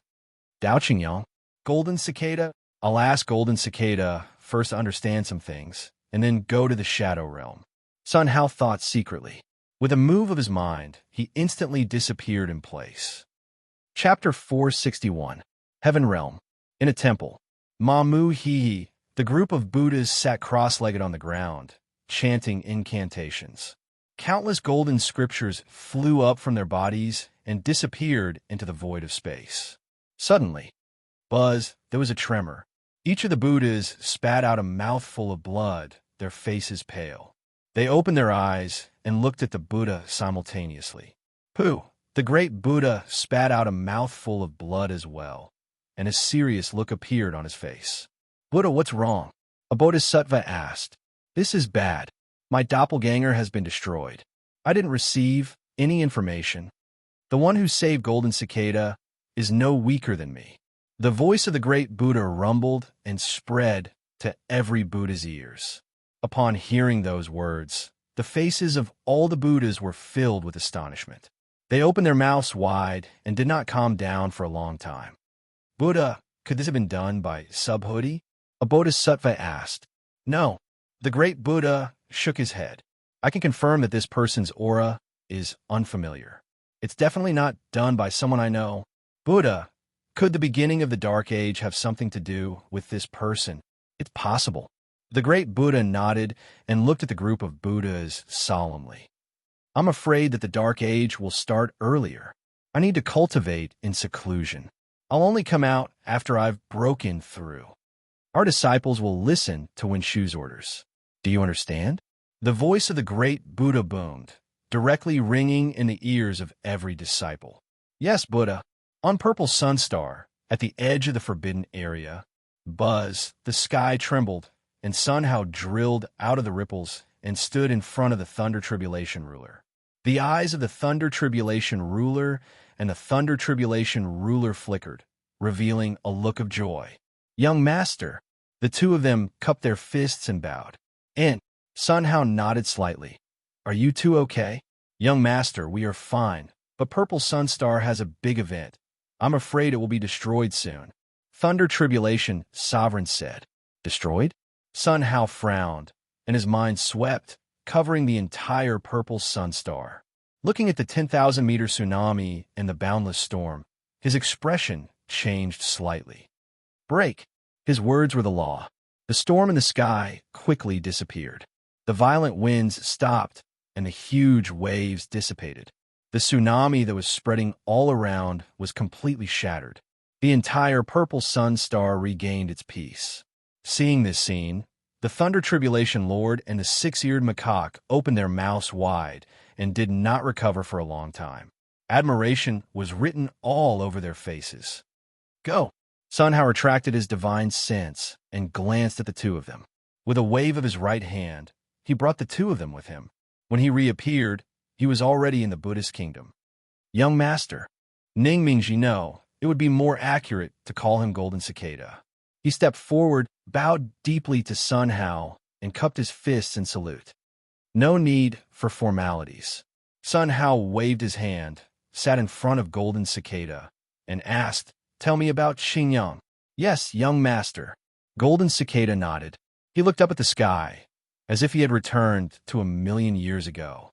Dao Qingyang, Golden Cicada? I'll ask Golden Cicada first to understand some things, and then go to the Shadow Realm. Sun Hao thought secretly. With a move of his mind, he instantly disappeared in place. Chapter 461. Heaven Realm. In a temple. Mamu Hihi, the group of Buddhas sat cross-legged on the ground, chanting incantations. Countless golden scriptures flew up from their bodies and disappeared into the void of space. Suddenly, buzz, there was a tremor. Each of the Buddhas spat out a mouthful of blood, their faces pale. They opened their eyes and looked at the Buddha simultaneously. Pooh! The great Buddha spat out a mouthful of blood as well, and a serious look appeared on his face. Buddha, what's wrong? A bodhisattva asked. This is bad. My doppelganger has been destroyed. I didn't receive any information. The one who saved Golden Cicada is no weaker than me. The voice of the great Buddha rumbled and spread to every Buddha's ears. Upon hearing those words, the faces of all the Buddhas were filled with astonishment. They opened their mouths wide and did not calm down for a long time. Buddha, could this have been done by Subhuti? A bodhisattva asked. No. The great Buddha shook his head. I can confirm that this person's aura is unfamiliar. It's definitely not done by someone I know. Buddha, could the beginning of the Dark Age have something to do with this person? It's possible. The great Buddha nodded and looked at the group of Buddhas solemnly. I'm afraid that the Dark Age will start earlier. I need to cultivate in seclusion. I'll only come out after I've broken through. Our disciples will listen to Winshu's orders. Do you understand? The voice of the great Buddha boomed, directly ringing in the ears of every disciple. Yes, Buddha. On Purple Sunstar, at the edge of the forbidden area, buzz, the sky trembled, and Sun Hao drilled out of the ripples and stood in front of the Thunder Tribulation ruler. The eyes of the Thunder Tribulation ruler and the Thunder Tribulation ruler flickered, revealing a look of joy. Young master, the two of them cupped their fists and bowed. And Sun Hao nodded slightly. Are you two okay? Young master, we are fine, but Purple Sunstar has a big event. I'm afraid it will be destroyed soon. Thunder Tribulation Sovereign said. Destroyed? Sun Hao frowned, and his mind swept, covering the entire Purple Sunstar. Looking at the 10,000-meter tsunami and the boundless storm, His expression changed slightly. Break. His words were the law. The storm in the sky quickly disappeared. The violent winds stopped, and the huge waves dissipated. The tsunami that was spreading all around was completely shattered. The entire purple sun star regained its peace. Seeing this scene, the Thunder Tribulation Lord and the six-eared macaque opened their mouths wide and did not recover for a long time. Admiration was written all over their faces. Go! Sunhao retracted his divine sense and glanced at the two of them. With a wave of his right hand, he brought the two of them with him. When he reappeared, he was already in the Buddhist kingdom. Young Master. Ningming Jino, it would be more accurate to call him Golden Cicada. He stepped forward, bowed deeply to Sunhao, and cupped his fists in salute. No need for formalities. Sunhao waved his hand, sat in front of Golden Cicada, and asked, "Tell me about Xingyang." "Yes, young master." Golden Cicada nodded. He looked up at the sky, as if he had returned to 1,000,000 years ago.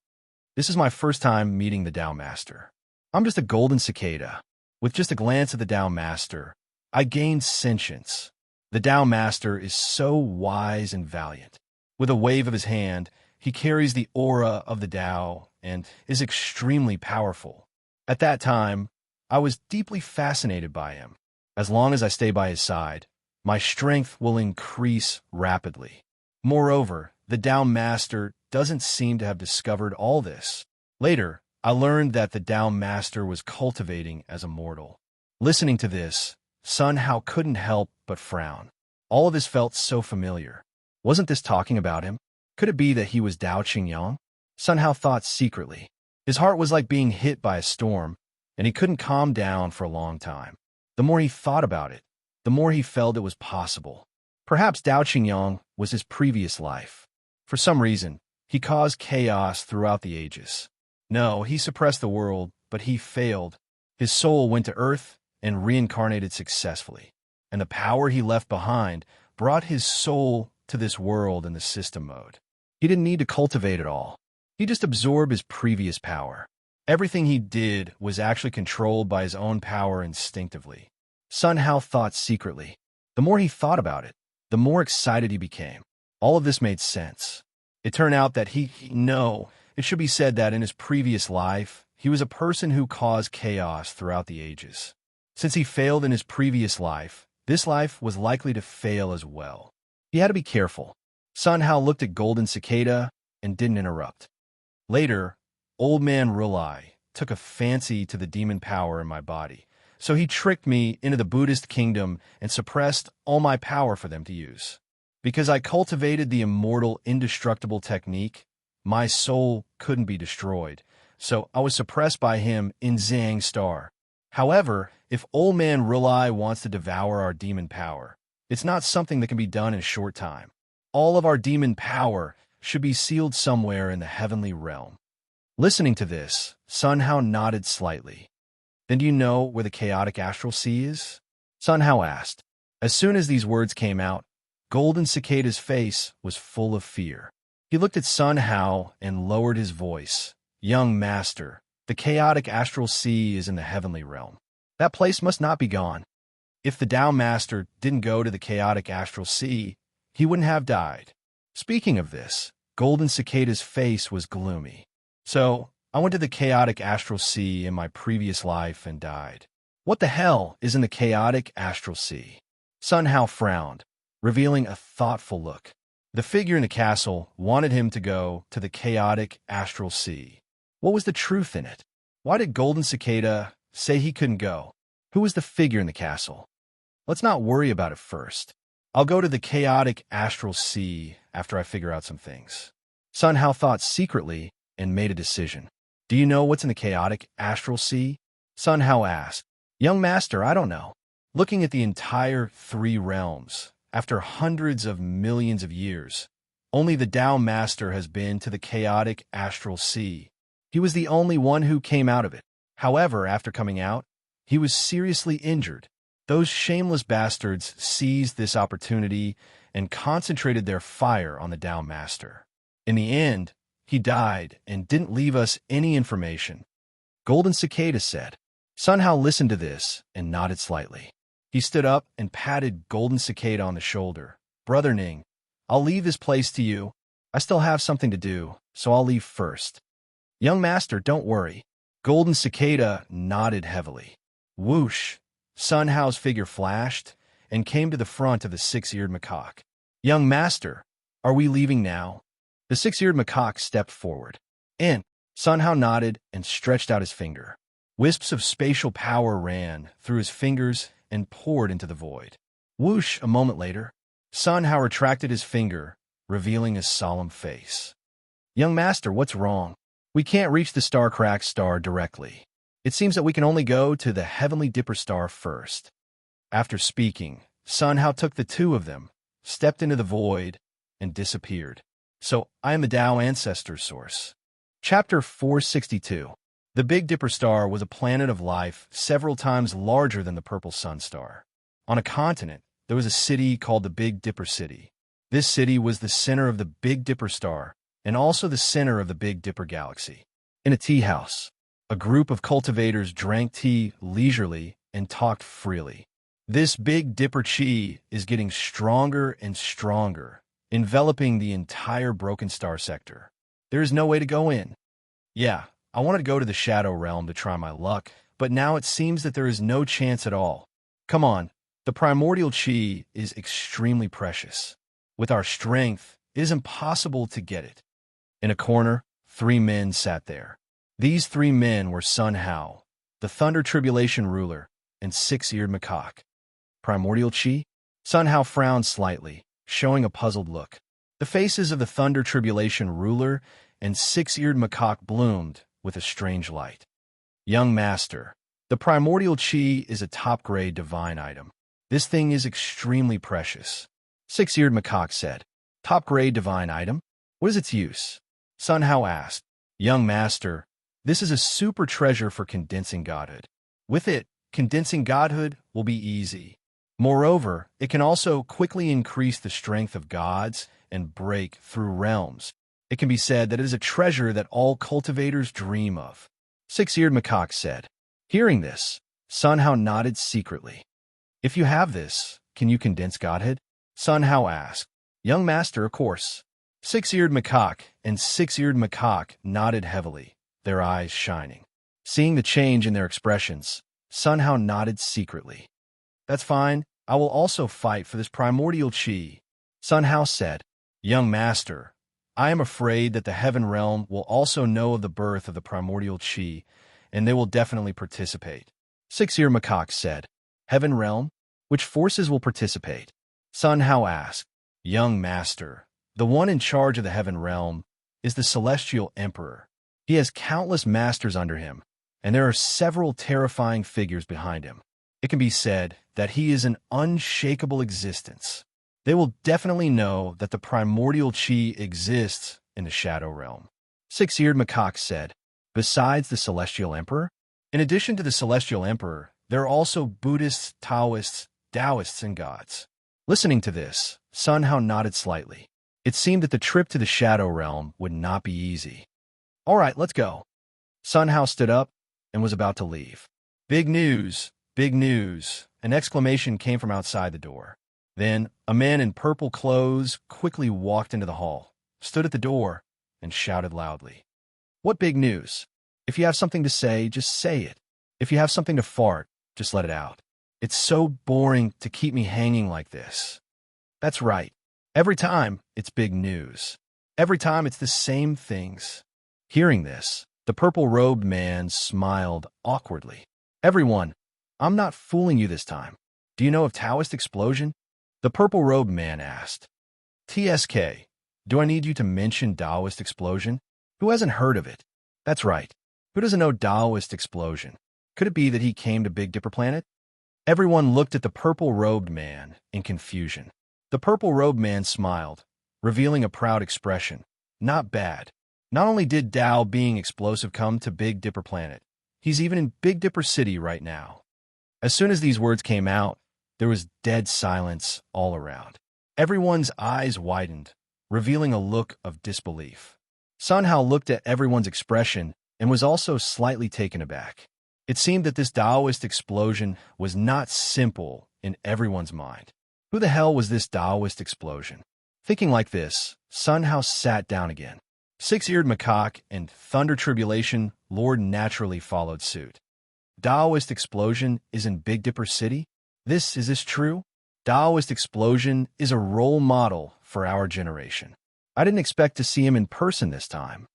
"This is my first time meeting the Tao Master. I'm just a Golden Cicada." With just a glance at the Tao Master, I gained sentience. The Tao Master is so wise and valiant. With a wave of his hand, he carries the aura of the Tao and is extremely powerful. At that time, I was deeply fascinated by him. As long as I stay by his side, my strength will increase rapidly. Moreover, the Tao Master doesn't seem to have discovered all this. Later, I learned that the Tao Master was cultivating as a mortal. Listening to this, Sunhao couldn't help but frown. All of this felt so familiar. Wasn't this talking about him? Could it be that he was Tao Qingyang? Sunhao thought secretly. His heart was like being hit by a storm, and he couldn't calm down for a long time. The more he thought about it, the more he felt it was possible. Perhaps Tao Qingyang was his previous life. For some reason, he caused chaos throughout the ages. No, he suppressed the world, but he failed. His soul went to Earth and reincarnated successfully. And the power he left behind brought his soul to this world in the system mode. He didn't need to cultivate it all. He just absorbed his previous power. Everything he did was actually controlled by his own power instinctively. Sunhao thought secretly. The more he thought about it, the more excited he became. All of this made sense. It turned out that it should be said that in his previous life, he was a person who caused chaos throughout the ages. Since he failed in his previous life, this life was likely to fail as well. He had to be careful. Sunhao looked at Golden Cicada and didn't interrupt. Later, Old Man Rulai took a fancy to the demon power in my body, so he tricked me into the Buddhist kingdom and suppressed all my power for them to use. Because I cultivated the immortal, indestructible technique, my soul couldn't be destroyed, so I was suppressed by him in Zhang Star. However, if Old Man Rulai wants to devour our demon power, it's not something that can be done in a short time. All of our demon power should be sealed somewhere in the heavenly realm. Listening to this, Sunhao nodded slightly. "Then do you know where the chaotic astral sea is?" Sunhao asked. As soon as these words came out, Golden Cicada's face was full of fear. He looked at Sunhao and lowered his voice. "Young master, the chaotic astral sea is in the heavenly realm. That place must not be gone. If the Tao Master didn't go to the chaotic astral sea, he wouldn't have died." Speaking of this, Golden Cicada's face was gloomy. "So, I went to the chaotic astral sea in my previous life and died. What the hell is in the chaotic astral sea?" Sunhao frowned, revealing a thoughtful look. The figure in the castle wanted him to go to the chaotic astral sea. What was the truth in it? Why did Golden Cicada say he couldn't go? Who was the figure in the castle? Let's not worry about it first. I'll go to the chaotic astral sea after I figure out some things. Sunhao thought secretly and made a decision. "Do you know what's in the chaotic astral sea?" Sunhao asked. "Young master, I don't know." Looking at the entire three realms, after hundreds of millions of years, only the Tao Master has been to the chaotic astral sea. He was the only one who came out of it. However, after coming out, he was seriously injured. Those shameless bastards seized this opportunity and concentrated their fire on the Tao Master. In the end, he died and didn't leave us any information. Golden Cicada said. Sun Hao listened to this and nodded slightly. He stood up and patted Golden Cicada on the shoulder. Brother Ning, I'll leave this place to you. I still have something to do, so I'll leave first. Young master, don't worry. Golden Cicada nodded heavily. Whoosh! Sun Hao's figure flashed and came to the front of the six-eared macaque. Young master, are we leaving now? The six-eared macaque stepped forward. In. Sun Hao nodded and stretched out his finger. Wisps of spatial power ran through his fingers and poured into the void. Whoosh! A moment later, Sun Hao retracted his finger, revealing his solemn face. Young master, what's wrong? We can't reach the star-cracked star directly. It seems that we can only go to the heavenly dipper star first. After speaking, Sun Hao took the two of them, stepped into the void, and disappeared. So, I am the Tao Ancestor source. Chapter 462. The Big Dipper star was a planet of life several times larger than the purple sun star. On a continent, there was a city called the Big Dipper City. This city was the center of the Big Dipper star and also the center of the Big Dipper galaxy. In a tea house, a group of cultivators drank tea leisurely and talked freely. This Big Dipper chi is getting stronger and stronger, enveloping the entire Broken Star sector. There is no way to go in. Yeah, I wanted to go to the Shadow Realm to try my luck, but now it seems that there is no chance at all. Come on, the primordial chi is extremely precious. With our strength, it is impossible to get it. In a corner, 3 men sat there. These 3 men were Sun Hao, the Thunder Tribulation ruler, and Six-Eared Macaque. Primordial chi? Sun Hao frowned slightly, showing a puzzled look. The faces of the Thunder Tribulation ruler and Six-Eared Macaque bloomed with a strange light. Young master, the primordial chi is a top-grade divine item. This thing is extremely precious. Six-Eared Macaque said. Top-grade divine item? What is its use? Sun Hao asked. Young master, this is a super treasure for condensing godhood. With it, condensing godhood will be easy. Moreover, it can also quickly increase the strength of gods and break through realms. It can be said that it is a treasure that all cultivators dream of. Six-Eared Macaque said. Hearing this, Sun Hao nodded secretly. If you have this, can you condense godhood? Sun Hao asked. Young master, of course. Six-Eared Macaque and Six-Eared Macaque nodded heavily, their eyes shining. Seeing the change in their expressions, Sun Hao nodded secretly. That's fine. I will also fight for this primordial chi. Sun Hao said. Young master, I am afraid that the Heaven Realm will also know of the birth of the primordial chi, and they will definitely participate. Six-Eared Macaque said. Heaven Realm? Which forces will participate? Sun Hao asked. Young master, the one in charge of the Heaven Realm is the Celestial Emperor. He has countless masters under him, and there are several terrifying figures behind him. It can be said that he is an unshakable existence. They will definitely know that the primordial chi exists in the Shadow Realm. Six-Eared Macaque said. Besides the Celestial Emperor? In addition to the Celestial Emperor, there are also Buddhists, Taoists, Taoists, and gods. Listening to this, Sun Hao nodded slightly. It seemed that the trip to the Shadow Realm would not be easy. All right, let's go. Sun Hao stood up and was about to leave. Big news! Big news! An exclamation came from outside the door. Then, a man in purple clothes quickly walked into the hall, stood at the door, and shouted loudly. What big news? If you have something to say, just say it. If you have something to fart, just let it out. It's so boring to keep me hanging like this. That's right. Every time, it's big news. Every time, it's the same things. Hearing this, the purple-robed man smiled awkwardly. Everyone, I'm not fooling you this time. Do you know of Taoist explosion? The purple-robed man asked. TSK, do I need you to mention Taoist explosion? Who hasn't heard of it? That's right. Who doesn't know Taoist explosion? Could it be that he came to Big Dipper Planet? Everyone looked at the purple-robed man in confusion. The purple-robed man smiled, revealing a proud expression. Not bad. Not only did Tao being explosive come to Big Dipper Planet, he's even in Big Dipper City right now. As soon as these words came out, there was dead silence all around. Everyone's eyes widened, revealing a look of disbelief. Sun Hao looked at everyone's expression and was also slightly taken aback. It seemed that this Taoist explosion was not simple in everyone's mind. Who the hell was this Taoist explosion? Thinking like this, Sun House sat down again. Six-eared macaque and thunder tribulation Lord naturally followed suit. Taoist explosion is in Big Dipper City? Is this true? Taoist explosion is a role model for our generation. I didn't expect to see him in person this time.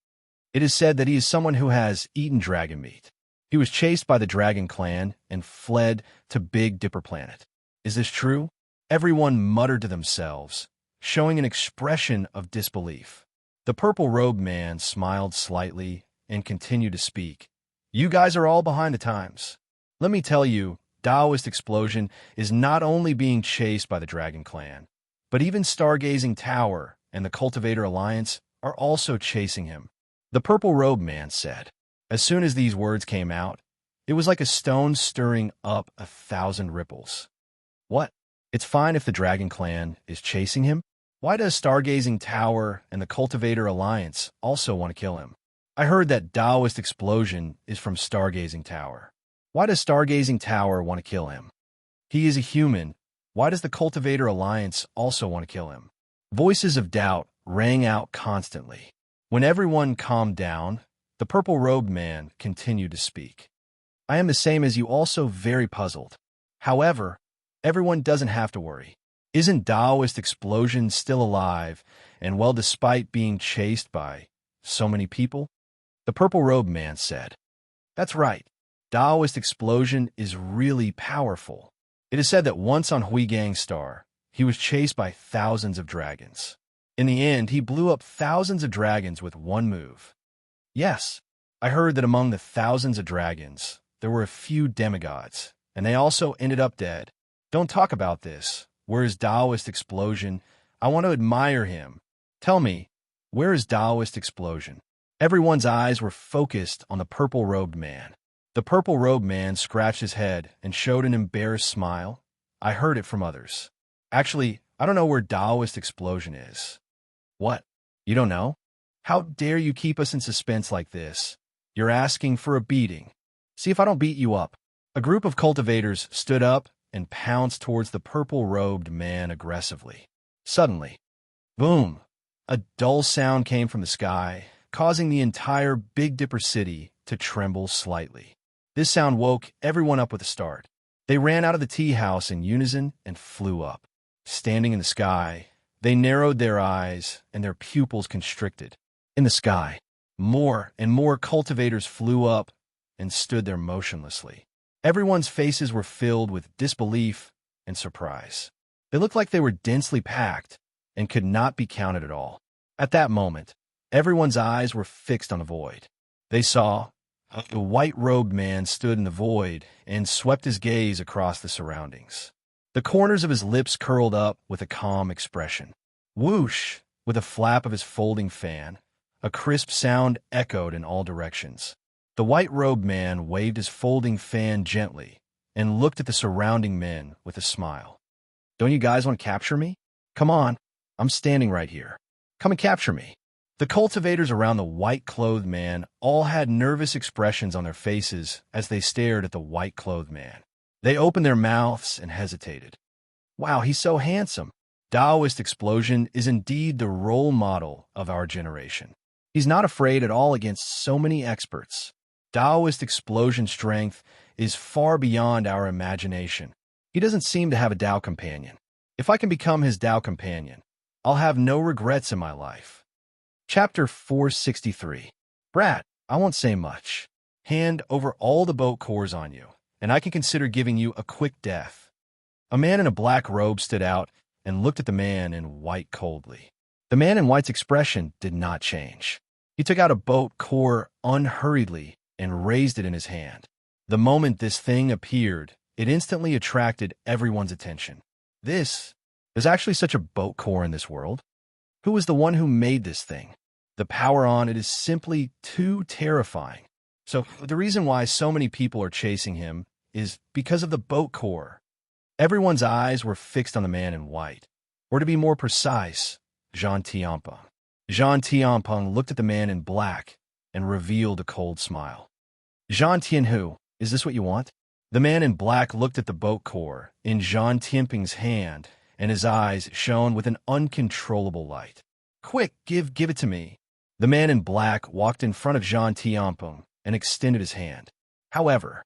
It is said that he is someone who has eaten dragon meat. He was chased by the Dragon Clan and fled to Big Dipper Planet. Is this true? Everyone muttered to themselves, showing an expression of disbelief. The purple-robed man smiled slightly and continued to speak. You guys are all behind the times. Let me tell you, Taoist explosion is not only being chased by the Dragon Clan, but even Stargazing Tower and the Cultivator Alliance are also chasing him. The purple-robed man said. As soon as these words came out, it was like a stone stirring up 1,000 ripples. What? It's fine if the Dragon Clan is chasing him? Why does Stargazing Tower and the Cultivator Alliance also want to kill him? I heard that Taoist explosion is from Stargazing Tower. Why does Stargazing Tower want to kill him? He is a human. Why does the Cultivator Alliance also want to kill him? Voices of doubt rang out constantly. When everyone calmed down, the purple-robed man continued to speak. I am the same as you, also very puzzled. However, everyone doesn't have to worry. Isn't Taoist explosion still alive and well despite being chased by so many people? The purple-robed man said. That's right. Taoist explosion is really powerful. It is said that once on Huigang Star, he was chased by thousands of dragons. In the end, he blew up thousands of dragons with one move. Yes, I heard that among the thousands of dragons, there were a few demigods, and they also ended up dead. Don't talk about this. Where is Taoist explosion? I want to admire him. Tell me, where is Taoist explosion? Everyone's eyes were focused on the purple-robed man. The purple-robed man scratched his head and showed an embarrassed smile. I heard it from others. Actually, I don't know where Taoist explosion is. What? You don't know? How dare you keep us in suspense like this? You're asking for a beating. See if I don't beat you up. A group of cultivators stood up and pounced towards the purple-robed man aggressively. Suddenly, boom! A dull sound came from the sky, causing the entire Big Dipper City to tremble slightly. This sound woke everyone up with a start. They ran out of the tea house in unison and flew up. Standing in the sky, they narrowed their eyes and their pupils constricted. In the sky, more and more cultivators flew up and stood there motionlessly. Everyone's faces were filled with disbelief and surprise. They looked like they were densely packed and could not be counted at all. At that moment, everyone's eyes were fixed on the void. They saw the white-robed man stood in the void and swept his gaze across the surroundings. The corners of his lips curled up with a calm expression. Whoosh! With a flap of his folding fan, a crisp sound echoed in all directions. The white-robed man waved his folding fan gently and looked at the surrounding men with a smile. Don't you guys want to capture me? Come on, I'm standing right here. Come and capture me. The cultivators around the white-clothed man all had nervous expressions on their faces as they stared at the white-clothed man. They opened their mouths and hesitated. Wow, he's so handsome. Taoist explosion is indeed the role model of our generation. He's not afraid at all against so many experts. Taoist explosion strength is far beyond our imagination. He doesn't seem to have a Tao companion. If I can become his Tao companion, I'll have no regrets in my life. Chapter 463. Brat, I won't say much. Hand over all the boat cores on you, and I can consider giving you a quick death. A man in a black robe stood out and looked at the man in white coldly. The man in white's expression did not change. He took out a boat core unhurriedly and raised it in his hand. The moment this thing appeared, it instantly attracted everyone's attention. There's actually such a boat core in this world. Who was the one who made this thing? The power on it is simply too terrifying. So the reason why so many people are chasing him is because of the boat core. Everyone's eyes were fixed on the man in white. Or to be more precise, Jean Tiampong. Jean Tiampong looked at the man in black and revealed a cold smile. Jean Tianhu, Is this what you want? The man in black looked at the boat core in Jean Tianping's hand, and his eyes shone with an uncontrollable light. Quick, give it to me. The man in black walked in front of Jean Tianping and extended his hand. However,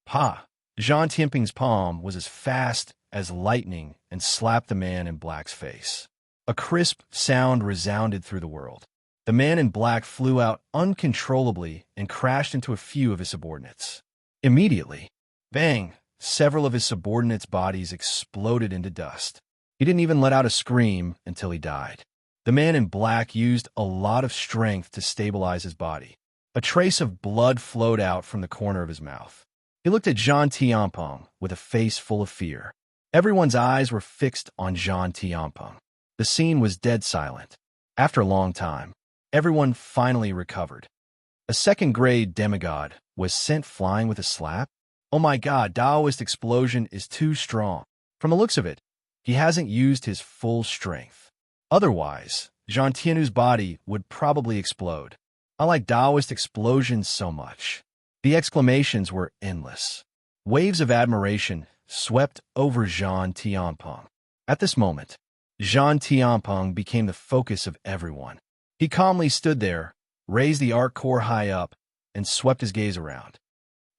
Jean Tianping's palm was as fast as lightning and slapped the man in black's face. A crisp sound resounded through the world. The man in black flew out uncontrollably and crashed into a few of his subordinates. Immediately, bang, several of his subordinates' bodies exploded into dust. He didn't even let out a scream until he died. The man in black used a lot of strength to stabilize his body. A trace of blood flowed out from the corner of his mouth. He looked at Jean Tianping with a face full of fear. Everyone's eyes were fixed on Jean Tianping. The scene was dead silent. After a long time, everyone finally recovered. A second-grade demigod was sent flying with a slap. Oh my god, Taoist explosion is too strong. From the looks of it, he hasn't used his full strength. Otherwise, Jean Tianu's body would probably explode. I like Taoist explosions so much. The exclamations were endless. Waves of admiration swept over Jean Tianping. At this moment, Jean Tianping became the focus of everyone. He calmly stood there, raised the arc core high up, and swept his gaze around.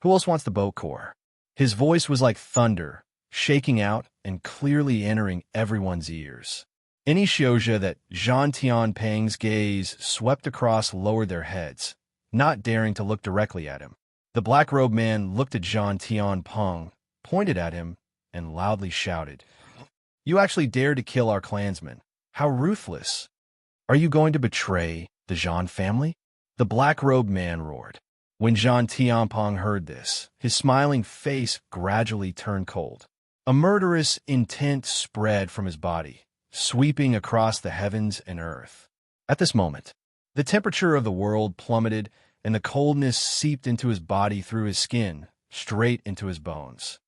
Who else wants the boat core? His voice was like thunder, shaking out and clearly entering everyone's ears. Any Xiozha that Jean Tianping's gaze swept across lowered their heads, not daring to look directly at him. The black-robed man looked at Jean Tianping, pointed at him, and loudly shouted, "You actually dared to kill our clansman. How ruthless! Are you going to betray the Jean family?" The black-robed man roared. When Jean Tianping heard this, his smiling face gradually turned cold. A murderous intent spread from his body, sweeping across the heavens and earth. At this moment, the temperature of the world plummeted, and the coldness seeped into his body through his skin, straight into his bones.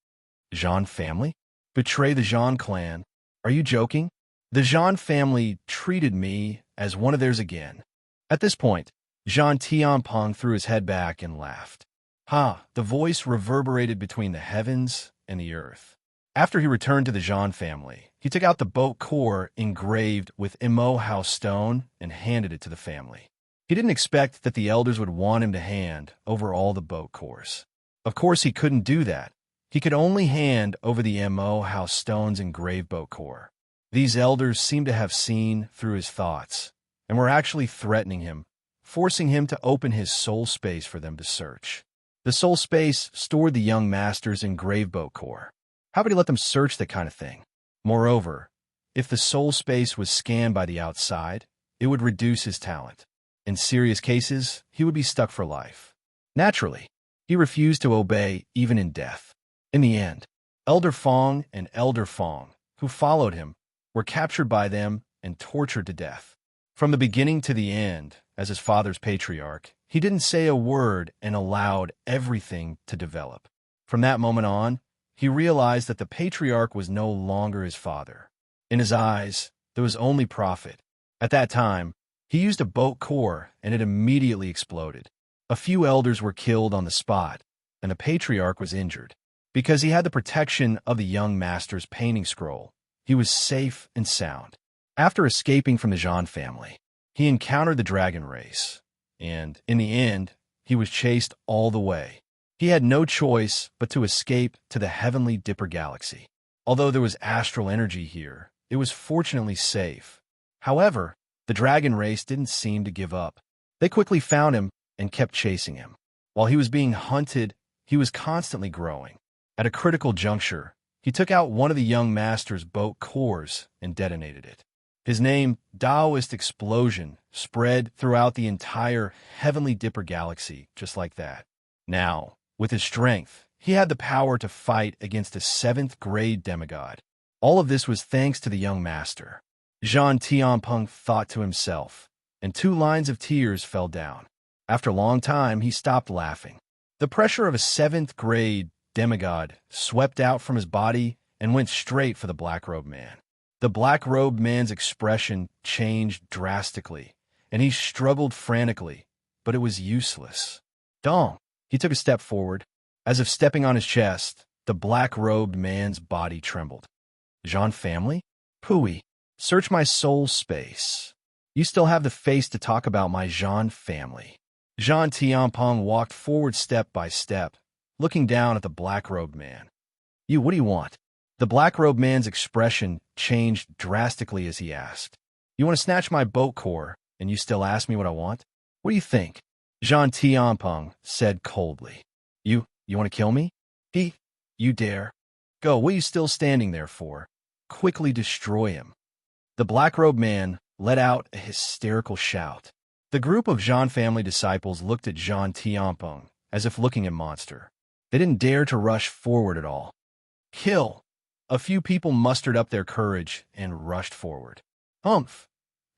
Jean family? Betray the Jean clan? Are you joking? The Jean family treated me as one of theirs again. At this point, Jean Tianping threw his head back and laughed. The voice reverberated between the heavens and the earth. After he returned to the Jean family, he took out the boat core engraved with Emo House stone and handed it to the family. He didn't expect that the elders would want him to hand over all the boat cores. Of course, he couldn't do that. He could only hand over the Mo House stone's engraved boat core. These elders seemed to have seen through his thoughts and were actually threatening him, forcing him to open his soul space for them to search. The soul space stored the young master's engraved boat core. How could he let them search that kind of thing? Moreover, if the soul space was scanned by the outside, it would reduce his talent. In serious cases, he would be stuck for life. Naturally, he refused to obey even in death. In the end, Elder Fong and Elder Fong, who followed him, were captured by them and tortured to death. From the beginning to the end, as his father's patriarch, he didn't say a word and allowed everything to develop. From that moment on, he realized that the patriarch was no longer his father. In his eyes, there was only profit. At that time, he used a boat core and it immediately exploded. A few elders were killed on the spot, and the patriarch was injured. Because he had the protection of the young master's painting scroll, he was safe and sound. After escaping from the Jean family, he encountered the dragon race, and in the end, he was chased all the way. He had no choice but to escape to the heavenly Dipper galaxy. Although there was astral energy here, it was fortunately safe. However, the dragon race didn't seem to give up. They quickly found him and kept chasing him. While he was being hunted, he was constantly growing. At a critical juncture, he took out one of the young master's boat cores and detonated it. His name, Taoist Explosion, spread throughout the entire heavenly Dipper galaxy just like that. Now, with his strength, he had the power to fight against a 7th-grade demigod. All of this was thanks to the young master. Jean Tianping thought to himself, and 2 lines of tears fell down. After a long time, he stopped laughing. The pressure of a 7th-grade demigod swept out from his body and went straight for the black-robed man. The black-robed man's expression changed drastically, and he struggled frantically, but it was useless. Dong! He took a step forward, As if stepping on his chest, the black-robed man's body trembled. Jean family? Pooey, search my soul space. You still have the face to talk about my Jean family. Jean Tianpeng walked forward step by step, looking down at the black-robed man. What do you want? The black-robed man's expression changed drastically as he asked. You want to snatch my boat core, and you still ask me what I want? What do you think? Jean Tianpeng said coldly. You want to kill me? You dare. Go, what are you still standing there for? Quickly destroy him. The black-robed man let out a hysterical shout. The group of Jean family disciples looked at Jean Tianpeng as if looking at monster. They didn't dare to rush forward at all. Kill! A few people mustered up their courage and rushed forward. Humph!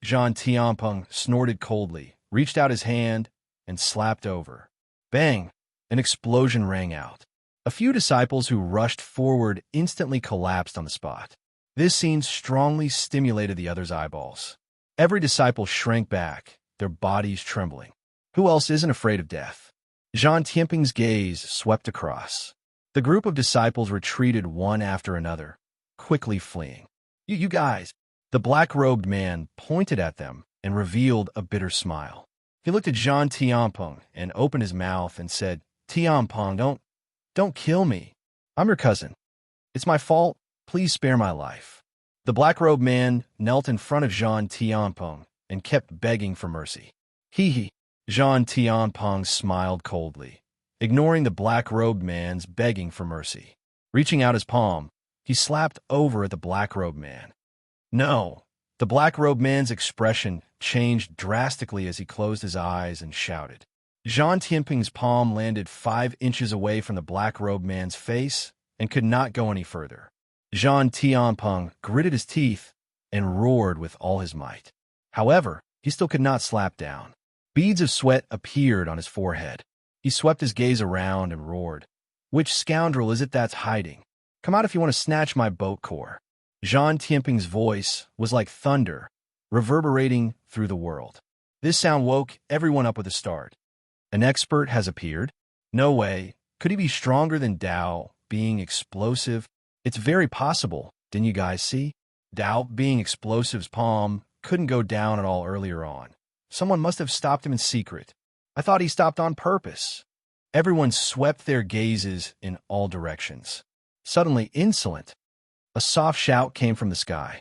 Jean Tianpeng snorted coldly, reached out his hand, and slapped over. Bang! An explosion rang out. A few disciples who rushed forward instantly collapsed on the spot. This scene strongly stimulated the others' eyeballs. Every disciple shrank back, their bodies trembling. Who else isn't afraid of death? Jean Tianpeng's gaze swept across. The group of disciples retreated one after another, quickly fleeing. You guys! The black-robed man pointed at them and revealed a bitter smile. He looked at Jean Tianpeng and opened his mouth and said, Tianpeng, don't kill me. I'm your cousin. It's my fault. Please spare my life. The black-robed man knelt in front of Jean Tianpeng and kept begging for mercy. He. Jean Tianpeng smiled coldly, ignoring the black-robed man's begging for mercy. Reaching out his palm, he slapped over at the black-robed man. No. The black-robed man's expression changed drastically as he closed his eyes and shouted. Jean Tianpeng's palm landed 5 inches away from the black-robed man's face and could not go any further. Jean Tianpeng gritted his teeth and roared with all his might. However, he still could not slap down. Beads of sweat appeared on his forehead. He swept his gaze around and roared. Which scoundrel is it that's hiding? Come out if you want to snatch my boat core. Jean Tianpeng's voice was like thunder, reverberating through the world. This sound woke everyone up with a start. An expert has appeared? No way. Could he be stronger than Dao, being explosive? It's very possible, didn't you guys see? Dao, being explosive's palm, couldn't go down at all earlier on. Someone must have stopped him in secret. I thought he stopped on purpose. Everyone swept their gazes in all directions. Suddenly insolent, a soft shout came from the sky.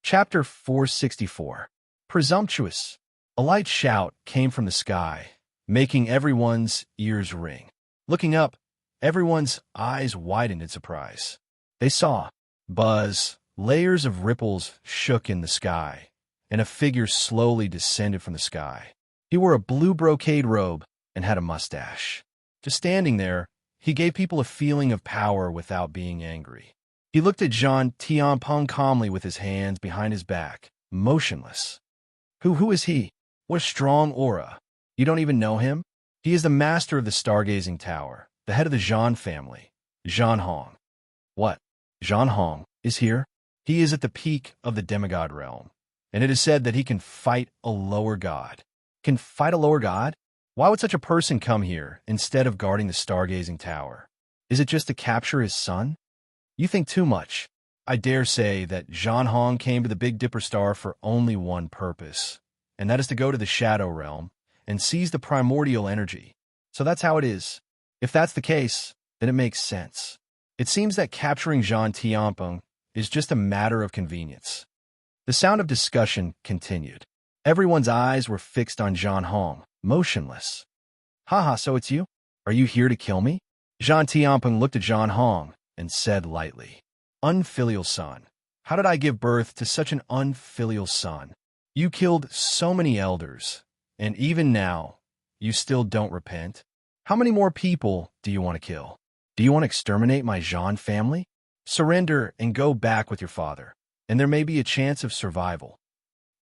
Chapter 464. Presumptuous. A light shout came from the sky, making everyone's ears ring. Looking up, everyone's eyes widened in surprise. They saw, buzz, layers of ripples shook in the sky, and a figure slowly descended from the sky. He wore a blue brocade robe and had a mustache. Just standing there, he gave people a feeling of power without being angry. He looked at Jean Tianpeng calmly with his hands behind his back, motionless. Who is he? What a strong aura. You don't even know him? He is the master of the stargazing tower, the head of the Jean family, Jean Hong. What? Jean Hong is here? He is at the peak of the demigod realm, and it is said that he can fight a lower god. Can fight a lower god? Why would such a person come here instead of guarding the stargazing tower? Is it just to capture his son? You think too much. I dare say that Jean Hong came to the Big Dipper star for only one purpose, and that is to go to the shadow realm and seize the primordial energy. So that's how it is. If that's the case, then it makes sense. It seems that capturing Jean Tianpeng is just a matter of convenience. The sound of discussion continued. Everyone's eyes were fixed on Jean Hong, motionless. Haha, so it's you? Are you here to kill me? Jean Tianpeng looked at Jean Hong and said lightly, Unfilial son. How did I give birth to such an unfilial son? You killed so many elders, and even now, you still don't repent? How many more people do you want to kill? Do you want to exterminate my Jean family? Surrender and go back with your father, and there may be a chance of survival.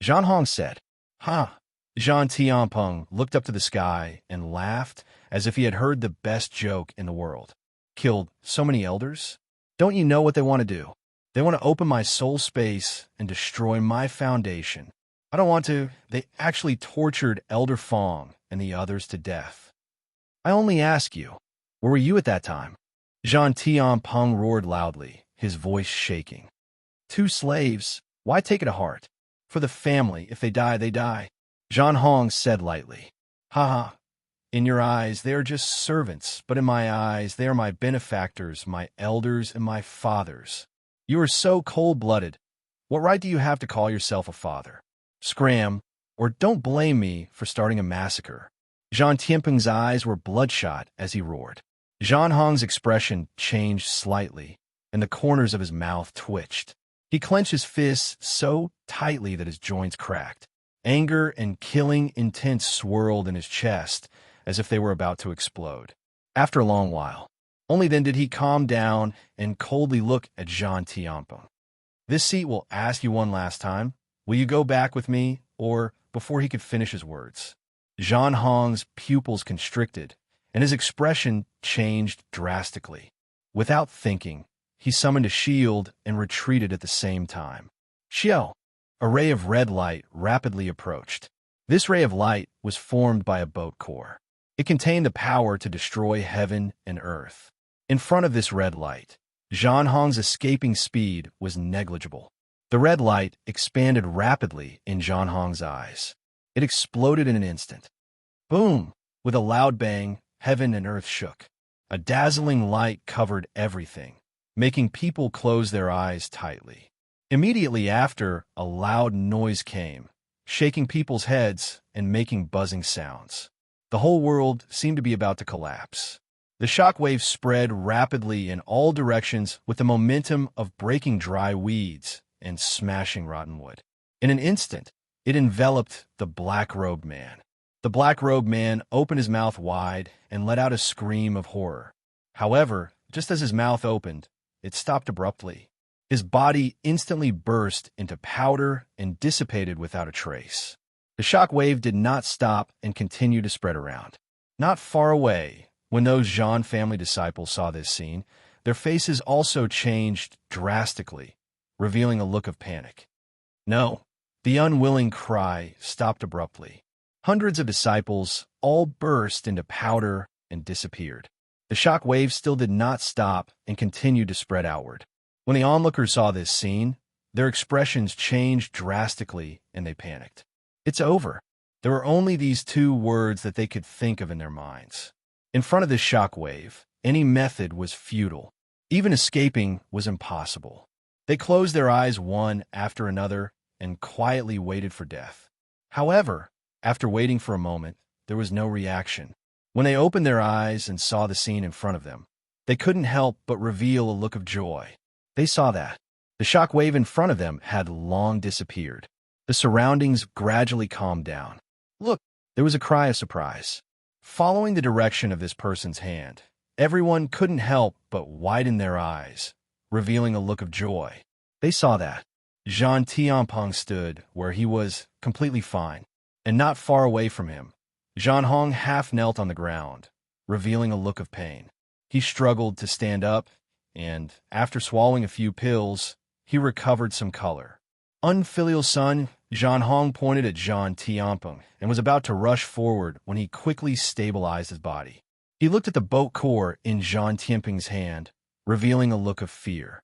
Jean Hong said, Ha! Jean Tianpeng looked up to the sky and laughed as if he had heard the best joke in the world. Killed so many elders? Don't you know what they want to do? They want to open my soul space and destroy my foundation. I don't want to. They actually tortured Elder Fong and the others to death. I only ask you, Where were you at that time? Jean Tianpeng roared loudly, his voice shaking. 2 slaves. Why take it to heart? For the family. If they die, they die. Zhan Hong said lightly. Ha ha. In your eyes, they are just servants, but in my eyes, they are my benefactors, my elders, and my fathers. You are so cold-blooded. What right do you have to call yourself a father? Scram, or don't blame me for starting a massacre. Zhan Tianpeng's eyes were bloodshot as he roared. Zhan Hong's expression changed slightly, and the corners of his mouth twitched. He clenched his fists so tightly that his joints cracked. Anger and killing intent swirled in his chest, as if they were about to explode. After a long while, only then did he calm down and coldly look at Zhan Tianpeng. This seat will ask you one last time. Will you go back with me? Or, before he could finish his words, Zhan Hong's pupils constricted, and his expression changed drastically. Without thinking, he summoned a shield and retreated at the same time. Xiao, a ray of red light rapidly approached. This ray of light was formed by a boat core. It contained the power to destroy heaven and earth. In front of this red light, Zhan Hong's escaping speed was negligible. The red light expanded rapidly in Zhan Hong's eyes. It exploded in an instant. Boom! With a loud bang, heaven and earth shook. A dazzling light covered everything, making people close their eyes tightly. Immediately after, a loud noise came, shaking people's heads and making buzzing sounds. The whole world seemed to be about to collapse. The shockwave spread rapidly in all directions with the momentum of breaking dry weeds and smashing rotten wood. In an instant, it enveloped the black-robed man. The black-robed man opened his mouth wide and let out a scream of horror. However, just as his mouth opened, it stopped abruptly. His body instantly burst into powder and dissipated without a trace. The shock wave did not stop and continued to spread around. Not far away, when those Zhan family disciples saw this scene, their faces also changed drastically, revealing a look of panic. No, the unwilling cry stopped abruptly. Hundreds of disciples all burst into powder and disappeared. The shock wave still did not stop and continued to spread outward. When the onlookers saw this scene, their expressions changed drastically and they panicked. It's over. There were only these 2 words that they could think of in their minds. In front of this shock wave, any method was futile. Even escaping was impossible. They closed their eyes one after another and quietly waited for death. However, after waiting for a moment, there was no reaction. When they opened their eyes and saw the scene in front of them, they couldn't help but reveal a look of joy. They saw that the shock wave in front of them had long disappeared. The surroundings gradually calmed down. Look, there was a cry of surprise. Following the direction of this person's hand, everyone couldn't help but widen their eyes, revealing a look of joy. They saw that Zhan Tianpeng stood where he was completely fine, and not far away from him, Zhan Hong half knelt on the ground, revealing a look of pain. He struggled to stand up, and after swallowing a few pills, he recovered some color. Unfilial son, Zhan Hong pointed at Zhan Tianpeng and was about to rush forward when he quickly stabilized his body. He looked at the boat core in Zhan Tianpeng's hand, revealing a look of fear.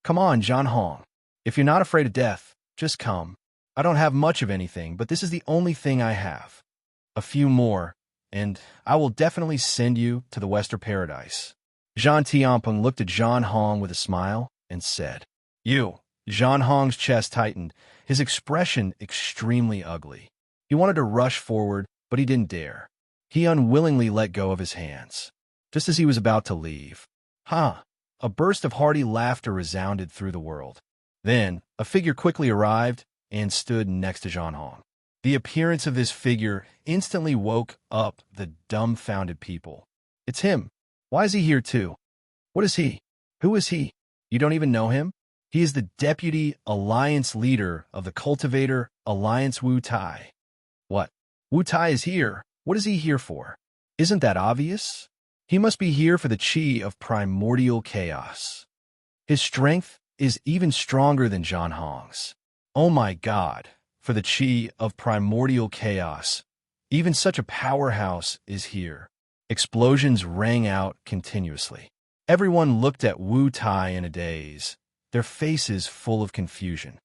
Come on, Zhan Hong. If you're not afraid of death, just come. I don't have much of anything, but this is the only thing I have. A few more, and I will definitely send you to the Western Paradise. Zhan Tianpeng looked at Zhan Hong with a smile and said, You. Zhan Hong's chest tightened, his expression extremely ugly. He wanted to rush forward, but he didn't dare. He unwillingly let go of his hands, just as he was about to leave. Ha! A burst of hearty laughter resounded through the world. Then, a figure quickly arrived and stood next to Zhan Hong. The appearance of this figure instantly woke up the dumbfounded people. It's him. Why is he here too? What is he? Who is he? You don't even know him? He is the deputy alliance leader of the cultivator Alliance Wu Tai. What? Wu Tai is here. What is he here for? Isn't that obvious? He must be here for the chi of primordial chaos. His strength is even stronger than Zhan Hong's. Oh my God, for the chi of primordial chaos. Even such a powerhouse is here. Explosions rang out continuously. Everyone looked at Wu Tai in a daze, their faces full of confusion.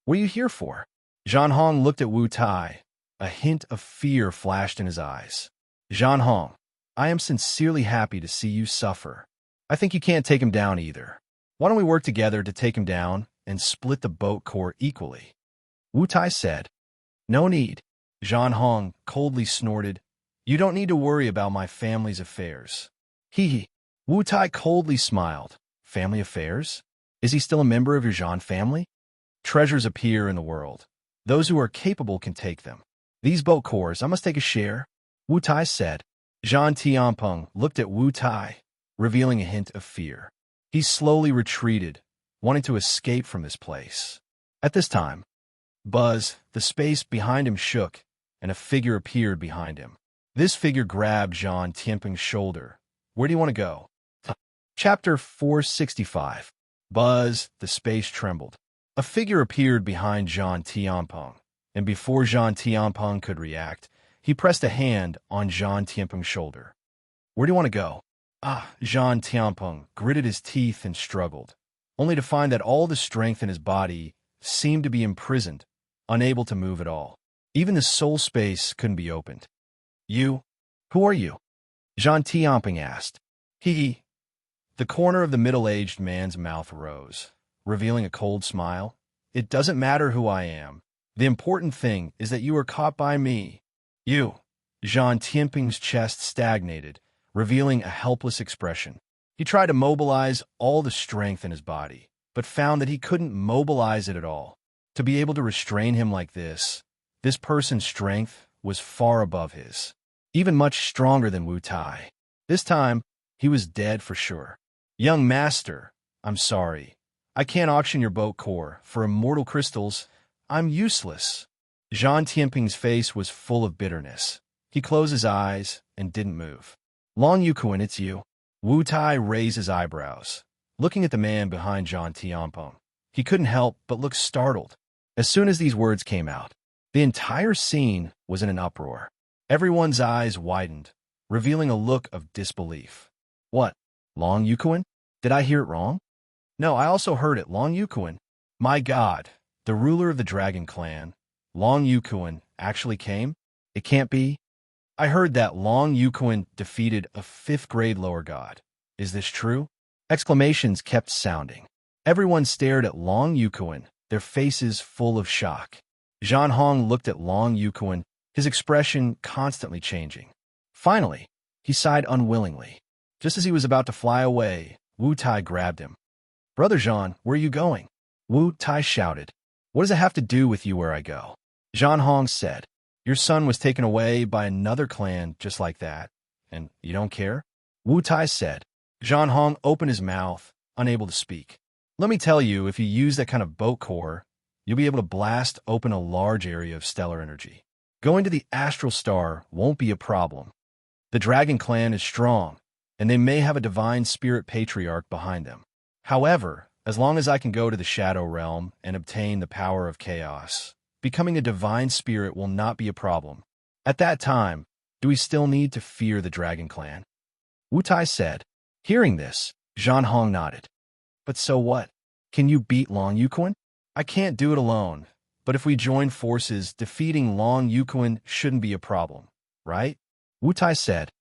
"What are you here for?" Zhan Hong looked at Wu Tai. A hint of fear flashed in his eyes. "Zhan Hong, I am sincerely happy to see you suffer. I think you can't take him down either. Why don't we work together to take him down and split the boat core equally?" Wu Tai said. "No need." Zhan Hong coldly snorted. "You don't need to worry about my family's affairs." Hee hee. Wu Tai coldly smiled. "Family affairs? Is he still a member of your Zhan family?" "Treasures appear in the world. Those who are capable can take them. These boat cores, I must take a share," Wu Tai said. Zhan Tianpeng looked at Wu Tai, revealing a hint of fear. He slowly retreated, wanting to escape from this place. At this time, buzz, the space behind him shook, and a figure appeared behind him. This figure grabbed Zhan Tianpeng's shoulder. "Where do you want to go?" Chapter 465. Buzz, the space trembled. A figure appeared behind Zhan Tianpeng, and before Zhan Tianpeng could react, he pressed a hand on Zhan Tianpeng's shoulder. "Where do you want to go?" Zhan Tianpeng gritted his teeth and struggled, only to find that all the strength in his body seemed to be imprisoned, unable to move at all. Even the soul space couldn't be opened. "You? Who are you?" Zhan Tianpeng asked. "He." The corner of the middle-aged man's mouth rose, revealing a cold smile. "It doesn't matter who I am. The important thing is that you are caught by me." "You." Zhan Tianpeng's chest stagnated, revealing a helpless expression. He tried to mobilize all the strength in his body, but found that he couldn't mobilize it at all. To be able to restrain him like this person's strength was far above his, even much stronger than Wu Tai. This time, he was dead for sure. "Young master, I'm sorry. I can't auction your boat core for immortal crystals. I'm useless." Zhan Tianpeng's face was full of bitterness. He closed his eyes and didn't move. "Long Yukuan, it's you." Wu Tai raised his eyebrows, looking at the man behind Zhan Tianpeng. He couldn't help but look startled. As soon as these words came out, the entire scene was in an uproar. Everyone's eyes widened, revealing a look of disbelief. "What? Long Yukuan? Did I hear it wrong?" "No, I also heard it, Long Yukuan. My God, the ruler of the Dragon Clan, Long Yukuan, actually came? It can't be. I heard that Long Yukuan defeated a 5th-grade lower god. Is this true?" Exclamations kept sounding. Everyone stared at Long Yukuan, their faces full of shock. Zhan Hong looked at Long Yukuan, his expression constantly changing. Finally, he sighed unwillingly. Just as he was about to fly away, Wu Tai grabbed him. "Brother Zhan, where are you going?" Wu Tai shouted. "What does it have to do with you where I go?" Zhan Hong said. "Your son was taken away by another clan just like that, and you don't care?" Wu Tai said. Zhan Hong opened his mouth, unable to speak. "Let me tell you, if you use that kind of boat core, you'll be able to blast open a large area of stellar energy. Going to the astral star won't be a problem. The Dragon Clan is strong, and they may have a divine spirit patriarch behind them. However, as long as I can go to the Shadow Realm and obtain the power of chaos, becoming a divine spirit will not be a problem. At that time, do we still need to fear the Dragon Clan?" Wu Tai said. Hearing this, Zhan Hong nodded. "But so what? Can you beat Long Yukuan?" "I can't do it alone, but if we join forces, defeating Long Yukuan shouldn't be a problem, right?" Wu Tai said.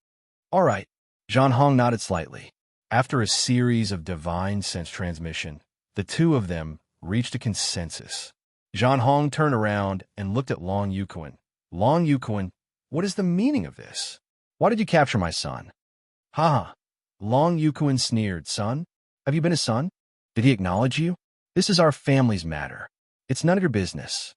"All right." Zhan Hong nodded slightly. After a series of divine sense transmission, the two of them reached a consensus. Zhan Hong turned around and looked at Long Yukuan. "Long Yukuan, what is the meaning of this? Why did you capture my son?" "Ha! Long Yukuan sneered. "Son? Have you been a son? Did he acknowledge you? This is our family's matter. It's none of your business.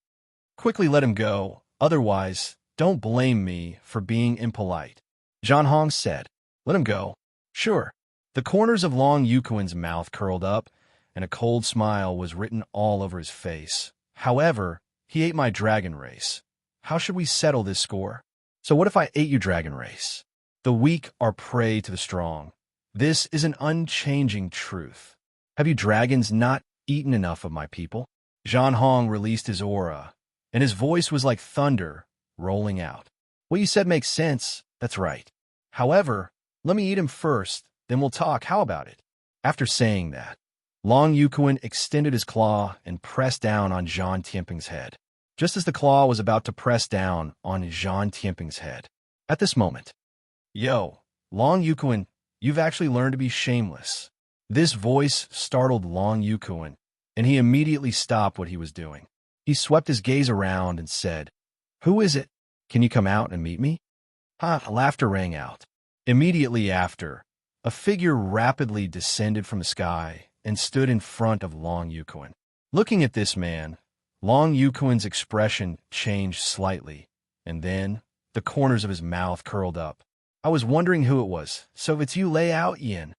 Quickly let him go, otherwise, don't blame me for being impolite." Zhan Hong said. "Let him go." "Sure." The corners of Long Yukuan's mouth curled up, and a cold smile was written all over his face. "However, he ate my dragon race. How should we settle this score?" "So what if I ate your dragon race?" "The weak are prey to the strong. This is an unchanging truth. Have you dragons not eaten enough of my people?" Zhan Hong released his aura, and his voice was like thunder rolling out. "What you said makes sense. That's right. However, let me eat him first, then we'll talk. How about it? After saying that, Long Yukuin extended his claw and pressed down on Jean Tianping's head, just as the claw was about to press down on Jean Tianping's head. At this moment, "Yo, Long Yukuin, you've actually learned to be shameless." This voice startled Long Yukuin, and he immediately stopped what he was doing. He swept his gaze around and said, "Who is it? Can you come out and meet me?" Laughter rang out. Immediately after, a figure rapidly descended from the sky and stood in front of Long Yukuin. Looking at this man, Long Yukuin's expression changed slightly, and then the corners of his mouth curled up. "I was wondering who it was, so it's you, Lay Out Yin."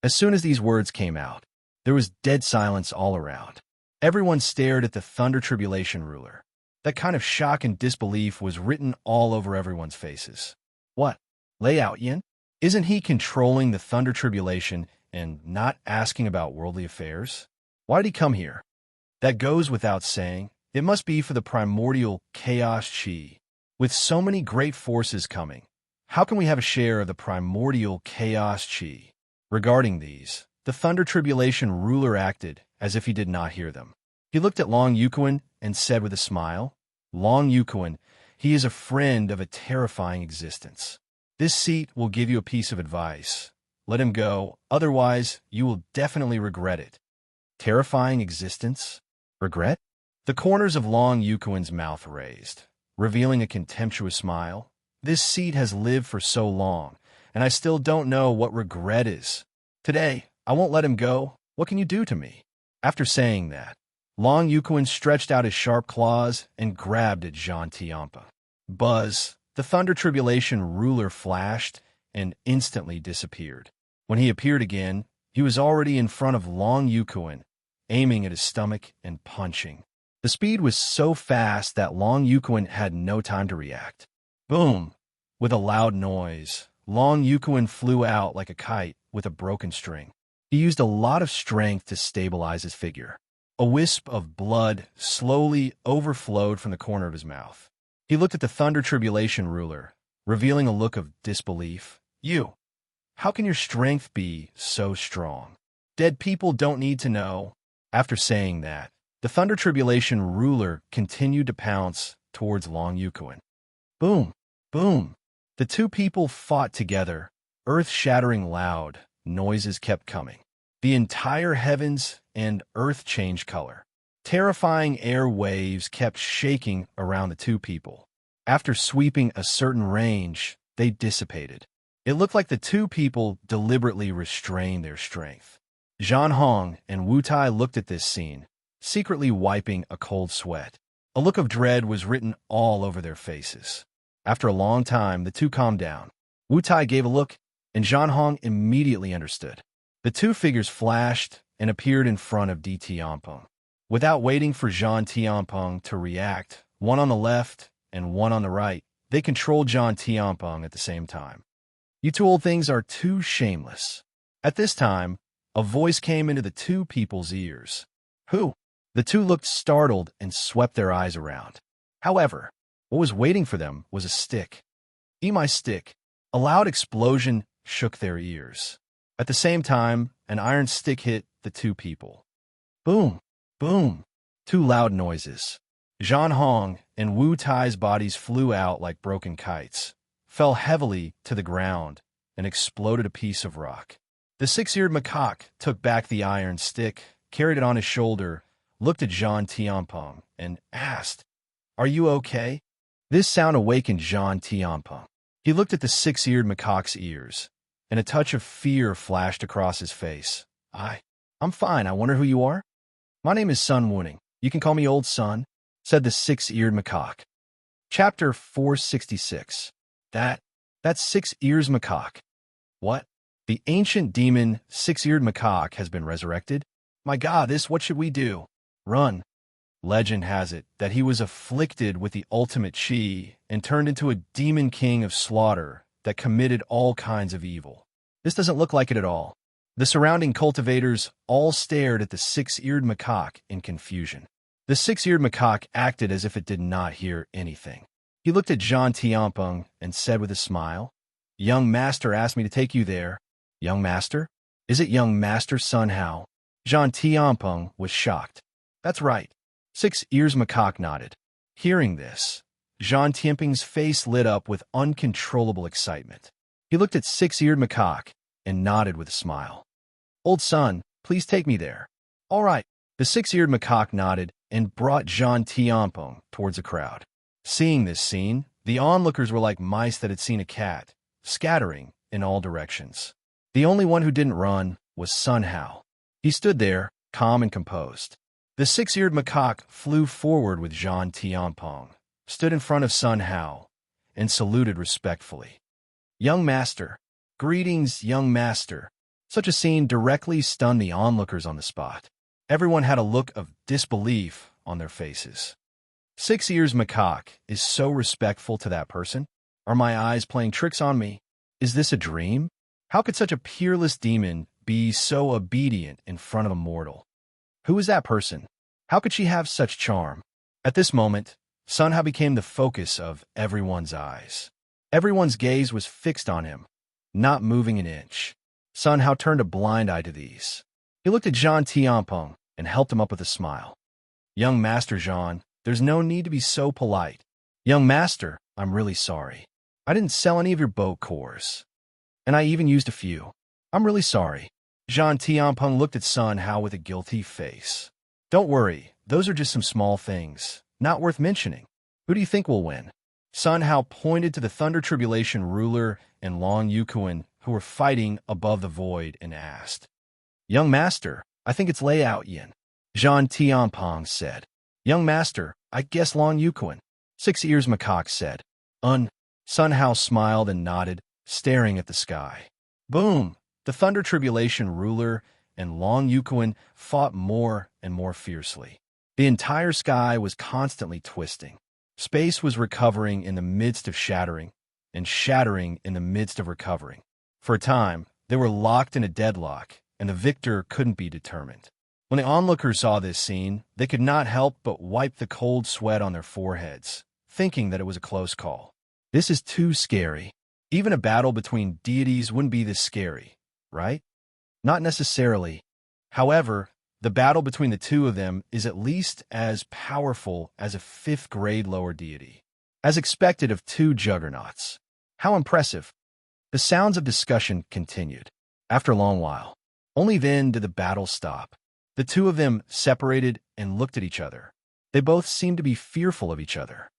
As soon as these words came out, there was dead silence all around. Everyone stared at the Thunder Tribulation ruler. That kind of shock and disbelief was written all over everyone's faces. What? Lay Out Yin? Isn't he controlling the Thunder Tribulation and not asking about worldly affairs? Why did he come here? That goes without saying. It must be for the primordial chaos chi. With so many great forces coming, how can we have a share of the primordial chaos chi? Regarding these, the Thunder Tribulation ruler acted as if he did not hear them. He looked at Long Yukuin and said with a smile, "Long Yukuin, he is a friend of a terrifying existence. This seat will give you a piece of advice. Let him go, otherwise you will definitely regret it." Terrifying existence? Regret? The corners of Long Yukuin's mouth raised, revealing a contemptuous smile. "This seat has lived for so long, and I still don't know what regret is. Today, I won't let him go. What can you do to me?" After saying that, Long Yukuin stretched out his sharp claws and grabbed at Jean Tianping. Buzz, the Thunder Tribulation ruler, flashed and instantly disappeared. When he appeared again, he was already in front of Long Yukuin, aiming at his stomach and punching. The speed was so fast that Long Yukuin had no time to react. Boom! With a loud noise, Long Yukuin flew out like a kite with a broken string. He used a lot of strength to stabilize his figure. A wisp of blood slowly overflowed from the corner of his mouth. He looked at the Thunder Tribulation ruler, revealing a look of disbelief. "You, how can your strength be so strong? Dead people don't need to know." After saying that, the Thunder Tribulation ruler continued to pounce towards Long Yukuin. Boom! Boom! The two people fought together. Earth-shattering loud noises kept coming. The entire heavens and earth changed color. Terrifying air waves kept shaking around the two people. After sweeping a certain range, they dissipated. It looked like the two people deliberately restrained their strength. Zhan Hong and Wu Tai looked at this scene, secretly wiping a cold sweat. A look of dread was written all over their faces. After a long time, the two calmed down. Wu Tai gave a look, and Zhan Hong immediately understood. The two figures flashed and appeared in front of D. Tianping. Without waiting for Jean Tianping to react, one on the left and one on the right, they controlled Jean Tianping at the same time. "You two old things are too shameless." At this time, a voice came into the two people's ears. "Who?" The two looked startled and swept their eyes around. However, what was waiting for them was a stick. "Eat my stick." A loud explosion shook their ears. At the same time, an iron stick hit the two people. Boom! Boom! Two loud noises. Zhan Hong and Wu Tai's bodies flew out like broken kites, fell heavily to the ground, and exploded a piece of rock. The six-eared macaque took back the iron stick, carried it on his shoulder, looked at Jean Tianping, and asked, "Are you okay?" This sound awakened Jean Tianping. He looked at the six-eared macaque's ears, and a touch of fear flashed across his face. I'm fine. I wonder who you are?" "My name is Sun Wuning. You can call me Old Sun," said the six-eared macaque. Chapter 466. That's six-ears macaque. What? The ancient demon six-eared macaque has been resurrected? My God, what should we do? Run. Legend has it that he was afflicted with the ultimate chi and turned into a demon king of slaughter that committed all kinds of evil. This doesn't look like it at all. The surrounding cultivators all stared at the six-eared macaque in confusion. The six-eared macaque acted as if it did not hear anything. He looked at Jean Tianping and said with a smile, Young master asked me to take you there. Young master? Is it young master Sun Hao? Jean Tianpeng was shocked. That's right. Six Ears Macaque nodded. Hearing this, Jean Tianpeng's face lit up with uncontrollable excitement. He looked at Six-Eared Macaque and nodded with a smile. Old son, please take me there. All right. The Six-Eared Macaque nodded and brought Jean Tianpeng towards the crowd. Seeing this scene, the onlookers were like mice that had seen a cat, scattering in all directions. The only one who didn't run was Sun Hao. He stood there, calm and composed. The Six-Eared Macaque flew forward with Jean Tianpeng, stood in front of Sun Hao, and saluted respectfully. Young master. Greetings, young master. Such a scene directly stunned the onlookers on the spot. Everyone had a look of disbelief on their faces. Six Ears Macaque is so respectful to that person? Are my eyes playing tricks on me? Is this a dream? How could such a peerless demon be so obedient in front of a mortal? Who is that person? How could she have such charm? At this moment, Sun Hao became the focus of everyone's eyes. Everyone's gaze was fixed on him, not moving an inch. Sun Hao turned a blind eye to these. He looked at Jean Tianpeng and helped him up with a smile. Young Master Jean, there's no need to be so polite. Young Master, I'm really sorry. I didn't sell any of your boat cores. And I even used a few. I'm really sorry. Jean Tianpeng looked at Sun Hao with a guilty face. Don't worry, those are just some small things, not worth mentioning. Who do you think will win? Sun Hao pointed to the Thunder Tribulation ruler and Long Yukuan, who were fighting above the void, and asked. Young Master, I think it's Lei Out Yin. Jean Tianpeng said. Young Master, I guess Long Yukuan. Six Ears Macaque said. Sun Hao smiled and nodded, staring at the sky. Boom! The Thunder Tribulation ruler and Long Yukuan fought more and more fiercely. The entire sky was constantly twisting. Space was recovering in the midst of shattering, and shattering in the midst of recovering. For a time, they were locked in a deadlock, and the victor couldn't be determined. When the onlookers saw this scene, they could not help but wipe the cold sweat on their foreheads, thinking that it was a close call. This is too scary. Even a battle between deities wouldn't be this scary, right? Not necessarily. However, the battle between the two of them is at least as powerful as a fifth-grade lower deity. As expected of two juggernauts. How impressive. The sounds of discussion continued. After a long while, only then did the battle stop. The two of them separated and looked at each other. They both seemed to be fearful of each other.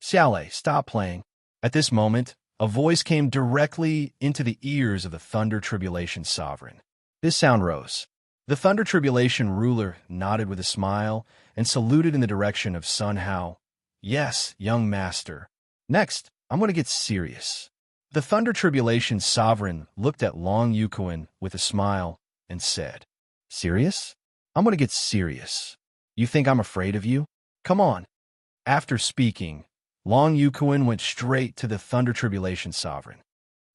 Xiaolei, stop playing. At this moment, a voice came directly into the ears of the Thunder Tribulation Sovereign. This sound rose. The Thunder Tribulation ruler nodded with a smile and saluted in the direction of Sun Hao. Yes, young master. Next, I'm going to get serious. The Thunder Tribulation Sovereign looked at Long Yukuan with a smile and said, Serious? I'm going to get serious. You think I'm afraid of you? Come on. After speaking, Long Yukuan went straight to the Thunder Tribulation Sovereign.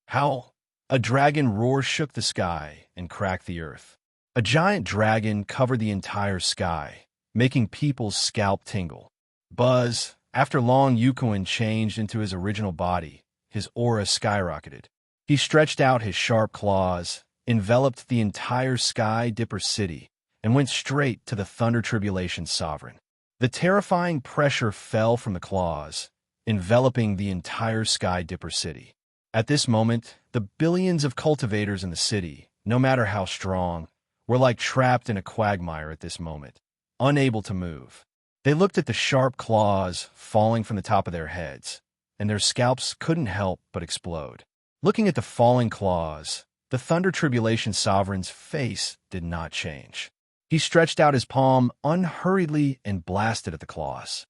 Howl! A dragon roar shook the sky and cracked the earth. A giant dragon covered the entire sky, making people's scalp tingle. Buzz! After Long Yukuan changed into his original body, his aura skyrocketed. He stretched out his sharp claws, enveloped the entire Sky Dipper city, and went straight to the Thunder Tribulation Sovereign. The terrifying pressure fell from the claws, enveloping the entire Sky Dipper city. At this moment, the billions of cultivators in the city, no matter how strong, were like trapped in a quagmire at this moment, unable to move. They looked at the sharp claws falling from the top of their heads, and their scalps couldn't help but explode. Looking at the falling claws, the Thunder Tribulation Sovereign's face did not change. He stretched out his palm unhurriedly and blasted at the claws.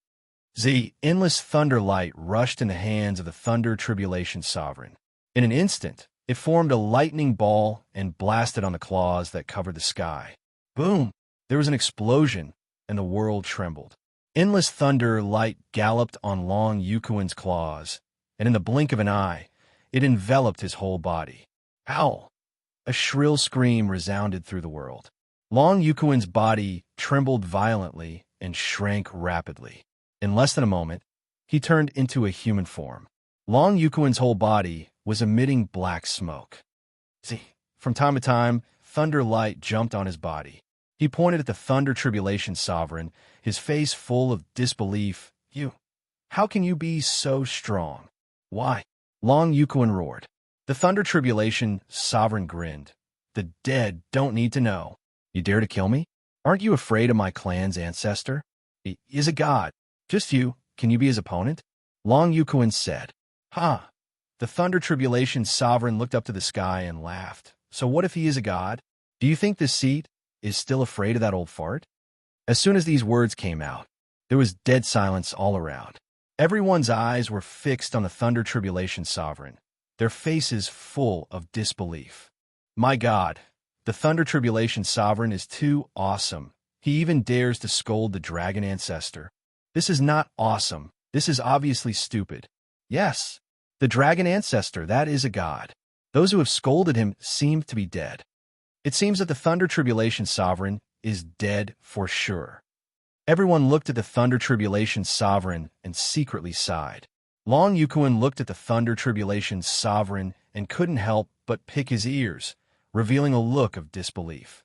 The endless thunder light rushed in the hands of the Thunder Tribulation Sovereign. In an instant, it formed a lightning ball and blasted on the claws that covered the sky. Boom! There was an explosion, and the world trembled. Endless thunder light galloped on Long Yukuan's claws, and in the blink of an eye, it enveloped his whole body. Howl! A shrill scream resounded through the world. Long Yukuan's body trembled violently and shrank rapidly. In less than a moment, he turned into a human form. Long Yukuan's whole body was emitting black smoke. See, from time to time, thunder light jumped on his body. He pointed at the Thunder Tribulation Sovereign, his face full of disbelief. How can you be so strong? Why? Long Yukuin roared. The Thunder Tribulation Sovereign grinned. The dead don't need to know. You dare to kill me? Aren't you afraid of my clan's ancestor? He is a god. Just you. Can you be his opponent? Long Yukuin said. Ha! The Thunder Tribulation Sovereign looked up to the sky and laughed. So what if he is a god? Do you think this seat is still afraid of that old fart? As soon as these words came out, there was dead silence all around. Everyone's eyes were fixed on the Thunder Tribulation Sovereign, their faces full of disbelief. My God, the Thunder Tribulation Sovereign is too awesome. He even dares to scold the Dragon Ancestor. This is not awesome. This is obviously stupid. Yes, the Dragon Ancestor, that is a god. Those who have scolded him seem to be dead. It seems that the Thunder Tribulation Sovereign is dead for sure. Everyone looked at the Thunder Tribulation Sovereign and secretly sighed. Long Yukuin looked at the Thunder Tribulation Sovereign and couldn't help but pick his ears, revealing a look of disbelief.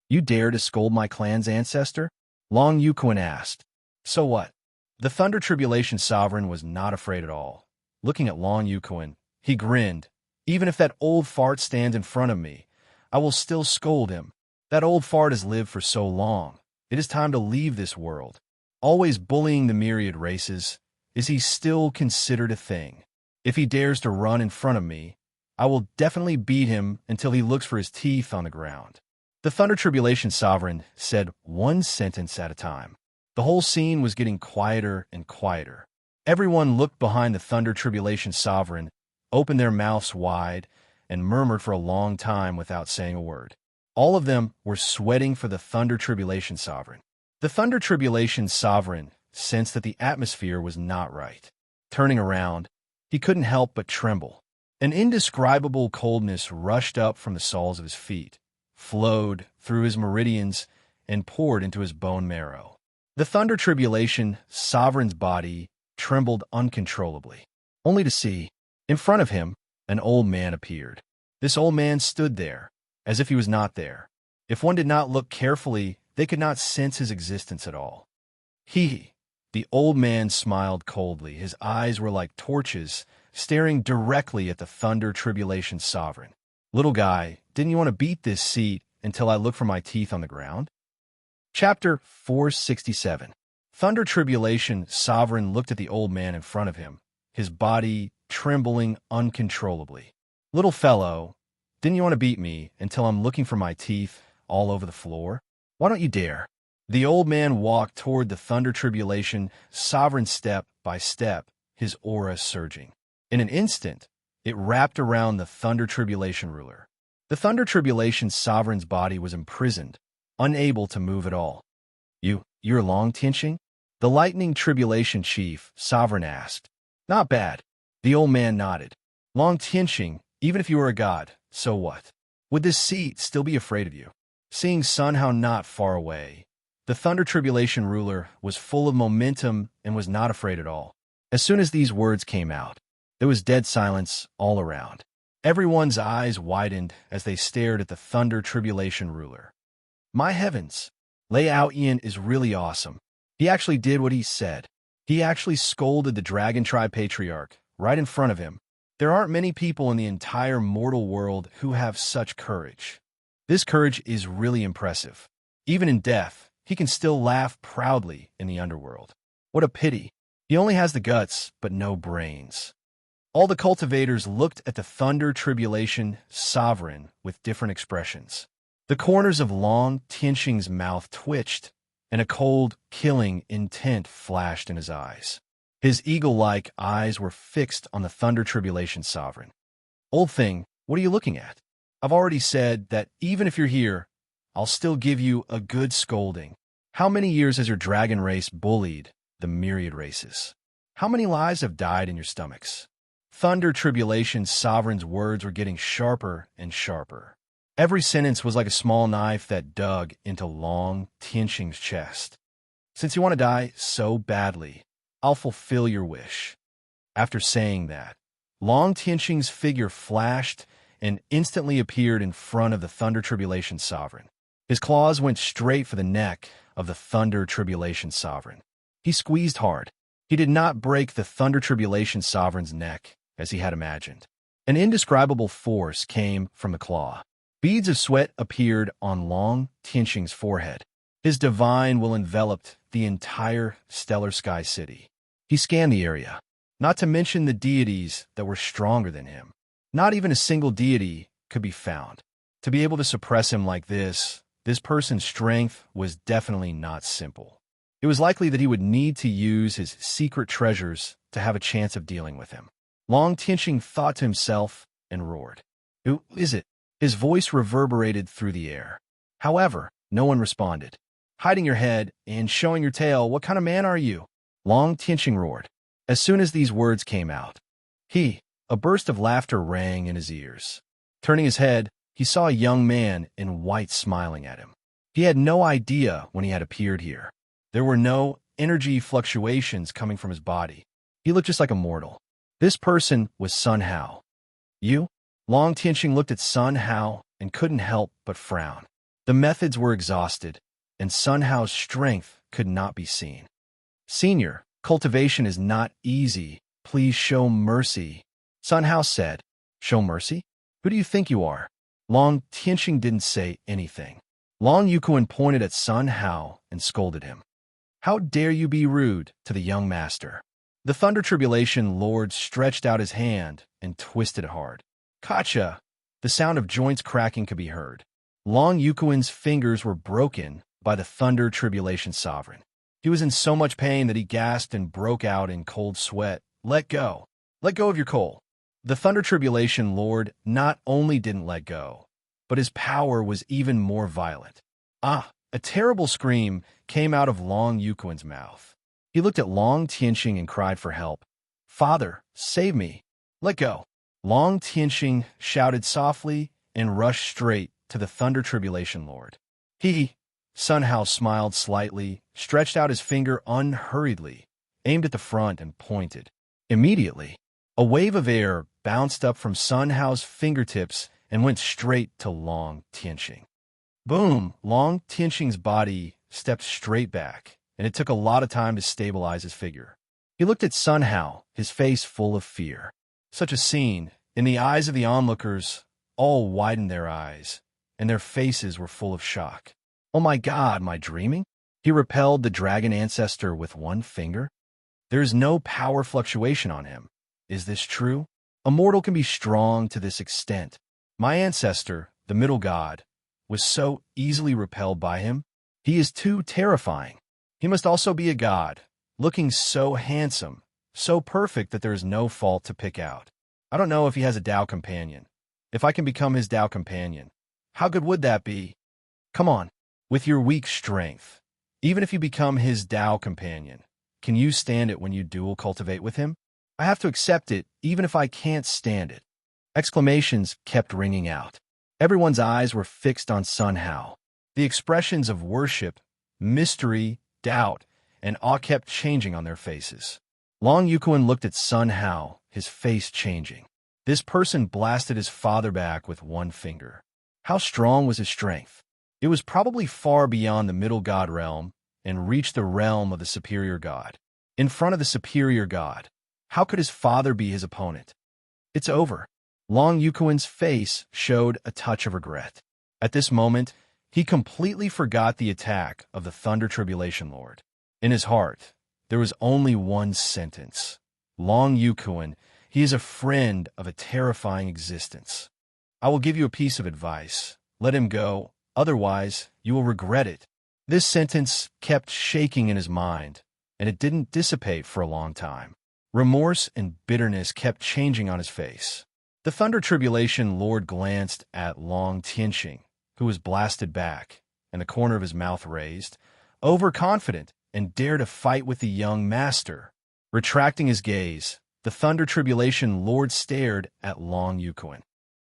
You dare to scold my clan's ancestor? Long Yukuin asked. So what? The Thunder Tribulation Sovereign was not afraid at all. Looking at Long Yukuin, he grinned. Even if that old fart stands in front of me, I will still scold him. That old fart has lived for so long. It is time to leave this world. Always bullying the myriad races, is he still considered a thing? If he dares to run in front of me, I will definitely beat him until he looks for his teeth on the ground. The Thunder Tribulation Sovereign said one sentence at a time. The whole scene was getting quieter and quieter. Everyone looked behind the Thunder Tribulation Sovereign, opened their mouths wide, and murmured for a long time without saying a word. All of them were sweating for the Thunder Tribulation Sovereign. The Thunder Tribulation Sovereign sensed that the atmosphere was not right. Turning around, he couldn't help but tremble. An indescribable coldness rushed up from the soles of his feet, flowed through his meridians, and poured into his bone marrow. The Thunder Tribulation Sovereign's body trembled uncontrollably, only to see, in front of him, an old man appeared. This old man stood there, as if he was not there. If one did not look carefully, they could not sense his existence at all. The old man smiled coldly. His eyes were like torches, staring directly at the Thunder Tribulation Sovereign. Little guy, didn't you want to beat this seat until I look for my teeth on the ground? Chapter 467. Thunder Tribulation Sovereign looked at the old man in front of him, his body trembling uncontrollably. Little fellow, didn't you want to beat me until I'm looking for my teeth all over the floor? Why don't you dare? The old man walked toward the Thunder Tribulation Sovereign step by step, his aura surging. In an instant, it wrapped around the Thunder Tribulation ruler. The Thunder Tribulation Sovereign's body was imprisoned, unable to move at all. You're Long Tianqing? The Lightning Tribulation Chief, Sovereign asked. Not bad. The old man nodded. Long Tianqing, even if you were a god, so what? Would this seat still be afraid of you? Seeing Sun Hao not far away, the Thunder Tribulation ruler was full of momentum and was not afraid at all. As soon as these words came out, there was dead silence all around. Everyone's eyes widened as they stared at the Thunder Tribulation ruler. My heavens! Lei Aoyan is really awesome. He actually did what he said. He actually scolded the Dragon Tribe Patriarch right in front of him. There aren't many people in the entire mortal world who have such courage. This courage is really impressive. Even in death, he can still laugh proudly in the underworld. What a pity. He only has the guts, but no brains. All the cultivators looked at the Thunder Tribulation Sovereign with different expressions. The corners of Long Tianqing's mouth twitched, and a cold, killing intent flashed in his eyes. His eagle-like eyes were fixed on the Thunder Tribulation Sovereign. Old thing, what are you looking at? I've already said that even if you're here, I'll still give you a good scolding. How many years has your dragon race bullied the myriad races? How many lives have died in your stomachs? Thunder Tribulation Sovereign's words were getting sharper and sharper. Every sentence was like a small knife that dug into Long Tianqing's chest. Since you want to die so badly, I'll fulfill your wish. After saying that, Long Tianqing's figure flashed and instantly appeared in front of the Thunder Tribulation Sovereign. His claws went straight for the neck of the Thunder Tribulation Sovereign. He squeezed hard. He did not break the Thunder Tribulation Sovereign's neck, as he had imagined. An indescribable force came from the claw. Beads of sweat appeared on Long Tianqing's forehead. His divine will enveloped the entire stellar sky city. He scanned the area, not to mention the deities that were stronger than him. Not even a single deity could be found. To be able to suppress him like this person's strength was definitely not simple. It was likely that he would need to use his secret treasures to have a chance of dealing with him. Long Tianqing thought to himself and roared. "Who is it?" His voice reverberated through the air. However, no one responded. "Hiding your head and showing your tail, what kind of man are you?" Long Tianqing roared. As soon as these words came out, a burst of laughter rang in his ears. Turning his head, he saw a young man in white smiling at him. He had no idea when he had appeared here. There were no energy fluctuations coming from his body. He looked just like a mortal. This person was Sun Hao. "You?" Long Tianqing looked at Sun Hao and couldn't help but frown. The methods were exhausted, and Sun Hao's strength could not be seen. "Senior, cultivation is not easy. Please show mercy," Sun Hao said. "Show mercy? Who do you think you are?" Long Tianqing didn't say anything. Long Yuquan pointed at Sun Hao and scolded him. "How dare you be rude to the young master?" The Thunder Tribulation Lord stretched out his hand and twisted it hard. "Gotcha!" The sound of joints cracking could be heard. Long Yuquan's fingers were broken by the Thunder Tribulation Sovereign. He was in so much pain that he gasped and broke out in cold sweat. "Let go! Let go of your coal!" The Thunder Tribulation Lord not only didn't let go, but his power was even more violent. A terrible scream came out of Long Yuquan's mouth. He looked at Long Tianqing and cried for help. "Father, save me! Let go!" Long Tianqing shouted softly and rushed straight to the Thunder Tribulation Lord. Sun Hao smiled slightly, stretched out his finger unhurriedly, aimed at the front and pointed. Immediately, a wave of air bounced up from Sun Hao's fingertips and went straight to Long Tianqing. Boom! Long Tianqing's body stepped straight back, and it took a lot of time to stabilize his figure. He looked at Sun Hao, his face full of fear. Such a scene, in the eyes of the onlookers, all widened their eyes, and their faces were full of shock. "Oh my God, am I dreaming?" He repelled the dragon ancestor with one finger. There is no power fluctuation on him. Is this true? A mortal can be strong to this extent. My ancestor, the middle god, was so easily repelled by him. He is too terrifying. He must also be a god, looking so handsome, so perfect that there is no fault to pick out. I don't know if he has a Tao companion. If I can become his Tao companion, how good would that be? Come on, with your weak strength. Even if you become his Tao companion, can you stand it when you dual cultivate with him? I have to accept it, even if I can't stand it. Exclamations kept ringing out. Everyone's eyes were fixed on Sun Hao. The expressions of worship, mystery, doubt, and awe kept changing on their faces. Long Yuquan looked at Sun Hao, his face changing. This person blasted his father back with one finger. How strong was his strength? It was probably far beyond the middle god realm and reached the realm of the superior god. In front of the superior god, how could his father be his opponent? It's over. Long Yuquan's face showed a touch of regret. At this moment, he completely forgot the attack of the Thunder Tribulation Lord. In his heart, there was only one sentence. Long Yuquan, he is a friend of a terrifying existence. I will give you a piece of advice. Let him go, otherwise you will regret it. This sentence kept shaking in his mind, and it didn't dissipate for a long time. Remorse and bitterness kept changing on his face. The Thunder Tribulation Lord glanced at Long Tianqing, who was blasted back, and the corner of his mouth raised, overconfident, and dared to fight with the young master. Retracting his gaze, the Thunder Tribulation Lord stared at Long Yuquan.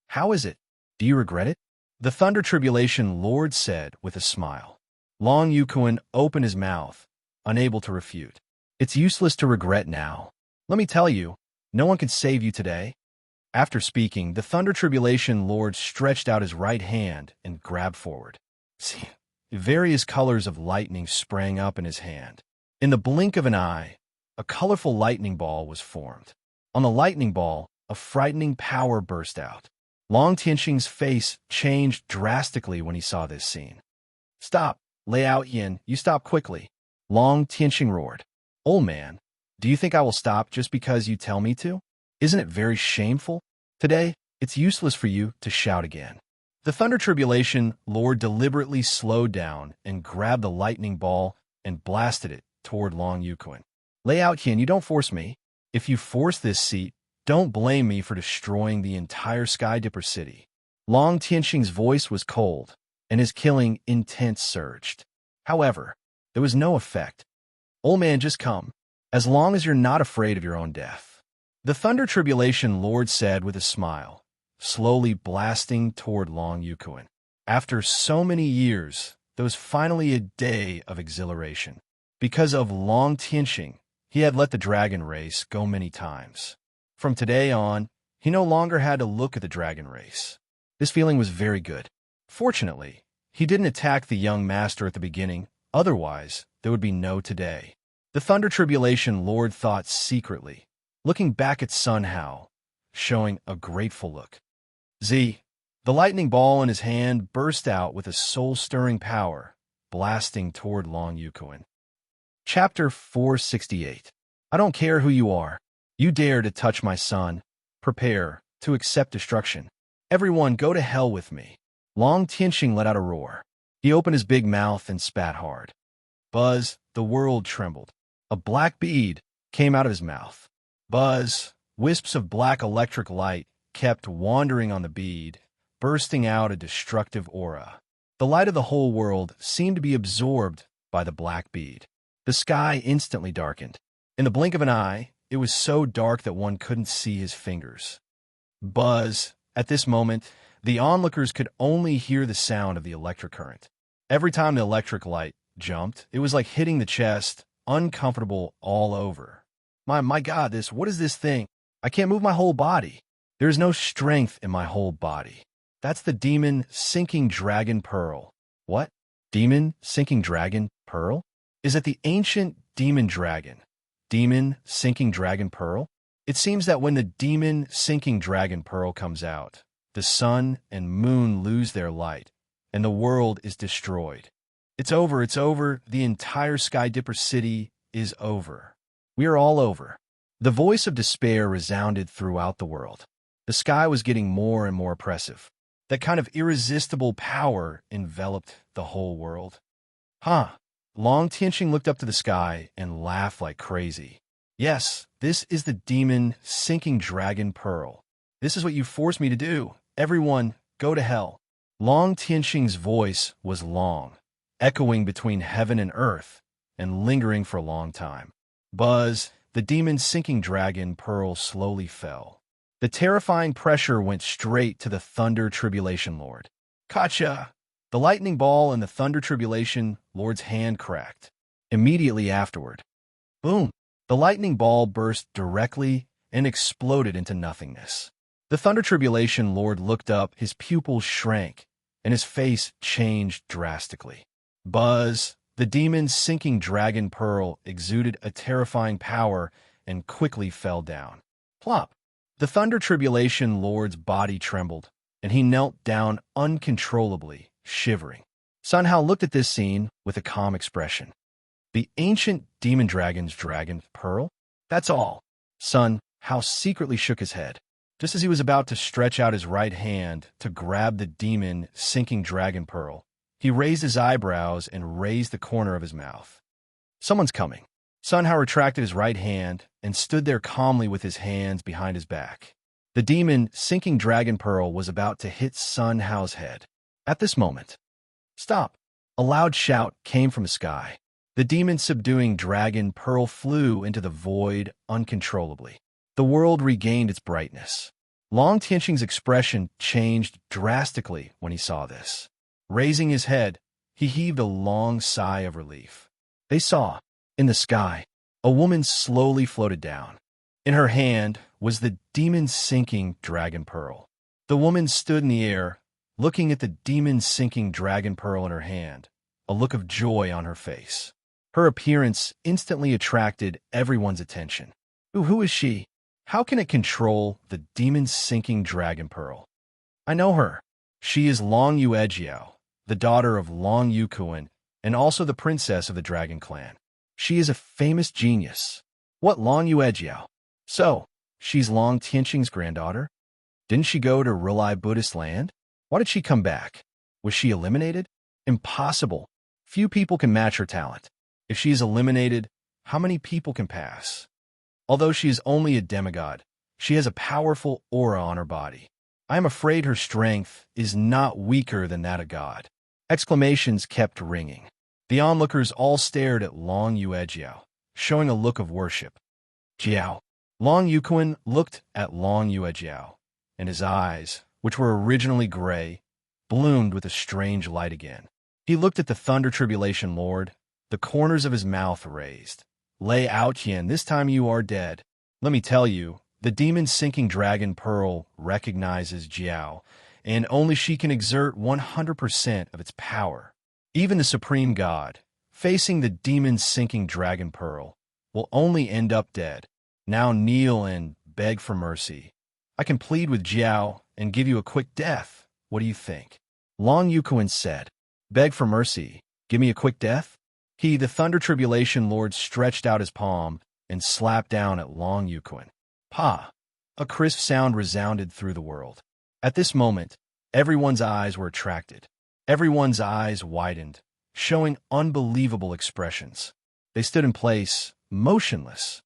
"How is it? Do you regret it?" The Thunder Tribulation Lord said with a smile. Long Yuquan opened his mouth, unable to refute. "It's useless to regret now. Let me tell you, No one can save you today." After speaking, the Thunder Tribulation Lord stretched out his right hand and grabbed forward. See, various colors of lightning sprang up in his hand. In the blink of an eye, a colorful lightning ball was formed. On the lightning ball, a frightening power burst out. Long Tianxing's face changed drastically when he saw this scene. "Stop, Liao Yin, you stop quickly," Long Tianxing roared. "Old man, do you think I will stop just because you tell me to? Isn't it very shameful? Today, it's useless for you to shout again." The Thunder Tribulation Lord deliberately slowed down and grabbed the lightning ball and blasted it toward Long Yuquan. "Liao Yin, you don't force me. If you force this seat, don't blame me for destroying the entire Sky Dipper city." Long Tianxing's voice was cold, and his killing intent surged. However, there was no effect. "Old man, just come, as long as you're not afraid of your own death," the Thunder Tribulation Lord said with a smile, slowly blasting toward Long Yuquan. After so many years, there was finally a day of exhilaration. Because of Long Tianxing, he had let the dragon race go many times. From today on, he no longer had to look at the dragon race. This feeling was very good. Fortunately, he didn't attack the young master at the beginning, otherwise there would be no today. The Thunder Tribulation Lord thought secretly, looking back at Sun Hao, showing a grateful look. The lightning ball in his hand burst out with a soul-stirring power, blasting toward Long Yuquan. Chapter 468. I don't care who you are. You dare to touch my son. Prepare to accept destruction. Everyone go to hell with me. Long Tianxing let out a roar. He opened his big mouth and spat hard. Buzz, the world trembled. A black bead came out of his mouth. Buzz, wisps of black electric light kept wandering on the bead, bursting out a destructive aura. The light of the whole world seemed to be absorbed by the black bead. The sky instantly darkened. In the blink of an eye, it was so dark that one couldn't see his fingers. Buzz. At this moment, the onlookers could only hear the sound of the electric current. Every time the electric light jumped, it was like hitting the chest, uncomfortable all over. My God, what is this thing? I can't move my whole body. There is no strength in my whole body. That's the demon sinking dragon pearl. What? Demon sinking dragon pearl? Is it the ancient demon dragon? Demon sinking dragon pearl? It seems that when the demon sinking dragon pearl comes out, the sun and moon lose their light, and the world is destroyed. It's over, the entire Sky Dipper city is over. We are all over. The voice of despair resounded throughout the world. The sky was getting more and more oppressive. That kind of irresistible power enveloped the whole world. Long Tianxing looked up to the sky and laughed like crazy. Yes, this is the demon sinking dragon pearl. This is what you forced me to do. Everyone, go to hell. Long Tianxing's voice was long, echoing between heaven and earth, and lingering for a long time. Buzz, the demon sinking dragon pearl slowly fell. The terrifying pressure went straight to the Thunder Tribulation Lord. Gotcha! The lightning ball in the Thunder Tribulation Lord's hand cracked. Immediately afterward, boom! The lightning ball burst directly and exploded into nothingness. The Thunder Tribulation Lord looked up, his pupils shrank, and his face changed drastically. Buzz, the demon sinking dragon pearl, exuded a terrifying power and quickly fell down. Plop! The Thunder Tribulation Lord's body trembled, and he knelt down uncontrollably, shivering. Sun Hao looked at this scene with a calm expression. The ancient demon dragon's dragon pearl? That's all. Sun Hao secretly shook his head. Just as he was about to stretch out his right hand to grab the demon sinking dragon pearl, he raised his eyebrows and raised the corner of his mouth. Someone's coming. Sun Hao retracted his right hand and stood there calmly with his hands behind his back. The demon sinking dragon pearl was about to hit Sun Hao's head. At this moment, stop! A loud shout came from the sky. The demon subduing dragon pearl flew into the void uncontrollably. The world regained its brightness. Long Tianxing's expression changed drastically when he saw this. Raising his head, he heaved a long sigh of relief. They saw, in the sky, a woman slowly floated down. In her hand was the demon-sinking dragon pearl. The woman stood in the air, looking at the demon-sinking dragon pearl in her hand, a look of joy on her face. Her appearance instantly attracted everyone's attention. Who is she? How can it control the demon-sinking dragon pearl? I know her. She is Long Yuejiao, the daughter of Long Yukuan, and also the princess of the dragon clan. She is a famous genius. What, Long Yuejiao? So, she's Long Tianqing's granddaughter? Didn't she go to Rilai Buddhist land? Why did she come back? Was she eliminated? Impossible. Few people can match her talent. If she is eliminated, how many people can pass? Although she is only a demigod, she has a powerful aura on her body. I am afraid her strength is not weaker than that of God. Exclamations kept ringing. The onlookers all stared at Long Yuejiao, showing a look of worship. Jiao. Long Yukuan looked at Long Yuejiao, and his eyes, which were originally gray, bloomed with a strange light again. He looked at the Thunder Tribulation Lord, the corners of his mouth raised. Lay out, Yin, this time you are dead. Let me tell you, the demon-sinking dragon pearl recognizes Jiao, and only she can exert 100% of its power. Even the supreme god, facing the demon-sinking dragon pearl, will only end up dead. Now kneel and beg for mercy. I can plead with Jiao and give you a quick death. What do you think? Long Yukuan said, beg for mercy. Give me a quick death? He, the Thunder Tribulation Lord, stretched out his palm and slapped down at Long Yukuan. Pa! A crisp sound resounded through the world. At this moment, everyone's eyes were attracted. Everyone's eyes widened, showing unbelievable expressions. They stood in place, motionless.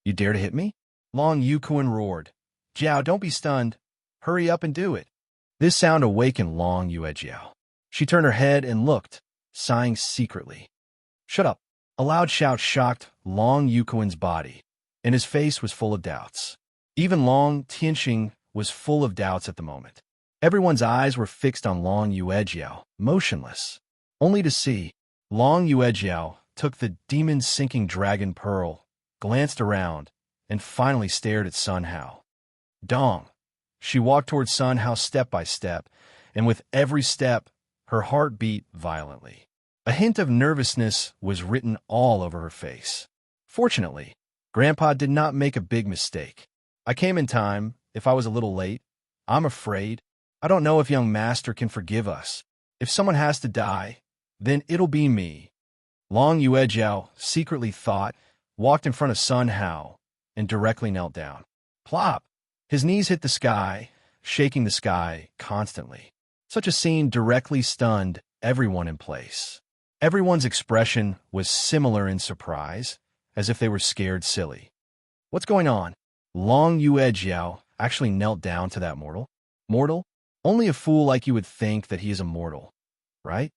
You dare to hit me? Long Yukuan roared. Jiao, don't be stunned. Hurry up and do it. This sound awakened Long Yuejiao. She turned her head and looked, sighing secretly. Shut up. A loud shout shocked Long Yukuan's body, and his face was full of doubts. Even Long Tianqing was full of doubts at the moment. Everyone's eyes were fixed on Long Yuejiao, motionless, only to see. Long Yuejiao took the demon-sinking dragon pearl, glanced around, and finally stared at Sun Hao. Dong. She walked toward Sun Hao step by step, and with every step, her heart beat violently. A hint of nervousness was written all over her face. Fortunately, Grandpa did not make a big mistake. I came in time. If I was a little late, I'm afraid. I don't know if young master can forgive us. If someone has to die, then it'll be me. Long Yuejiao secretly thought, walked in front of Sun Hao, and directly knelt down. Plop! His knees hit the sky, shaking the sky constantly. Such a scene directly stunned everyone in place. Everyone's expression was similar in surprise, as if they were scared silly. What's going on? Long Yuejiao actually knelt down to that mortal. Mortal? Only a fool like you would think that he is immortal, right?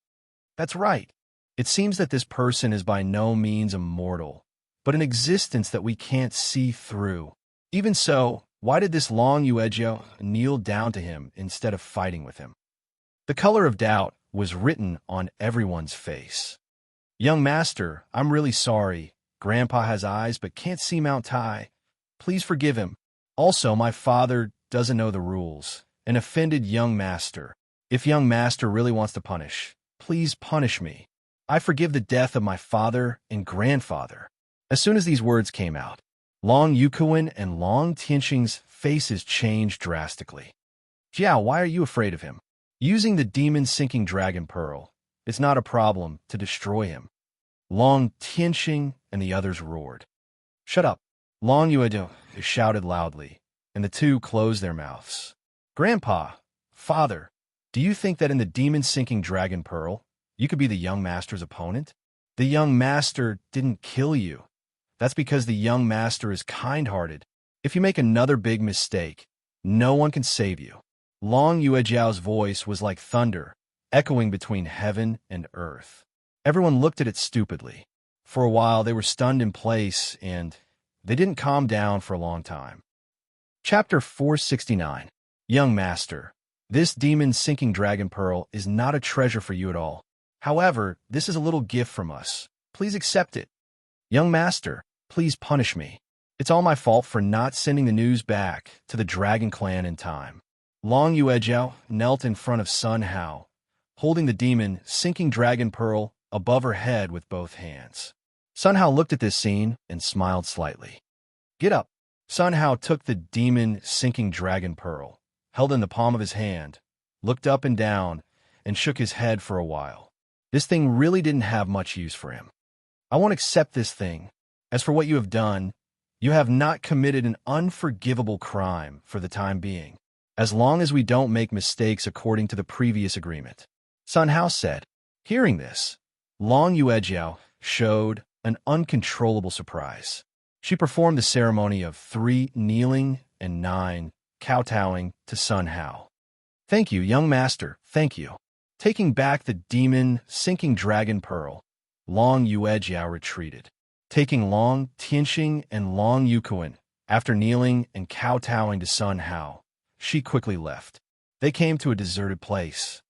That's right. It seems that this person is by no means immortal, but an existence that we can't see through. Even so, why did this Long Yuejiao kneel down to him instead of fighting with him? The color of doubt was written on everyone's face. Young master, I'm really sorry. Grandpa has eyes but can't see Mount Tai. Please forgive him. Also, my father doesn't know the rules and offended young master. If young master really wants to punish, please punish me. I forgive the death of my father and grandfather. As soon as these words came out, Long Yukuan and Long Tianqing's faces changed drastically. Jiao, why are you afraid of him? Using the demon-sinking dragon pearl, it's not a problem to destroy him. Long Tianqing and the others roared. Shut up. Long Yuejiao shouted loudly, and the two closed their mouths. Grandpa, father, do you think that in the demon-sinking dragon pearl, you could be the young master's opponent? The young master didn't kill you. That's because the young master is kind-hearted. If you make another big mistake, no one can save you. Long Yuejiao's voice was like thunder, echoing between heaven and earth. Everyone looked at it stupidly. For a while, they were stunned in place, and they didn't calm down for a long time. Chapter 469. Young Master, this demon-sinking dragon pearl is not a treasure for you at all. However, this is a little gift from us. Please accept it. Young Master, please punish me. It's all my fault for not sending the news back to the Dragon Clan in time. Long Yuejiao knelt in front of Sun Hao, holding the demon sinking dragon pearl above her head with both hands. Sun Hao looked at this scene and smiled slightly. Get up. Sun Hao took the demon sinking dragon pearl, held in the palm of his hand, looked up and down, and shook his head for a while. This thing really didn't have much use for him. I won't accept this thing. As for what you have done, you have not committed an unforgivable crime for the time being, as long as we don't make mistakes according to the previous agreement. Sun Hao said. Hearing this, Long Yuejiao showed an uncontrollable surprise. She performed the ceremony of 3 kneeling and 9 kowtowing to Sun Hao. Thank you, young master, thank you. Taking back the demon sinking dragon pearl, Long Yuejiao retreated. Taking Long Tianxing and Long Yukuan, after kneeling and kowtowing to Sun Hao, she quickly left. They came to a deserted place.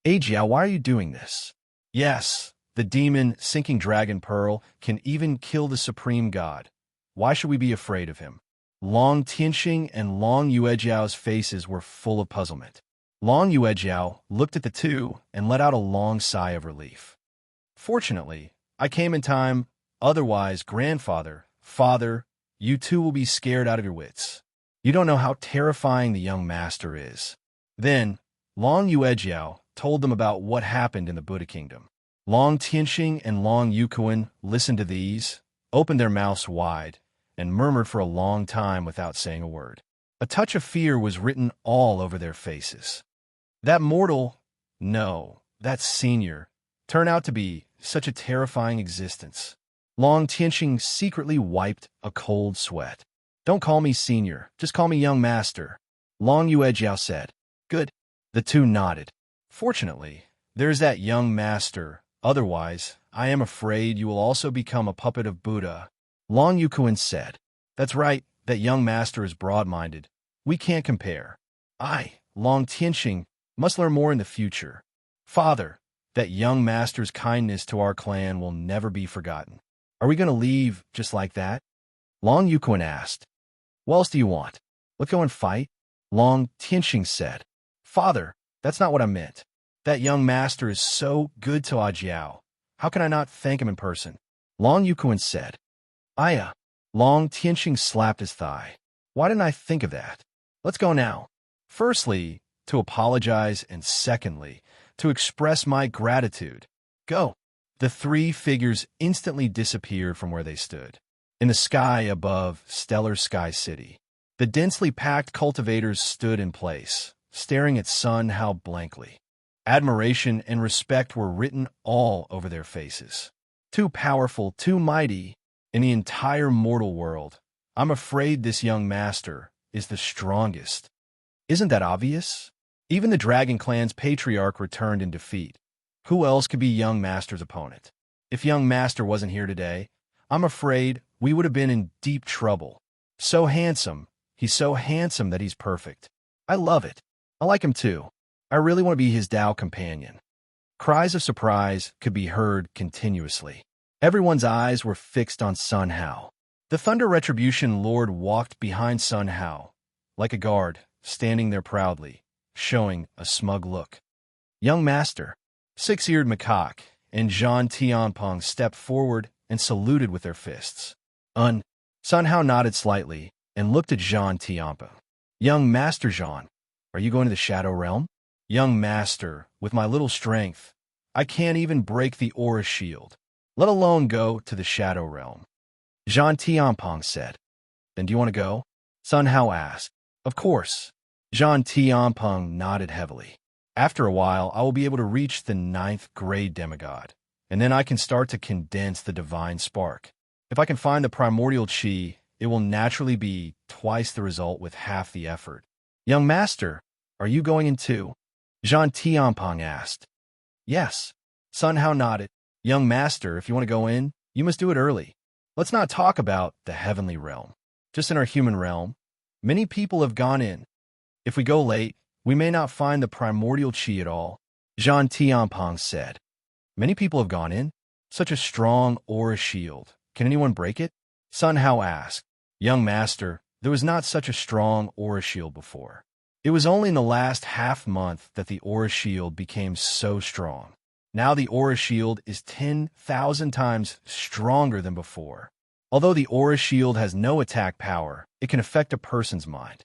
Ajiao, why are you doing this? Yes, the demon sinking dragon pearl can even kill the supreme god. Why should we be afraid of him? Long Tianxing and Long Yuejiao's faces were full of puzzlement. Long Yuejiao looked at the two and let out a long sigh of relief. Fortunately, I came in time. Otherwise, grandfather, father, you two will be scared out of your wits. You don't know how terrifying the young master is. Then, Long Yuejiao told them about what happened in the Buddha kingdom. Long Tianxing and Long Yukuan listened to these, opened their mouths wide, and murmured for a long time without saying a word. A touch of fear was written all over their faces. That mortal, no, that senior, turned out to be such a terrifying existence. Long Tianxing secretly wiped a cold sweat. Don't call me senior, just call me young master, Long Yuejiao said. Good. The two nodded. Fortunately, there's that young master. Otherwise, I am afraid you will also become a puppet of Buddha, Long Yukuan said. That's right, that young master is broad-minded. We can't compare. I, Long Tianxing, must learn more in the future. Father, that young master's kindness to our clan will never be forgotten. Are we going to leave just like that? Long Yukuan asked. What else do you want? Let's go and fight? Long Tianxing said. Father, that's not what I meant. That young master is so good to Ajiao. How can I not thank him in person? Long Yukuan said. Aya. Long Tianxing slapped his thigh. Why didn't I think of that? Let's go now. Firstly, to apologize, and secondly, to express my gratitude. Go. The 3 figures instantly disappeared from where they stood. In the sky above Stellar Sky City, the densely packed cultivators stood in place, staring at Sun Hao blankly. Admiration and respect were written all over their faces. Too powerful, too mighty, in the entire mortal world. I'm afraid this young master is the strongest. Isn't that obvious? Even the Dragon Clan's patriarch returned in defeat. Who else could be young master's opponent? If young master wasn't here today, I'm afraid we would have been in deep trouble. So handsome. He's so handsome that he's perfect. I love it. I like him too. I really want to be his Tao companion. Cries of surprise could be heard continuously. Everyone's eyes were fixed on Sun Hao. The Thunder Retribution Lord walked behind Sun Hao, like a guard, standing there proudly, showing a smug look. Young master, Six-Eared Macaque, and Zhang Tianpeng stepped forward and saluted with their fists. Sun Hao nodded slightly and looked at Zhang Tianpeng. Young master Zhang, are you going to the Shadow Realm? Young master, with my little strength, I can't even break the aura shield, let alone go to the Shadow Realm. Zhang Tianpeng said. Then do you want to go? Sun Hao asked. Of course. Zhang Tianpeng nodded heavily. After a while, I will be able to reach the 9th grade demigod, and then I can start to condense the divine spark. If I can find the primordial chi, it will naturally be twice the result with half the effort. Young master, are you going in too? Zhang Tianpeng asked. Yes. Sun Hao nodded. Young master, if you want to go in, you must do it early. Let's not talk about the heavenly realm. Just in our human realm, many people have gone in. If we go late, we may not find the primordial chi at all, Zhang Tianpeng said. Many people have gone in. Such a strong aura shield. Can anyone break it? Sun Hao asked. Young master, there was not such a strong aura shield before. It was only in the last half-month that the aura shield became so strong. Now the aura shield is 10,000 times stronger than before. Although the aura shield has no attack power, it can affect a person's mind.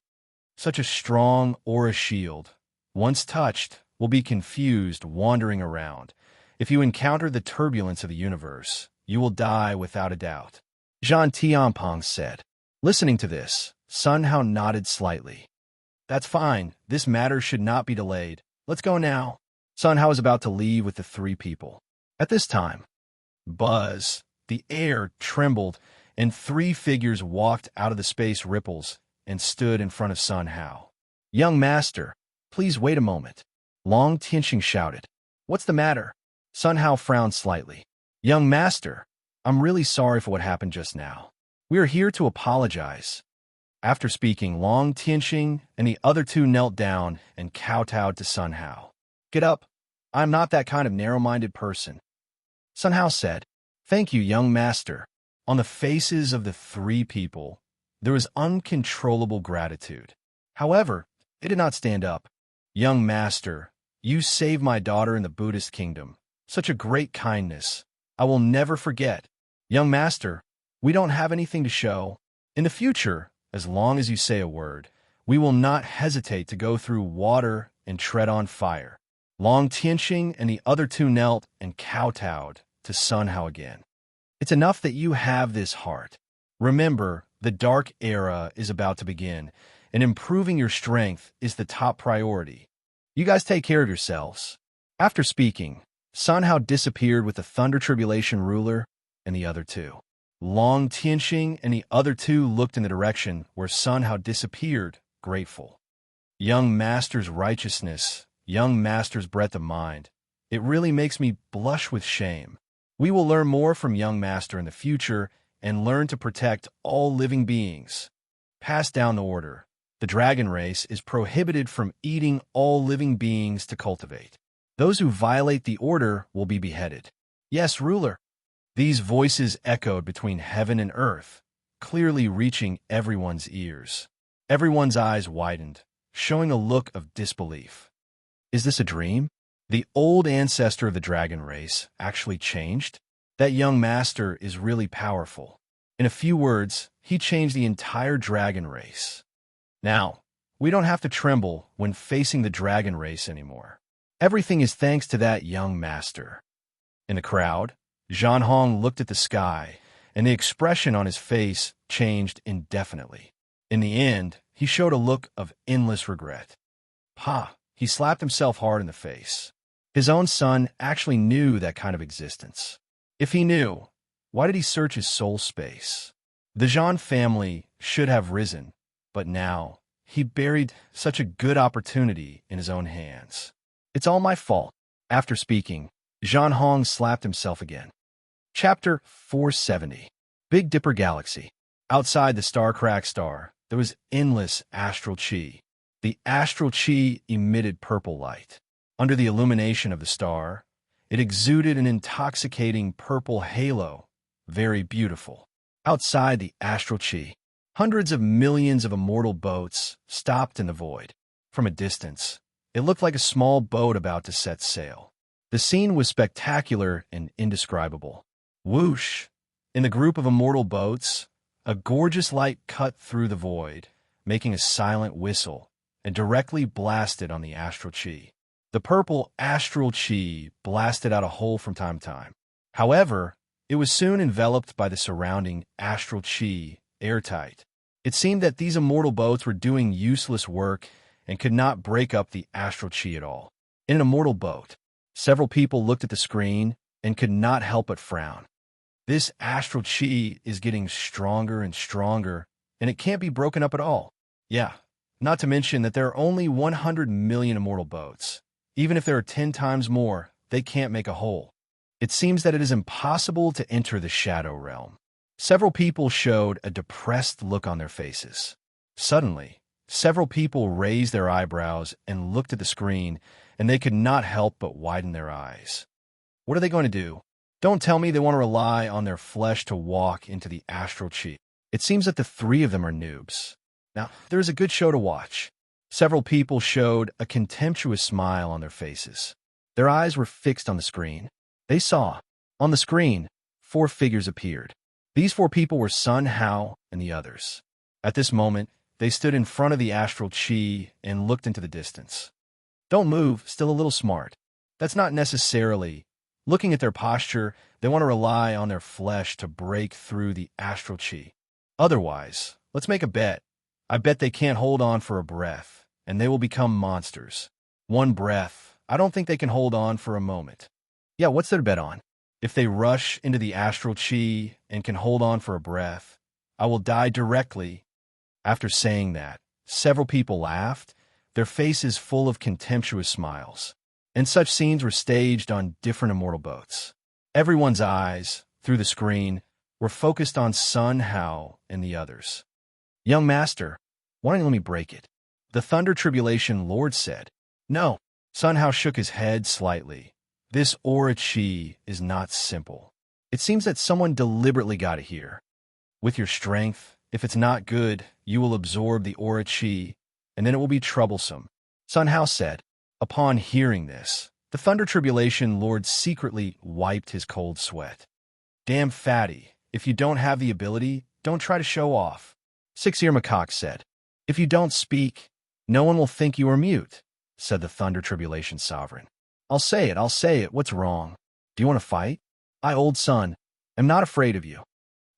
Such a strong aura shield, once touched, will be confused, wandering around. If you encounter the turbulence of the universe, you will die without a doubt. Zhang Tianpeng said. Listening to this, Sun Hao nodded slightly. That's fine. This matter should not be delayed. Let's go now. Sun Hao was about to leave with the three people. At this time, buzz, the air trembled, and three figures walked out of the space ripples and stood in front of Sun Hao. Young master, please wait a moment. Long Tianxing shouted. What's the matter? Sun Hao frowned slightly. Young master, I'm really sorry for what happened just now. We are here to apologize. After speaking, Long Tianxing and the other two knelt down and kowtowed to Sun Hao. Get up. I'm not that kind of narrow-minded person. Sun Hao said, Thank you, young master. On the faces of the three people, there was uncontrollable gratitude. However, it did not stand up. Young master, you saved my daughter in the Buddhist kingdom. Such a great kindness. I will never forget. Young master, we don't have anything to show. In the future, as long as you say a word, we will not hesitate to go through water and tread on fire. Long Tianxing and the other two knelt and kowtowed to Sun Hao again. It's enough that you have this heart. Remember, the dark era is about to begin, and improving your strength is the top priority. You guys take care of yourselves. After speaking, Sun Hao disappeared with the Thunder Tribulation ruler and the other two. Long Tianxing and the other two looked in the direction where Sun Hao disappeared, grateful. Young master's righteousness, young master's breadth of mind. It really makes me blush with shame. We will learn more from young master in the future and learn to protect all living beings. Pass down the order. The dragon race is prohibited from eating all living beings to cultivate. Those who violate the order will be beheaded. Yes, ruler. These voices echoed between heaven and earth, clearly reaching everyone's ears. Everyone's eyes widened, showing a look of disbelief. Is this a dream? The old ancestor of the dragon race actually changed? That young master is really powerful. In a few words, he changed the entire dragon race. Now, we don't have to tremble when facing the dragon race anymore. Everything is thanks to that young master. In the crowd, Zhan Hong looked at the sky, and the expression on his face changed indefinitely. In the end, he showed a look of endless regret. He slapped himself hard in the face. His own son actually knew that kind of existence. If he knew, why did he search his soul space? The Zhan family should have risen, but now he buried such a good opportunity in his own hands. It's all my fault. After speaking, Zhan Hong slapped himself again. Chapter 470. Big Dipper Galaxy. Outside the star-cracked star, there was endless astral chi. The astral chi emitted purple light. Under the illumination of the star, it exuded an intoxicating purple halo, very beautiful. Outside the astral chi, hundreds of millions of immortal boats stopped in the void. From a distance, it looked like a small boat about to set sail. The scene was spectacular and indescribable. Whoosh! In the group of immortal boats, a gorgeous light cut through the void, making a silent whistle, and directly blasted on the astral chi. The purple astral chi blasted out a hole from time to time. However, it was soon enveloped by the surrounding astral chi, airtight. It seemed that these immortal boats were doing useless work and could not break up the astral chi at all. In an immortal boat, several people looked at the screen and could not help but frown. This astral chi is getting stronger and stronger, and it can't be broken up at all. Yeah, not to mention that there are only 100 million immortal boats. Even if there are 10 times more, they can't make a hole. It seems that it is impossible to enter the shadow realm. Several people showed a depressed look on their faces. Suddenly, several people raised their eyebrows and looked at the screen, and they could not help but widen their eyes. What are they going to do? Don't tell me they want to rely on their flesh to walk into the astral chi. It seems that the three of them are noobs. Now, there is a good show to watch. Several people showed a contemptuous smile on their faces. Their eyes were fixed on the screen. They saw, on the screen, 4 figures appeared. These 4 people were Sun Hao and the others. At this moment, they stood in front of the astral chi and looked into the distance. Don't move, still a little smart. That's not necessarily. Looking at their posture, they want to rely on their flesh to break through the astral chi. Otherwise, let's make a bet. I bet they can't hold on for a breath, and they will become monsters. 1 breath. I don't think they can hold on for a moment. Yeah, what's their bet on? If they rush into the astral chi and can hold on for a breath, I will die directly. After saying that, several people laughed, their faces full of contemptuous smiles. And such scenes were staged on different immortal boats. Everyone's eyes, through the screen, were focused on Sun Hao and the others. Young master, why don't you let me break it? The Thunder Tribulation Lord said. No. Sun Hao shook his head slightly. This aura chi is not simple. It seems that someone deliberately got it here. With your strength, if it's not good, you will absorb the aura chi, and then it will be troublesome. Sun Hao said. Upon hearing this, the Thunder Tribulation Lord secretly wiped his cold sweat. Damn fatty, if you don't have the ability, don't try to show off. Six-Ear Macaque said. If you don't speak, no one will think you are mute, said the Thunder Tribulation Sovereign. I'll say it, what's wrong? Do you want to fight? I, old son, am not afraid of you.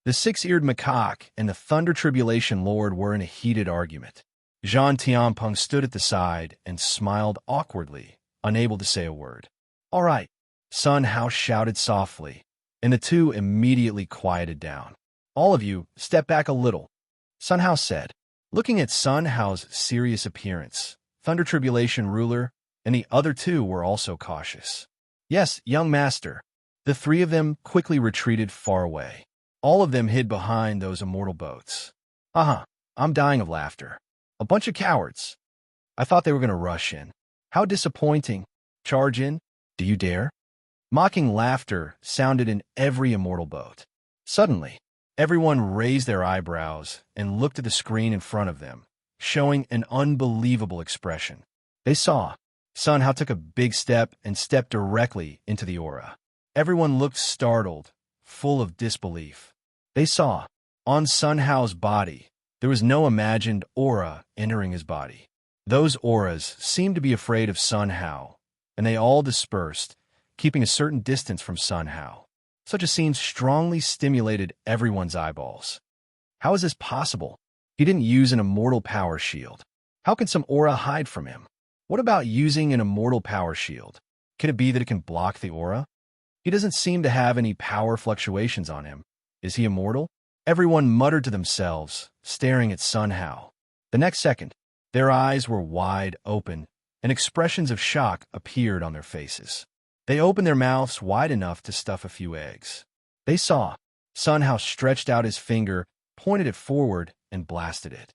The Six-Eared Macaque and the Thunder Tribulation Lord were in a heated argument. Jean Tianpeng stood at the side and smiled awkwardly, unable to say a word. All right, Sun Hao shouted softly, and the two immediately quieted down. All of you, step back a little, Sun Hao said. Looking at Sun Hao's serious appearance, Thunder Tribulation Ruler and the other 2 were also cautious. Yes, young master. The 3 of them quickly retreated far away. All of them hid behind those immortal boats. I'm dying of laughter. A bunch of cowards. I thought they were going to rush in. How disappointing. Charge in? Do you dare? Mocking laughter sounded in every immortal boat. Suddenly, everyone raised their eyebrows and looked at the screen in front of them, showing an unbelievable expression. They saw. Sun Hao took a big step and stepped directly into the aura. Everyone looked startled, full of disbelief. They saw. On Sun Hao's body, there was no imagined aura entering his body. Those auras seemed to be afraid of Sun Hao, and they all dispersed, keeping a certain distance from Sun Hao. Such a scene strongly stimulated everyone's eyeballs. How is this possible? He didn't use an immortal power shield. How can some aura hide from him? What about using an immortal power shield? Could it be that it can block the aura? He doesn't seem to have any power fluctuations on him. Is he immortal? Everyone muttered to themselves, staring at Sun Hao. The next second, their eyes were wide open, and expressions of shock appeared on their faces. They opened their mouths wide enough to stuff a few eggs. They saw. Sun Hao stretched out his finger, pointed it forward, and blasted it.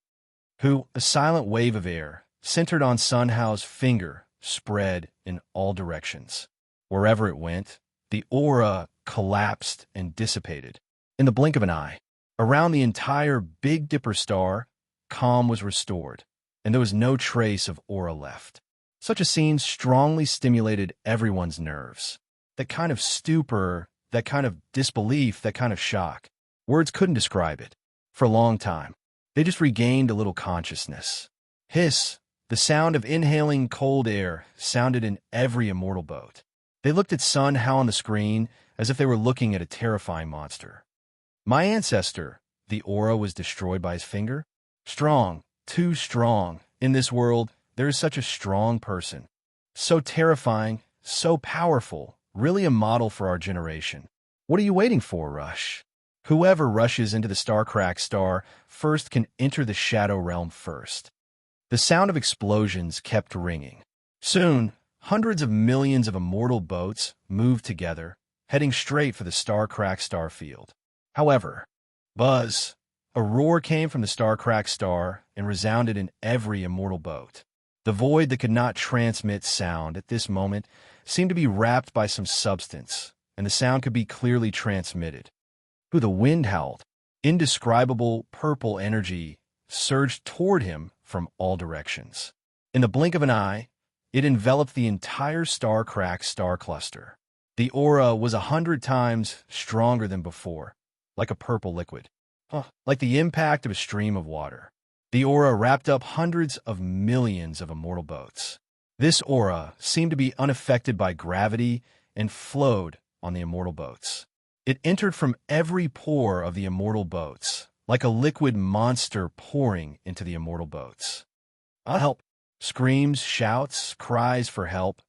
A silent wave of air, centered on Sun Hao's finger, spread in all directions. Wherever it went, the aura collapsed and dissipated. In the blink of an eye, around the entire Big Dipper star, calm was restored, and there was no trace of aura left. Such a scene strongly stimulated everyone's nerves. That kind of stupor, that kind of disbelief, that kind of shock. Words couldn't describe it. For a long time, they just regained a little consciousness. Hiss, the sound of inhaling cold air, sounded in every immortal boat. They looked at Sun Hao on the screen as if they were looking at a terrifying monster. My ancestor, the aura was destroyed by his finger? Strong, too strong. In this world, there is such a strong person. So terrifying, so powerful, really a model for our generation. What are you waiting for, Rush? Whoever rushes into the star-cracked star first can enter the shadow realm first. The sound of explosions kept ringing. Soon, hundreds of millions of immortal boats moved together, heading straight for the star-cracked star field. However, buzz, a roar came from the star-cracked star and resounded in every immortal boat. The void that could not transmit sound at this moment seemed to be wrapped by some substance, and the sound could be clearly transmitted. The wind howled. Indescribable purple energy surged toward him from all directions. In the blink of an eye, it enveloped the entire star-cracked star cluster. The aura was 100 times stronger than before, like a purple liquid, like the impact of a stream of water. The aura wrapped up hundreds of millions of immortal boats. This aura seemed to be unaffected by gravity and flowed on the immortal boats. It entered from every pore of the immortal boats, like a liquid monster pouring into the immortal boats. Help! Screams, shouts, cries for help.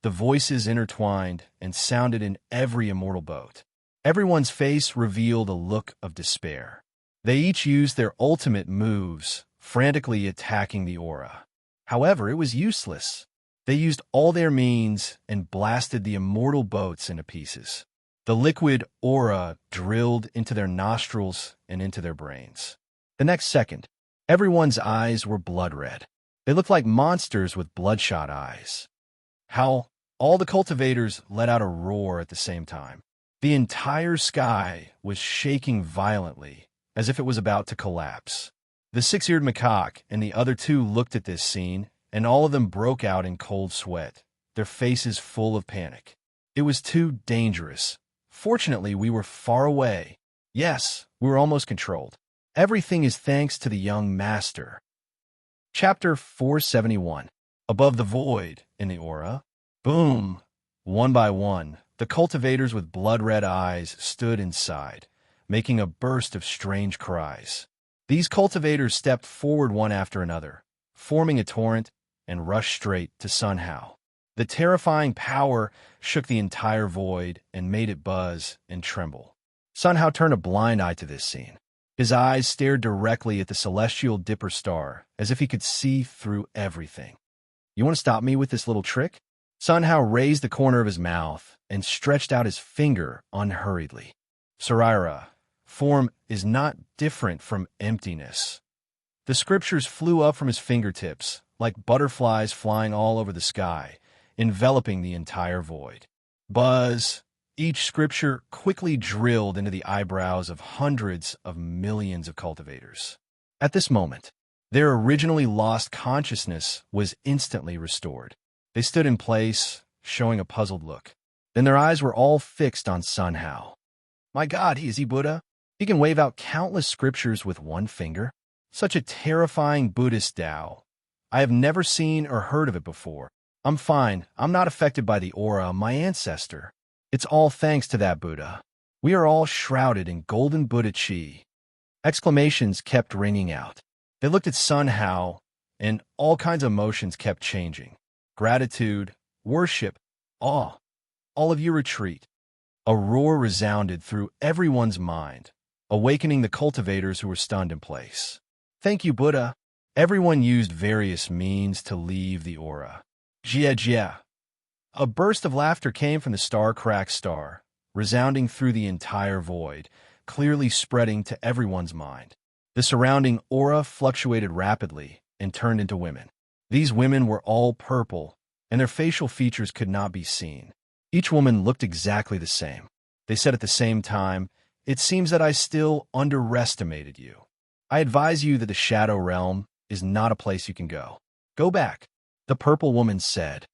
The voices intertwined and sounded in every immortal boat. Everyone's face revealed a look of despair. They each used their ultimate moves, frantically attacking the aura. However, it was useless. They used all their means and blasted the immortal boats into pieces. The liquid aura drilled into their nostrils and into their brains. The next second, everyone's eyes were blood red. They looked like monsters with bloodshot eyes. All the cultivators let out a roar at the same time. The entire sky was shaking violently, as if it was about to collapse. The six-eared macaque and the other two looked at this scene, and all of them broke out in cold sweat, their faces full of panic. It was too dangerous. Fortunately, we were far away. Yes, we were almost controlled. Everything is thanks to the young master. Chapter 471. Above the void in the aura. Boom! One by one, the cultivators with blood-red eyes stood inside, making a burst of strange cries. These cultivators stepped forward one after another, forming a torrent, and rushed straight to Sun Hao. The terrifying power shook the entire void and made it buzz and tremble. Sun Hao turned a blind eye to this scene. His eyes stared directly at the celestial dipper star, as if he could see through everything. You want to stop me with this little trick? Sun Hao raised the corner of his mouth and stretched out his finger unhurriedly. Sarira, form is not different from emptiness. The scriptures flew up from his fingertips, like butterflies flying all over the sky, enveloping the entire void. Buzz! Each scripture quickly drilled into the eyebrows of hundreds of millions of cultivators. At this moment, their originally lost consciousness was instantly restored. They stood in place, showing a puzzled look. Then their eyes were all fixed on Sun Hao. My God, is he Buddha? He can wave out countless scriptures with one finger. Such a terrifying Buddhist Tao. I have never seen or heard of it before. I'm fine. I'm not affected by the aura of my ancestor. It's all thanks to that Buddha. We are all shrouded in golden Buddha chi. Exclamations kept ringing out. They looked at Sun Hao, and all kinds of emotions kept changing. Gratitude, worship, awe. All of you retreat. A roar resounded through everyone's mind, awakening the cultivators who were stunned in place. Thank you, Buddha. Everyone used various means to leave the aura. Jia Jia. A burst of laughter came from the star-cracked star, resounding through the entire void, clearly spreading to everyone's mind. The surrounding aura fluctuated rapidly and turned into women. These women were all purple, and their facial features could not be seen. Each woman looked exactly the same. They said at the same time, "It seems that I still underestimated you. I advise you that the Shadow Realm is not a place you can go. Go back." The purple woman said.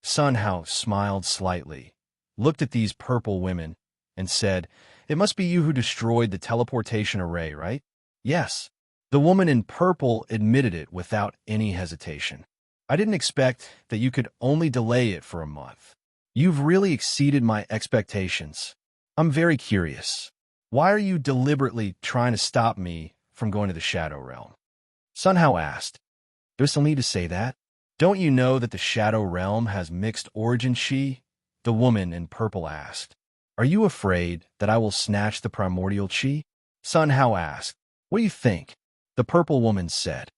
Sun Hao smiled slightly, looked at these purple women, and said, "It must be you who destroyed the teleportation array, right?" "Yes." The woman in purple admitted it without any hesitation. "I didn't expect that you could only delay it for a month. You've really exceeded my expectations. I'm very curious. Why are you deliberately trying to stop me from going to the Shadow Realm?" Sun Hao asked. "Do I still need to say that? Don't you know that the Shadow Realm has mixed origin chi?" The woman in purple asked. "Are you afraid that I will snatch the primordial chi?" Sun Hao asked. "What do you think?" The purple woman said.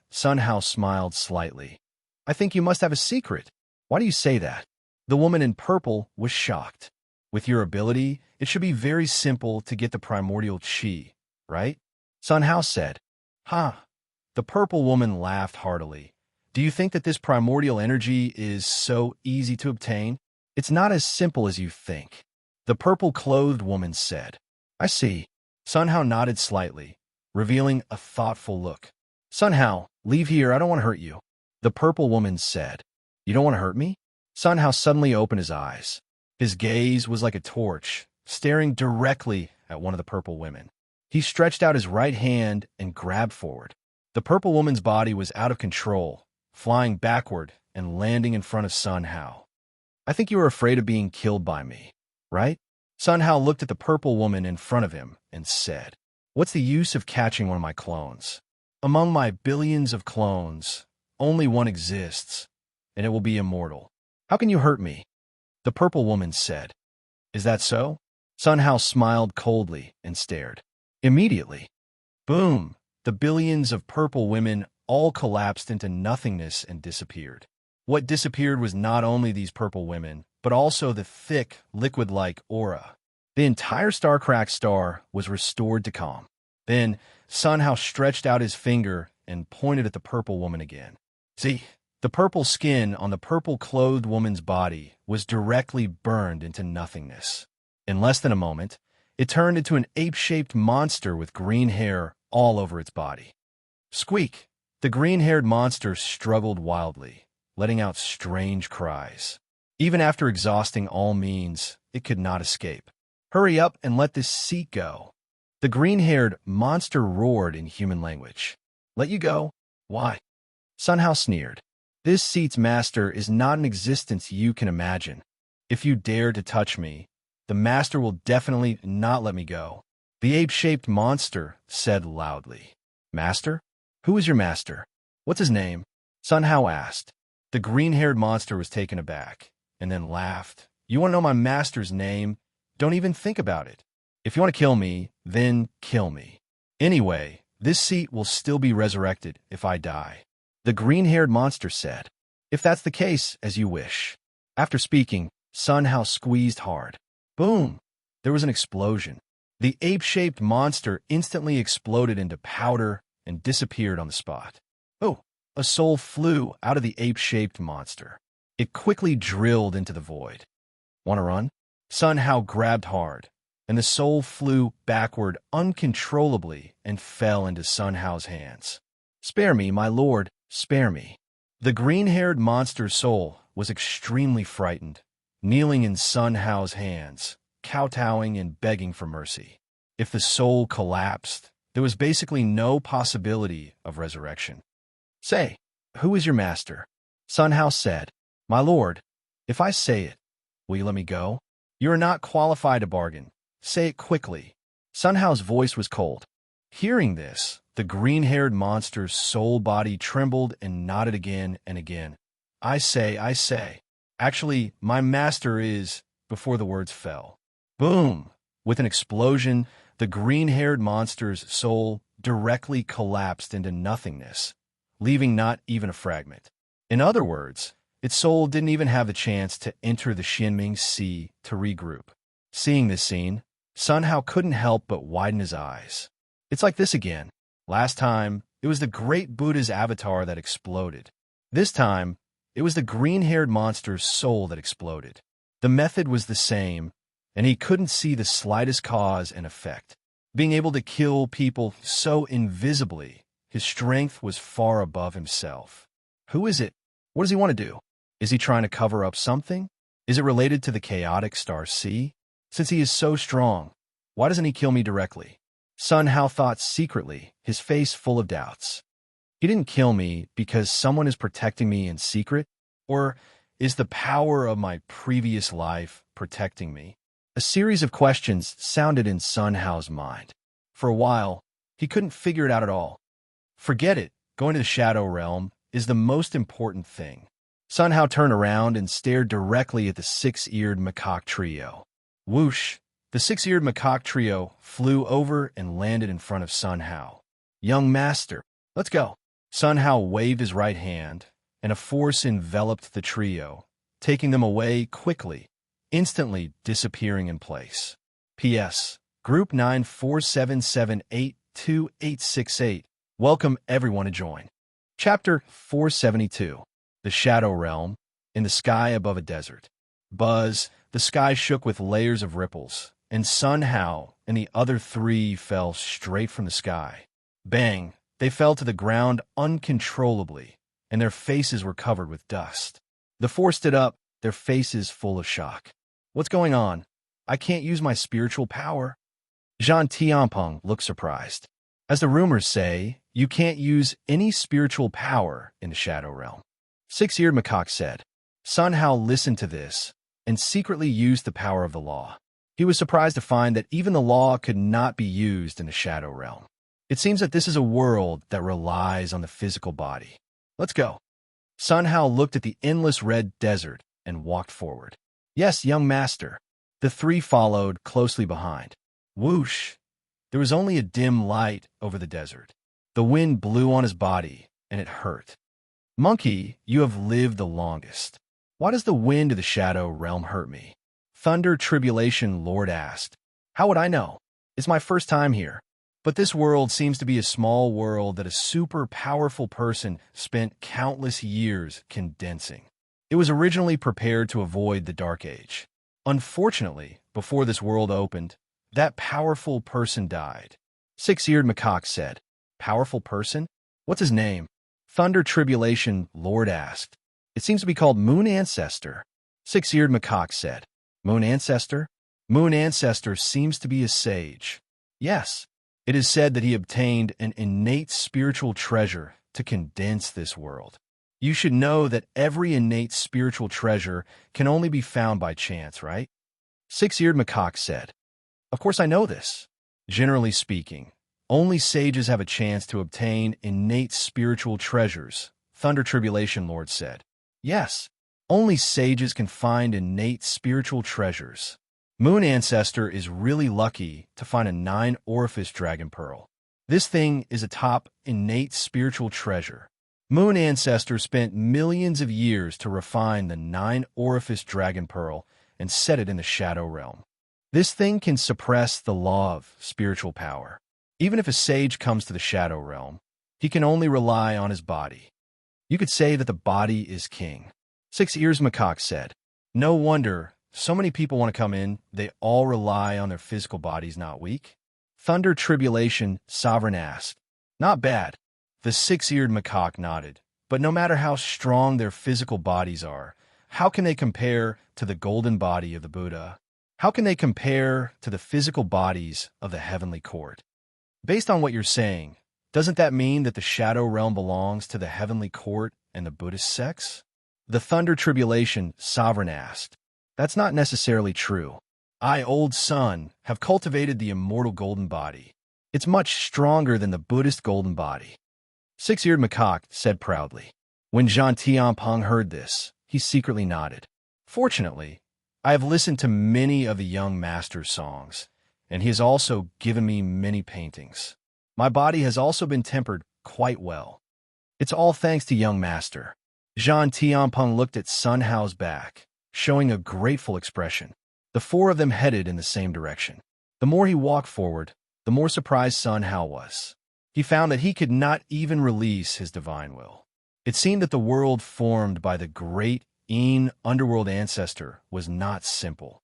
Sun Hao smiled slightly. "I think you must have a secret. Why do you say that?" The woman in purple was shocked. "With your ability, it should be very simple to get the primordial chi, right?" Sun Hao said. The purple woman laughed heartily. "Do you think that this primordial energy is so easy to obtain? It's not as simple as you think." The purple-clothed woman said. "I see. Sun Hao nodded slightly, revealing a thoughtful look. Sun Hao, leave here, I don't want to hurt you. The purple woman said. You don't want to hurt me? Sun Hao suddenly opened his eyes. His gaze was like a torch, staring directly at one of the purple women. He stretched out his right hand and grabbed forward. The purple woman's body was out of control, flying backward and landing in front of Sun Hao. I think you were afraid of being killed by me, right? Sun Hao looked at the purple woman in front of him and said, What's the use of catching one of my clones? Among my billions of clones, only one exists, and it will be immortal. How can you hurt me? The purple woman said. Is that so? Sun Hao smiled coldly and stared. Immediately, boom, the billions of purple women all collapsed into nothingness and disappeared. What disappeared was not only these purple women, but also the thick, liquid-like aura. The entire star-cracked star was restored to calm. Then, Sun Hao stretched out his finger and pointed at the purple woman again. See, the purple skin on the purple-clothed woman's body was directly burned into nothingness. In less than a moment, it turned into an ape-shaped monster with green hair all over its body. Squeak! The green-haired monster struggled wildly, letting out strange cries. Even after exhausting all means, it could not escape. Hurry up and let this seat go. The green-haired monster roared in human language. Let you go? Why? Sun Hao sneered. This seat's master is not an existence you can imagine. If you dare to touch me, the master will definitely not let me go. The ape-shaped monster said loudly. Master? Who is your master? What's his name? Sun Hao asked. The green-haired monster was taken aback, and then laughed. You want to know my master's name? Don't even think about it. If you want to kill me, then kill me. Anyway, this seat will still be resurrected if I die. The green-haired monster said. If that's the case, as you wish. After speaking, Sun Hao squeezed hard. Boom! There was an explosion. The ape-shaped monster instantly exploded into powder and disappeared on the spot. Oh! A soul flew out of the ape-shaped monster. It quickly drilled into the void. Want to run? Sun Hao grabbed hard, and the soul flew backward uncontrollably and fell into Sun Hao's hands. Spare me, my lord, spare me. The green-haired monster's soul was extremely frightened, kneeling in Sun Hao's hands, kowtowing and begging for mercy. If the soul collapsed, there was basically no possibility of resurrection. Say, who is your master? Sun Hao said. My lord, if I say it, will you let me go? You are not qualified to bargain. Say it quickly. Sun Hao's voice was cold. Hearing this, the green-haired monster's soul body trembled and nodded again and again. I say. Actually, my master is, before the words fell. Boom! With an explosion, the green-haired monster's soul directly collapsed into nothingness, leaving not even a fragment. In other words, its soul didn't even have the chance to enter the Xinming Sea to regroup. Seeing this scene, Sun Hao couldn't help but widen his eyes. It's like this again. Last time, it was the great Buddha's avatar that exploded. This time, it was the green-haired monster's soul that exploded. The method was the same, and he couldn't see the slightest cause and effect. Being able to kill people so invisibly, his strength was far above himself. Who is it? What does he want to do? Is he trying to cover up something? Is it related to the chaotic star sea? Since he is so strong, why doesn't he kill me directly? Sun Hao thought secretly, his face full of doubts. He didn't kill me because someone is protecting me in secret? Or is the power of my previous life protecting me? A series of questions sounded in Sun Hao's mind. For a while, he couldn't figure it out at all. Forget it, going to the Shadow Realm is the most important thing. Sun Hao turned around and stared directly at the six-eared macaque trio. Whoosh! The six-eared macaque trio flew over and landed in front of Sun Hao. Young master, let's go. Sun Hao waved his right hand, and a force enveloped the trio, taking them away quickly, instantly disappearing in place. P.S. Group 947782868. Welcome everyone to join. Chapter 472. The Shadow Realm, in the sky above a desert. Buzz, the sky shook with layers of ripples, and Sun Hao and the other three fell straight from the sky. Bang! They fell to the ground uncontrollably, and their faces were covered with dust. The four stood up, their faces full of shock. What's going on? I can't use my spiritual power. Zhang Tianpeng looked surprised. As the rumors say, you can't use any spiritual power in the Shadow Realm. Six-eared Macaque said. Sun Hao listened to this and secretly used the power of the law. He was surprised to find that even the law could not be used in the Shadow Realm. It seems that this is a world that relies on the physical body. Let's go. Sun Hao looked at the endless red desert and walked forward. Yes, young master. The three followed closely behind. Whoosh! There was only a dim light over the desert. The wind blew on his body, and it hurt. Monkey, you have lived the longest. Why does the wind of the Shadow Realm hurt me? Thunder Tribulation Lord asked. How would I know? It's my first time here. But this world seems to be a small world that a super powerful person spent countless years condensing. It was originally prepared to avoid the Dark Age. Unfortunately, before this world opened, that powerful person died. Six-eared Macaque said. Powerful person? What's his name? Thunder Tribulation Lord asked. It seems to be called Moon Ancestor. Six-eared Macaque said. Moon Ancestor? Moon Ancestor seems to be a sage. Yes. It is said that he obtained an innate spiritual treasure to condense this world. You should know that every innate spiritual treasure can only be found by chance, right? Six-eared Macaque said. Of course I know this. Generally speaking, only sages have a chance to obtain innate spiritual treasures, Thunder Tribulation Lord said. Yes, only sages can find innate spiritual treasures. Moon Ancestor is really lucky to find a 9-orifice dragon pearl. This thing is a top innate spiritual treasure. Moon Ancestor spent millions of years to refine the 9-orifice dragon pearl and set it in the Shadow Realm. This thing can suppress the law of spiritual power. Even if a sage comes to the Shadow Realm, he can only rely on his body. You could say that the body is king. Six-eared Macaque said. No wonder so many people want to come in, they all rely on their physical bodies, not weak. Thunder Tribulation Sovereign asked. Not bad. The six-eared Macaque nodded. But no matter how strong their physical bodies are, how can they compare to the golden body of the Buddha? How can they compare to the physical bodies of the heavenly court? Based on what you're saying, doesn't that mean that the Shadow Realm belongs to the heavenly court and the Buddhist sects? The Thunder Tribulation Sovereign asked. That's not necessarily true. I, old son, have cultivated the immortal golden body. It's much stronger than the Buddhist golden body. Six-eared Macaque said proudly. When Zhang Tianpeng heard this, he secretly nodded. Fortunately, I have listened to many of the young master's songs, and he has also given me many paintings. My body has also been tempered quite well. It's all thanks to young master. Zhang Tianpeng looked at Sun Hao's back, showing a grateful expression. The four of them headed in the same direction. The more he walked forward, the more surprised Sun Hao was. He found that he could not even release his divine will. It seemed that the world formed by the great underworld ancestor was not simple.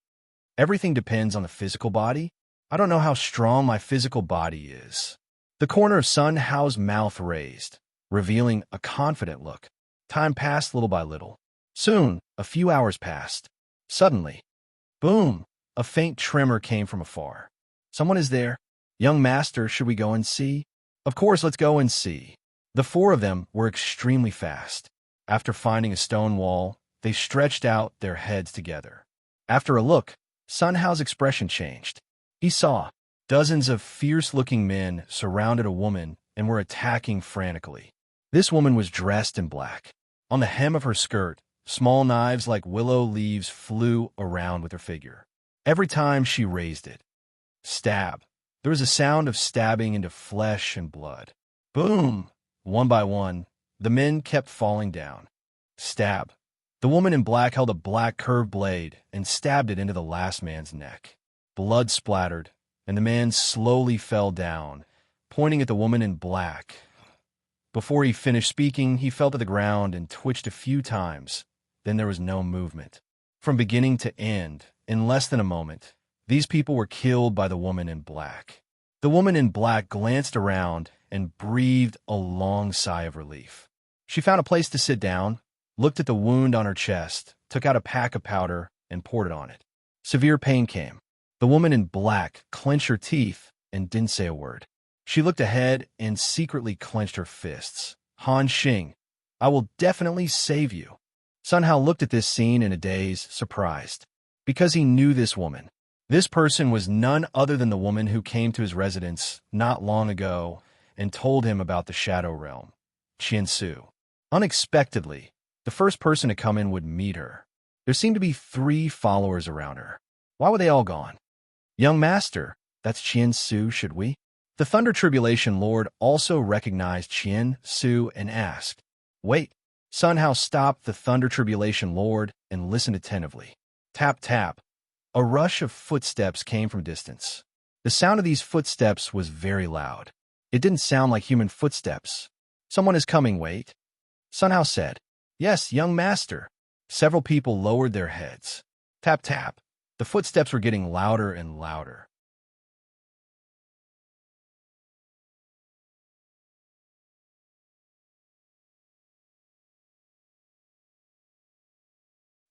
Everything depends on the physical body. I don't know how strong my physical body is. The corner of Sun Hao's mouth raised, revealing a confident look. Time passed little by little. Soon, a few hours passed. Suddenly, boom! A faint tremor came from afar. Someone is there. Young master, should we go and see? Of course, let's go and see. The four of them were extremely fast. After finding a stone wall, they stretched out their heads together. After a look, Sun Hao's expression changed. He saw dozens of fierce-looking men surrounded a woman and were attacking frantically. This woman was dressed in black. On the hem of her skirt, small knives like willow leaves flew around with her figure. Every time she raised it, stab. There was a sound of stabbing into flesh and blood. Boom! One by one, the men kept falling down. Stab. The woman in black held a black curved blade and stabbed it into the last man's neck. Blood splattered, and the man slowly fell down, pointing at the woman in black. Before he finished speaking, he fell to the ground and twitched a few times. Then there was no movement. From beginning to end, in less than a moment, These people were killed by the woman in black. The woman in black glanced around and breathed a long sigh of relief. She found a place to sit down, looked at the wound on her chest, took out a pack of powder, and poured it on it. Severe pain came. The woman in black clenched her teeth and didn't say a word. She looked ahead and secretly clenched her fists. Han Xing, I will definitely save you. Sun Hao looked at this scene in a daze, surprised, because he knew this woman. This person was none other than the woman who came to his residence not long ago and told him about the Shadow Realm, Qian Su. Unexpectedly, the first person to come in would meet her. There seemed to be 3 followers around her. Why were they all gone? Young master, that's Qian Su, should we? The Thunder Tribulation Lord also recognized Qian Su and asked, Wait. Sun Hao stopped the Thunder Tribulation Lord and listened attentively. Tap, tap. A rush of footsteps came from distance. The sound of these footsteps was very loud. It didn't sound like human footsteps. Someone is coming, wait. Sun Hao said, Yes, young master. Several people lowered their heads. Tap, tap. The footsteps were getting louder and louder.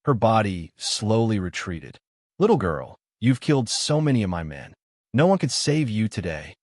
Her body slowly retreated. Little girl, you've killed so many of my men. No one could save you today.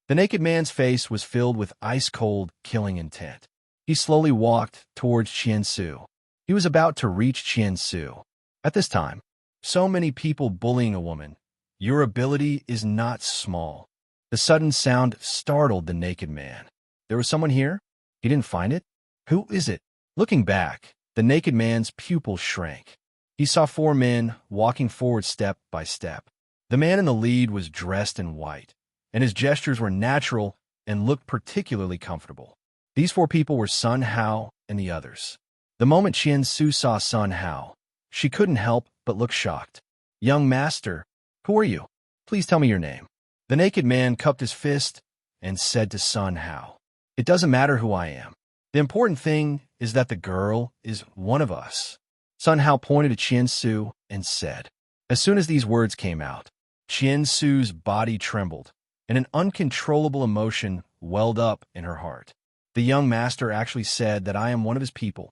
The naked man's face was filled with ice-cold, killing intent. He slowly walked towards Qian Su. He was about to reach Qian Su. At this time, so many people bullying a woman. Your ability is not small. The sudden sound startled the naked man. There was someone here? He didn't find it? Who is it? Looking back, the naked man's pupils shrank. He saw 4 men walking forward step by step. The man in the lead was dressed in white, and his gestures were natural and looked particularly comfortable. These 4 people were Sun Hao and the others. The moment Qian Su saw Sun Hao, she couldn't help but look shocked. Young master, who are you? Please tell me your name. The naked man cupped his fist and said to Sun Hao, It doesn't matter who I am. The important thing is that the girl is one of us. Sun Hao pointed to Qian Su and said. As soon as these words came out, Qian Su's body trembled, and an uncontrollable emotion welled up in her heart. The young master actually said that I am one of his people.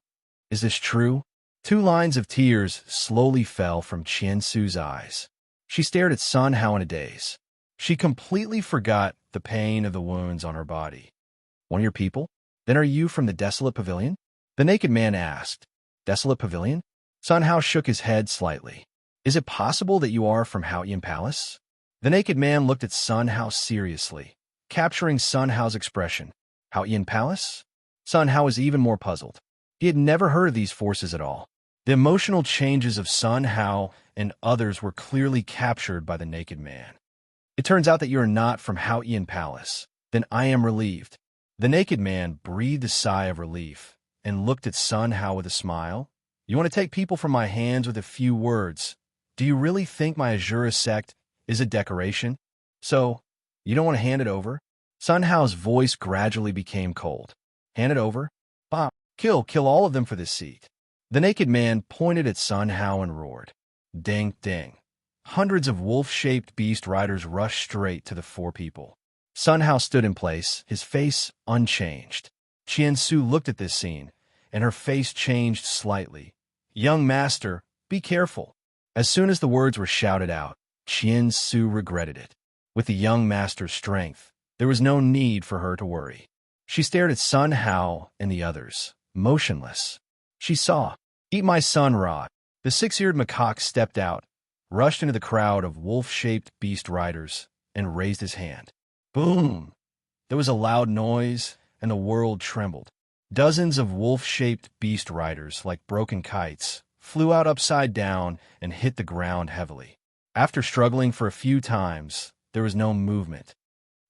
Is this true? 2 lines of tears slowly fell from Qian Su's eyes. She stared at Sun Hao in a daze. She completely forgot the pain of the wounds on her body. One of your people? Then are you from the Desolate Pavilion? The naked man asked. Desolate Pavilion? Sun Hao shook his head slightly. Is it possible that you are from Haoyan Palace? The naked man looked at Sun Hao seriously, capturing Sun Hao's expression. Haoyan Palace? Sun Hao was even more puzzled. He had never heard of these forces at all. The emotional changes of Sun Hao and others were clearly captured by the naked man. It turns out that you are not from Haoyan Palace. Then I am relieved. The naked man breathed a sigh of relief and looked at Sun Hao with a smile. You want to take people from my hands with a few words. Do you really think my Azura sect is a decoration? So, you don't want to hand it over? Sun Hao's voice gradually became cold. Hand it over? Bah, kill all of them for this seat. The naked man pointed at Sun Hao and roared. Ding, ding. Hundreds of wolf-shaped beast riders rushed straight to the 4 people. Sun Hao stood in place, his face unchanged. Qian Su looked at this scene, and her face changed slightly. Young master, be careful. As soon as the words were shouted out, Qian Su regretted it. With the young master's strength, there was no need for her to worry. She stared at Sun Hao and the others, motionless. She saw, Eat my sun rod. The 6-eared macaque stepped out, rushed into the crowd of wolf-shaped beast riders, and raised his hand. Boom! There was a loud noise, and the world trembled. Dozens of wolf-shaped beast riders, like broken kites, flew out upside down and hit the ground heavily. After struggling for a few times, there was no movement.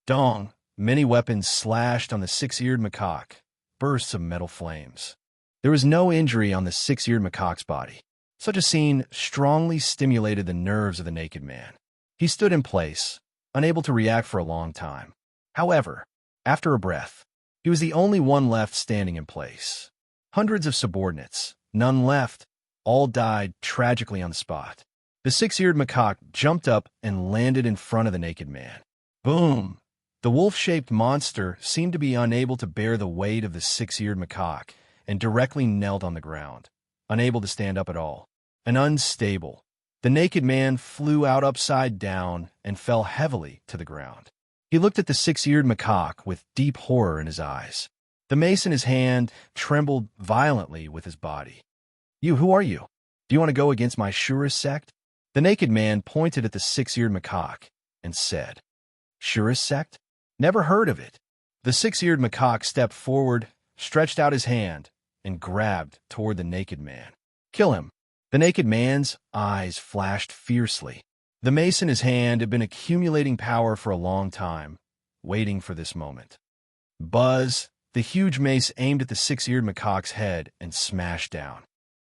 Dong! Many weapons slashed on the 6-eared macaque, bursts of metal flames. There was no injury on the 6-eared macaque's body. Such a scene strongly stimulated the nerves of the naked man. He stood in place, unable to react for a long time. However, after a breath, he was the only one left standing in place. Hundreds of subordinates, none left, all died tragically on the spot. The six-eared macaque jumped up and landed in front of the naked man. Boom! The wolf-shaped monster seemed to be unable to bear the weight of the six-eared macaque and directly knelt on the ground, unable to stand up at all, and unstable. The naked man flew out upside down and fell heavily to the ground. He looked at the six-eared macaque with deep horror in his eyes. The mace in his hand trembled violently with his body. Who are you? Do you want to go against my surest sect? The naked man pointed at the six-eared macaque and said, Surest sect? Never heard of it. The six-eared macaque stepped forward, stretched out his hand, and grabbed toward the naked man. Kill him. The naked man's eyes flashed fiercely. The mace in his hand had been accumulating power for a long time, waiting for this moment. Buzz, the huge mace aimed at the six-eared macaque's head and smashed down.